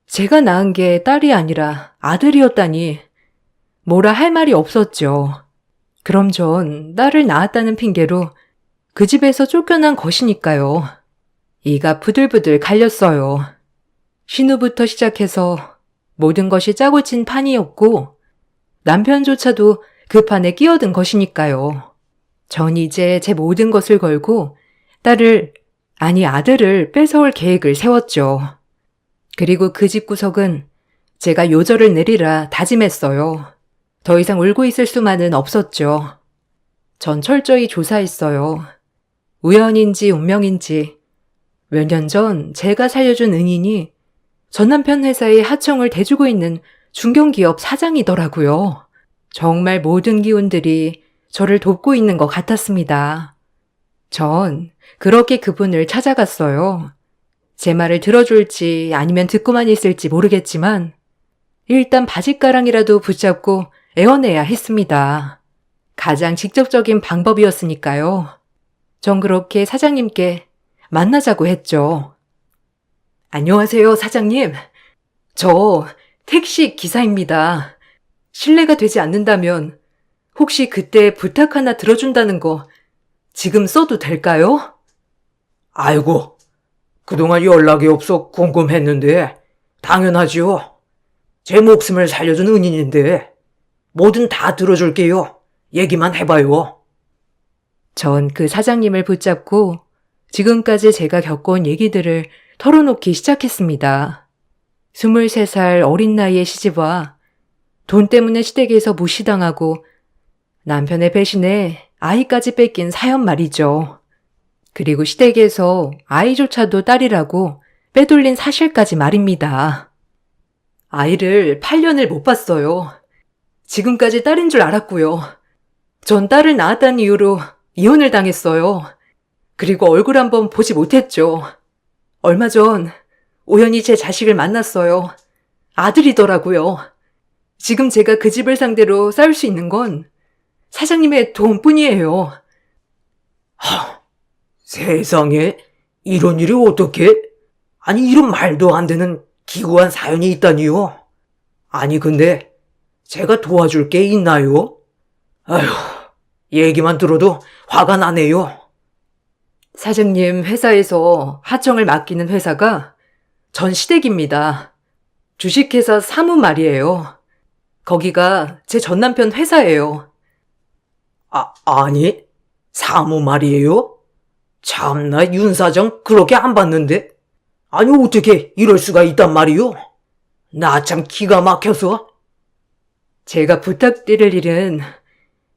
제가 낳은 게 딸이 아니라 아들이었다니 뭐라 할 말이 없었죠. 그럼 전 딸을 낳았다는 핑계로 그 집에서 쫓겨난 것이니까요. 이가 부들부들 갈렸어요. 신우부터 시작해서 모든 것이 짜고 친 판이었고 남편조차도 그 판에 끼어든 것이니까요. 전 이제 제 모든 것을 걸고 아들을 뺏어올 계획을 세웠죠. 그리고 그 집구석은 제가 요절을 내리라 다짐했어요. 더 이상 울고 있을 수만은 없었죠. 전 철저히 조사했어요. 우연인지 운명인지 몇 년 전 제가 살려준 은인이 전 남편 회사의 하청을 대주고 있는 중견기업 사장이더라고요. 정말 모든 기운들이 저를 돕고 있는 것 같았습니다. 전 그렇게 그분을 찾아갔어요. 제 말을 들어줄지 아니면 듣고만 있을지 모르겠지만 일단 바짓가랑이라도 붙잡고 애원해야 했습니다. 가장 직접적인 방법이었으니까요. 전 그렇게 사장님께 만나자고 했죠. 안녕하세요, 사장님. 저 택시 기사입니다. 신뢰가 되지 않는다면 혹시 그때 부탁 하나 들어준다는 거 지금 써도 될까요? 아이고, 그동안 연락이 없어 궁금했는데 당연하지요. 제 목숨을 살려준 은인인데 뭐든 다 들어줄게요. 얘기만 해봐요. 전 그 사장님을 붙잡고 지금까지 제가 겪어온 얘기들을 털어놓기 시작했습니다. 23살 어린 나이의 시집와 돈 때문에 시댁에서 무시당하고 남편의 배신에 아이까지 뺏긴 사연 말이죠. 그리고 시댁에서 아이조차도 딸이라고 빼돌린 사실까지 말입니다. 아이를 8년을 못 봤어요. 지금까지 딸인 줄 알았고요. 전 딸을 낳았다는 이유로 이혼을 당했어요. 그리고 얼굴 한번 보지 못했죠. 얼마 전 우연히 제 자식을 만났어요. 아들이더라고요. 지금 제가 그 집을 상대로 싸울 수 있는 건 사장님의 도움뿐이에요. 세상에 이런 일이 어떻게? 아니 이런 말도 안 되는 기구한 사연이 있다니요? 아니 근데 제가 도와줄 게 있나요? 아휴, 얘기만 들어도 화가 나네요. 사장님 회사에서 하청을 맡기는 회사가 전 시댁입니다. 주식회사 사무 말이에요. 거기가 제 전남편 회사예요. 아니, 사무 말이에요? 참나 윤 사장 그렇게 안 봤는데? 아니 어떻게 이럴 수가 있단 말이요? 나 참 기가 막혀서. 제가 부탁드릴 일은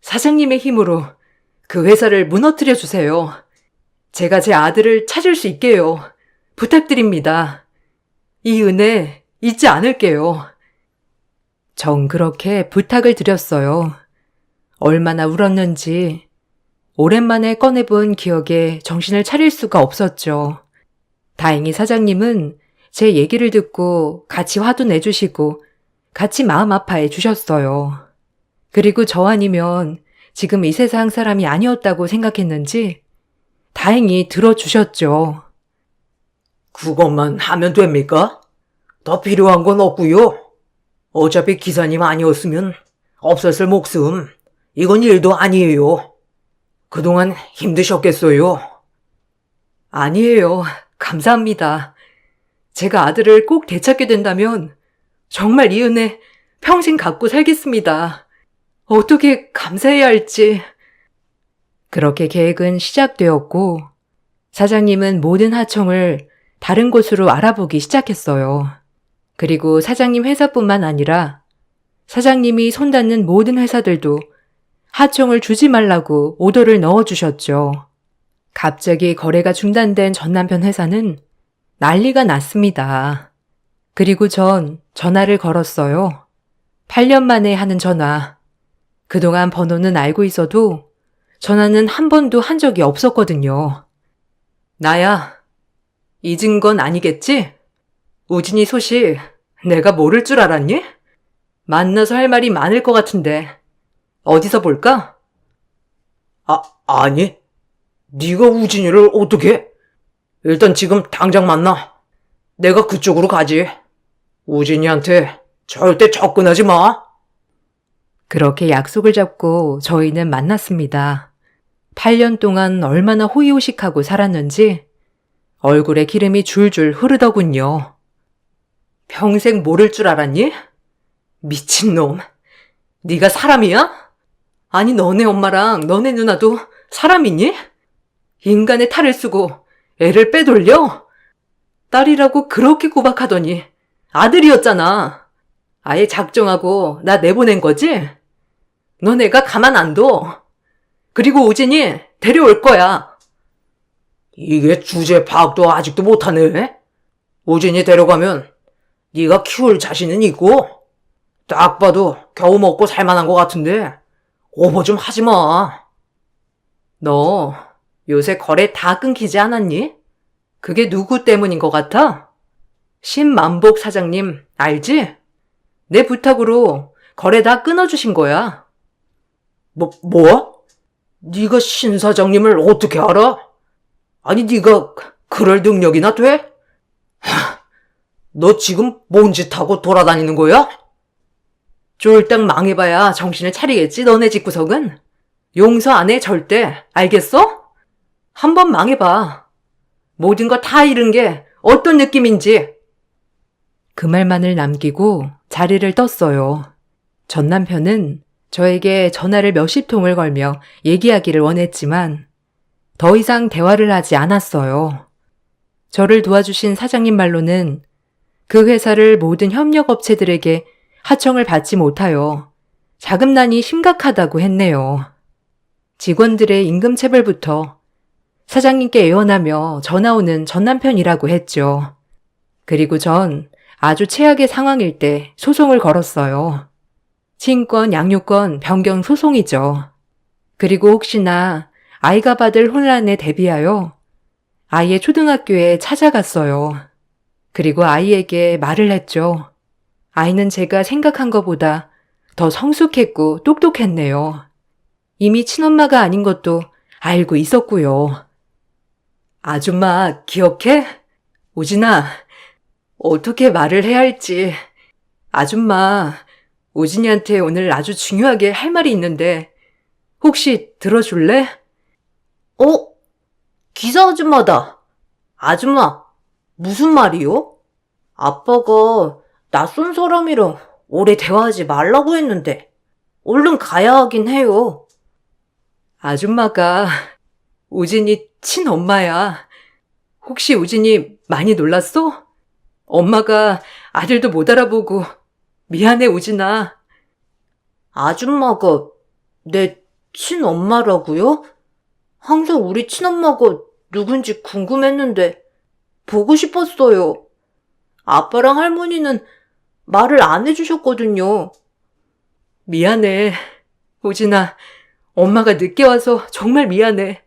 사장님의 힘으로 그 회사를 무너뜨려 주세요. 제가 제 아들을 찾을 수 있게요. 부탁드립니다. 이 은혜 잊지 않을게요. 전 그렇게 부탁을 드렸어요. 얼마나 울었는지 오랜만에 꺼내본 기억에 정신을 차릴 수가 없었죠. 다행히 사장님은 제 얘기를 듣고 같이 화도 내주시고 같이 마음 아파해 주셨어요. 그리고 저 아니면 지금 이 세상 사람이 아니었다고 생각했는지 다행히 들어주셨죠. 그것만 하면 됩니까? 더 필요한 건 없고요. 어차피 기사님 아니었으면 없었을 목숨. 이건 일도 아니에요. 그동안 힘드셨겠어요. 아니에요. 감사합니다. 제가 아들을 꼭 되찾게 된다면 정말 이 은혜 평생 갖고 살겠습니다. 어떻게 감사해야 할지. 그렇게 계획은 시작되었고 사장님은 모든 하청을 다른 곳으로 알아보기 시작했어요. 그리고 사장님 회사뿐만 아니라 사장님이 손닿는 모든 회사들도 하청을 주지 말라고 오더를 넣어주셨죠. 갑자기 거래가 중단된 전 남편 회사는 난리가 났습니다. 그리고 전 전화를 걸었어요. 8년 만에 하는 전화. 그동안 번호는 알고 있어도 전화는 한 번도 한 적이 없었거든요. 나야, 잊은 건 아니겠지? 우진이 소식 내가 모를 줄 알았니? 만나서 할 말이 많을 것 같은데 어디서 볼까? 아니, 네가 우진이를 어떻게? 일단 지금 당장 만나. 내가 그쪽으로 가지. 우진이한테 절대 접근하지 마. 그렇게 약속을 잡고 저희는 만났습니다. 8년 동안 얼마나 호의호식하고 살았는지 얼굴에 기름이 줄줄 흐르더군요. 평생 모를 줄 알았니? 미친놈. 네가 사람이야? 아니 너네 엄마랑 너네 누나도 사람이니? 인간의 탈을 쓰고 애를 빼돌려? 딸이라고 그렇게 구박하더니 아들이었잖아. 아예 작정하고 나 내보낸 거지? 너네가 가만 안 둬. 그리고 우진이 데려올 거야. 이게 주제 파악도 아직도 못하네. 우진이 데려가면 네가 키울 자신은 있고 딱 봐도 겨우 먹고 살만한 것 같은데 오버 좀 하지 마. 너 요새 거래 다 끊기지 않았니? 그게 누구 때문인 것 같아? 신만복 사장님 알지? 내 부탁으로 거래 다 끊어주신 거야. 뭐? 네가 신 사장님을 어떻게 알아? 아니 네가 그럴 능력이나 돼? 너 지금 뭔 짓 하고 돌아다니는 거야? 쫄딱 망해봐야 정신을 차리겠지, 너네 집구석은? 용서 안 해, 절대. 알겠어? 한번 망해봐. 모든 거 다 잃은 게 어떤 느낌인지. 그 말만을 남기고 자리를 떴어요. 전 남편은 저에게 전화를 몇십 통을 걸며 얘기하기를 원했지만 더 이상 대화를 하지 않았어요. 저를 도와주신 사장님 말로는 그 회사를 모든 협력업체들에게 하청을 받지 못하여 자금난이 심각하다고 했네요. 직원들의 임금체불부터 사장님께 애원하며 전화 오는 전 남편이라고 했죠. 그리고 전 아주 최악의 상황일 때 소송을 걸었어요. 친권, 양육권 변경 소송이죠. 그리고 혹시나 아이가 받을 혼란에 대비하여 아이의 초등학교에 찾아갔어요. 그리고 아이에게 말을 했죠. 아이는 제가 생각한 것보다 더 성숙했고 똑똑했네요. 이미 친엄마가 아닌 것도 알고 있었고요. 아줌마 기억해? 우진아, 어떻게 말을 해야 할지. 아줌마, 우진이한테 오늘 아주 중요하게 할 말이 있는데 혹시 들어줄래? 기사 아줌마다. 아줌마, 무슨 말이요? 아빠가 낯선 사람이랑 오래 대화하지 말라고 했는데 얼른 가야 하긴 해요. 아줌마가 우진이 친엄마야. 혹시 우진이 많이 놀랐어? 엄마가 아들도 못 알아보고 미안해, 우진아. 아줌마가 내 친엄마라고요? 항상 우리 친엄마가 누군지 궁금했는데 보고 싶었어요. 아빠랑 할머니는 말을 안 해주셨거든요. 미안해, 우진아. 엄마가 늦게 와서 정말 미안해.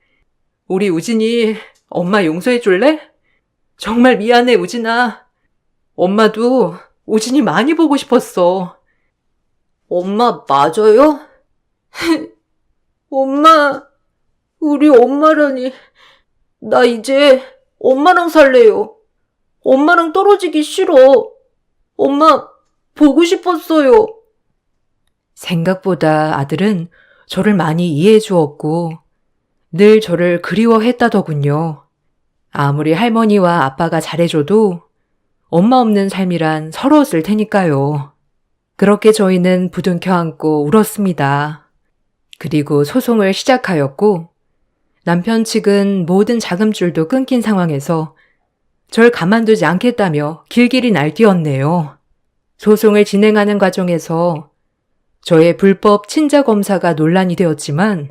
우리 우진이 엄마 용서해 줄래? 정말 미안해, 우진아. 엄마도 우진이 많이 보고 싶었어. 엄마 맞아요? 엄마, 우리 엄마라니. 나 이제 엄마랑 살래요. 엄마랑 떨어지기 싫어. 엄마 보고 싶었어요. 생각보다 아들은 저를 많이 이해해 주었고 늘 저를 그리워했다더군요. 아무리 할머니와 아빠가 잘해줘도 엄마 없는 삶이란 서러웠을 테니까요. 그렇게 저희는 부둥켜 안고 울었습니다. 그리고 소송을 시작하였고 남편 측은 모든 자금줄도 끊긴 상황에서 절 가만두지 않겠다며 길길이 날뛰었네요. 소송을 진행하는 과정에서 저의 불법 친자 검사가 논란이 되었지만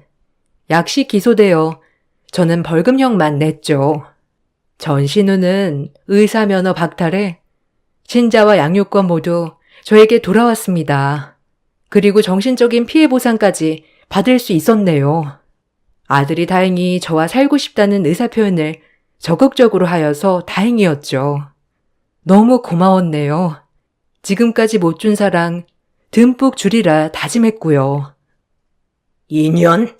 약식 기소되어 저는 벌금형만 냈죠. 전 신우는 의사 면허 박탈해 친자와 양육권 모두 저에게 돌아왔습니다. 그리고 정신적인 피해 보상까지 받을 수 있었네요. 아들이 다행히 저와 살고 싶다는 의사표현을 적극적으로 하여서 다행이었죠. 너무 고마웠네요. 지금까지 못 준 사랑 듬뿍 주리라 다짐했고요. 2년?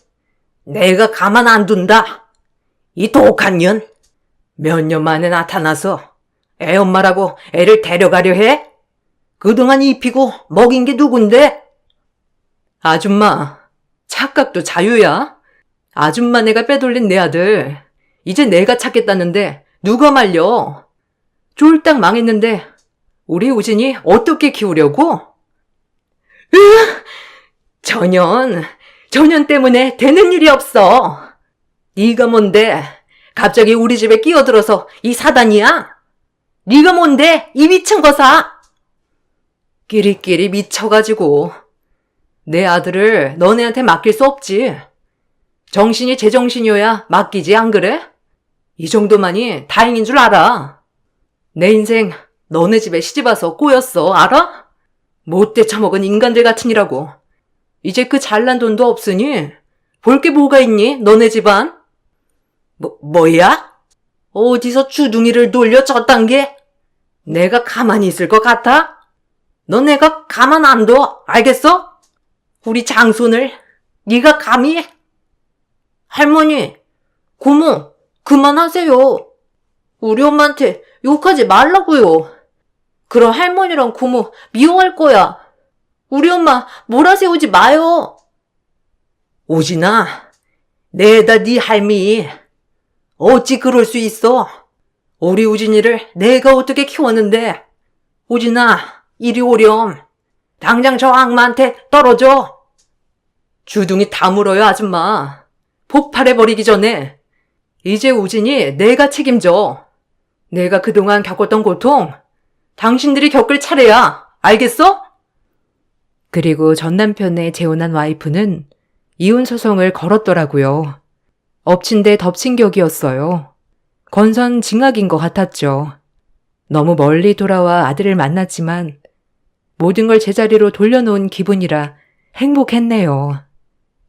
내가 가만 안 둔다. 이 독한 년? 몇 년 만에 나타나서 애 엄마라고 애를 데려가려 해? 그동안 입히고 먹인 게 누군데? 아줌마, 착각도 자유야? 아줌마 내가 빼돌린 내 아들, 이제 내가 찾겠다는데 누가 말려? 쫄딱 망했는데 우리 우진이 어떻게 키우려고? 전현 때문에 되는 일이 없어. 네가 뭔데 갑자기 우리 집에 끼어들어서 이 사단이야? 네가 뭔데 이 미친 거사? 끼리끼리 미쳐가지고 내 아들을 너네한테 맡길 수 없지. 정신이 제정신이어야 맡기지, 안 그래? 이 정도만이 다행인 줄 알아. 내 인생 너네 집에 시집와서 꼬였어, 알아? 못돼 처먹은 인간들 같으니라고. 이제 그 잘난 돈도 없으니 볼 게 뭐가 있니, 너네 집안? 뭐야? 어디서 주둥이를 돌려 졌단 게? 내가 가만히 있을 것 같아? 너 내가 가만 안 둬, 알겠어? 우리 장손을 네가 감히? 할머니, 고모, 그만하세요. 우리 엄마한테 욕하지 말라고요. 그럼 할머니랑 고모 미워할 거야. 우리 엄마 몰아세우지 마요. 우진아, 내다 네 할미. 어찌 그럴 수 있어? 우리 우진이를 내가 어떻게 키웠는데. 우진아, 이리 오렴. 당장 저 악마한테 떨어져. 주둥이 다 물어요, 아줌마. 폭발해버리기 전에. 이제 우진이 내가 책임져. 내가 그동안 겪었던 고통, 당신들이 겪을 차례야. 알겠어? 그리고 전 남편의 재혼한 와이프는 이혼 소송을 걸었더라고요. 엎친 데 덮친 격이었어요. 건선징악인 것 같았죠. 너무 멀리 돌아와 아들을 만났지만 모든 걸 제자리로 돌려놓은 기분이라 행복했네요.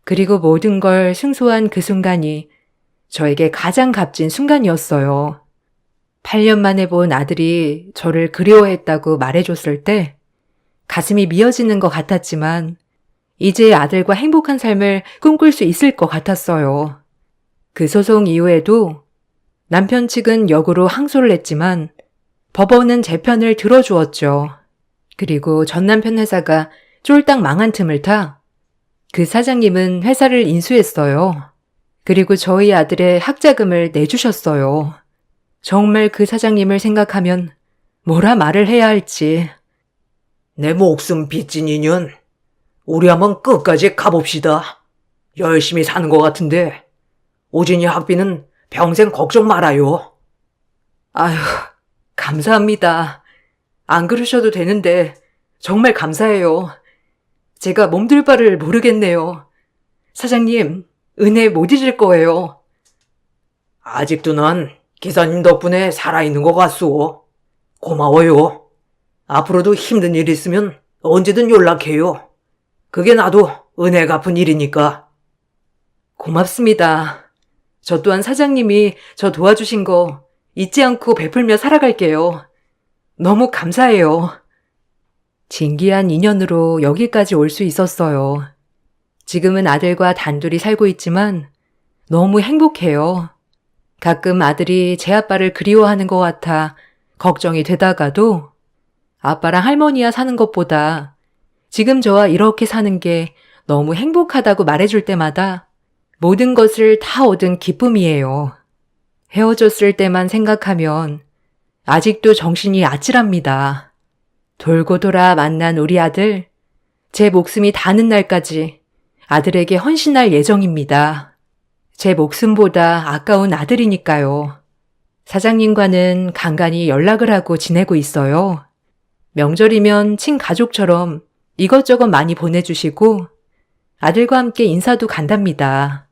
그리고 모든 걸 승소한 그 순간이 저에게 가장 값진 순간이었어요. 8년 만에 본 아들이 저를 그리워했다고 말해줬을 때 가슴이 미어지는 것 같았지만 이제 아들과 행복한 삶을 꿈꿀 수 있을 것 같았어요. 그 소송 이후에도 남편 측은 역으로 항소를 했지만 법원은 제 편을 들어주었죠. 그리고 전 남편 회사가 쫄딱 망한 틈을 타 그 사장님은 회사를 인수했어요. 그리고 저희 아들의 학자금을 내주셨어요. 정말 그 사장님을 생각하면 뭐라 말을 해야 할지. 내 목숨 빚진 인연, 우리 한번 끝까지 가봅시다. 열심히 사는 것 같은데 우진이 학비는 평생 걱정 말아요. 아휴, 감사합니다. 안 그러셔도 되는데 정말 감사해요. 제가 몸둘 바를 모르겠네요. 사장님, 은혜 못 잊을 거예요. 아직도 난 기사님 덕분에 살아있는 것 같소. 고마워요. 앞으로도 힘든 일 있으면 언제든 연락해요. 그게 나도 은혜 갚은 일이니까. 고맙습니다. 저 또한 사장님이 저 도와주신 거 잊지 않고 베풀며 살아갈게요. 너무 감사해요. 진기한 인연으로 여기까지 올 수 있었어요. 지금은 아들과 단둘이 살고 있지만 너무 행복해요. 가끔 아들이 제 아빠를 그리워하는 것 같아 걱정이 되다가도 아빠랑 할머니와 사는 것보다 지금 저와 이렇게 사는 게 너무 행복하다고 말해줄 때마다 모든 것을 다 얻은 기쁨이에요. 헤어졌을 때만 생각하면 아직도 정신이 아찔합니다. 돌고 돌아 만난 우리 아들, 제 목숨이 닿는 날까지 아들에게 헌신할 예정입니다. 제 목숨보다 아까운 아들이니까요. 사장님과는 간간히 연락을 하고 지내고 있어요. 명절이면 친가족처럼 이것저것 많이 보내주시고 아들과 함께 인사도 간답니다.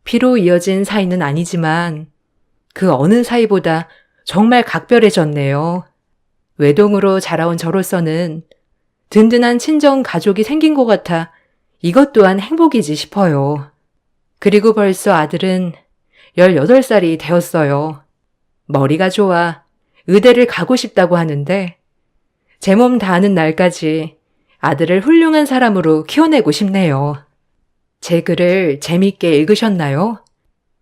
피로 이어진 사이는 아니지만 그 어느 사이보다 정말 각별해졌네요. 외동으로 자라온 저로서는 든든한 친정 가족이 생긴 것 같아 이것 또한 행복이지 싶어요. 그리고 벌써 아들은 18살이 되었어요. 머리가 좋아 의대를 가고 싶다고 하는데 제 몸 다하는 날까지 아들을 훌륭한 사람으로 키워내고 싶네요. 제 글을 재밌게 읽으셨나요?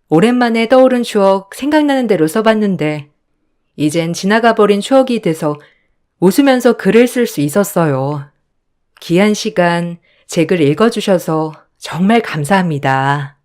오랜만에 떠오른 추억 생각나는 대로 써봤는데 이젠 지나가버린 추억이 돼서 웃으면서 글을 쓸 수 있었어요. 귀한 시간 제 글 읽어주셔서 정말 감사합니다.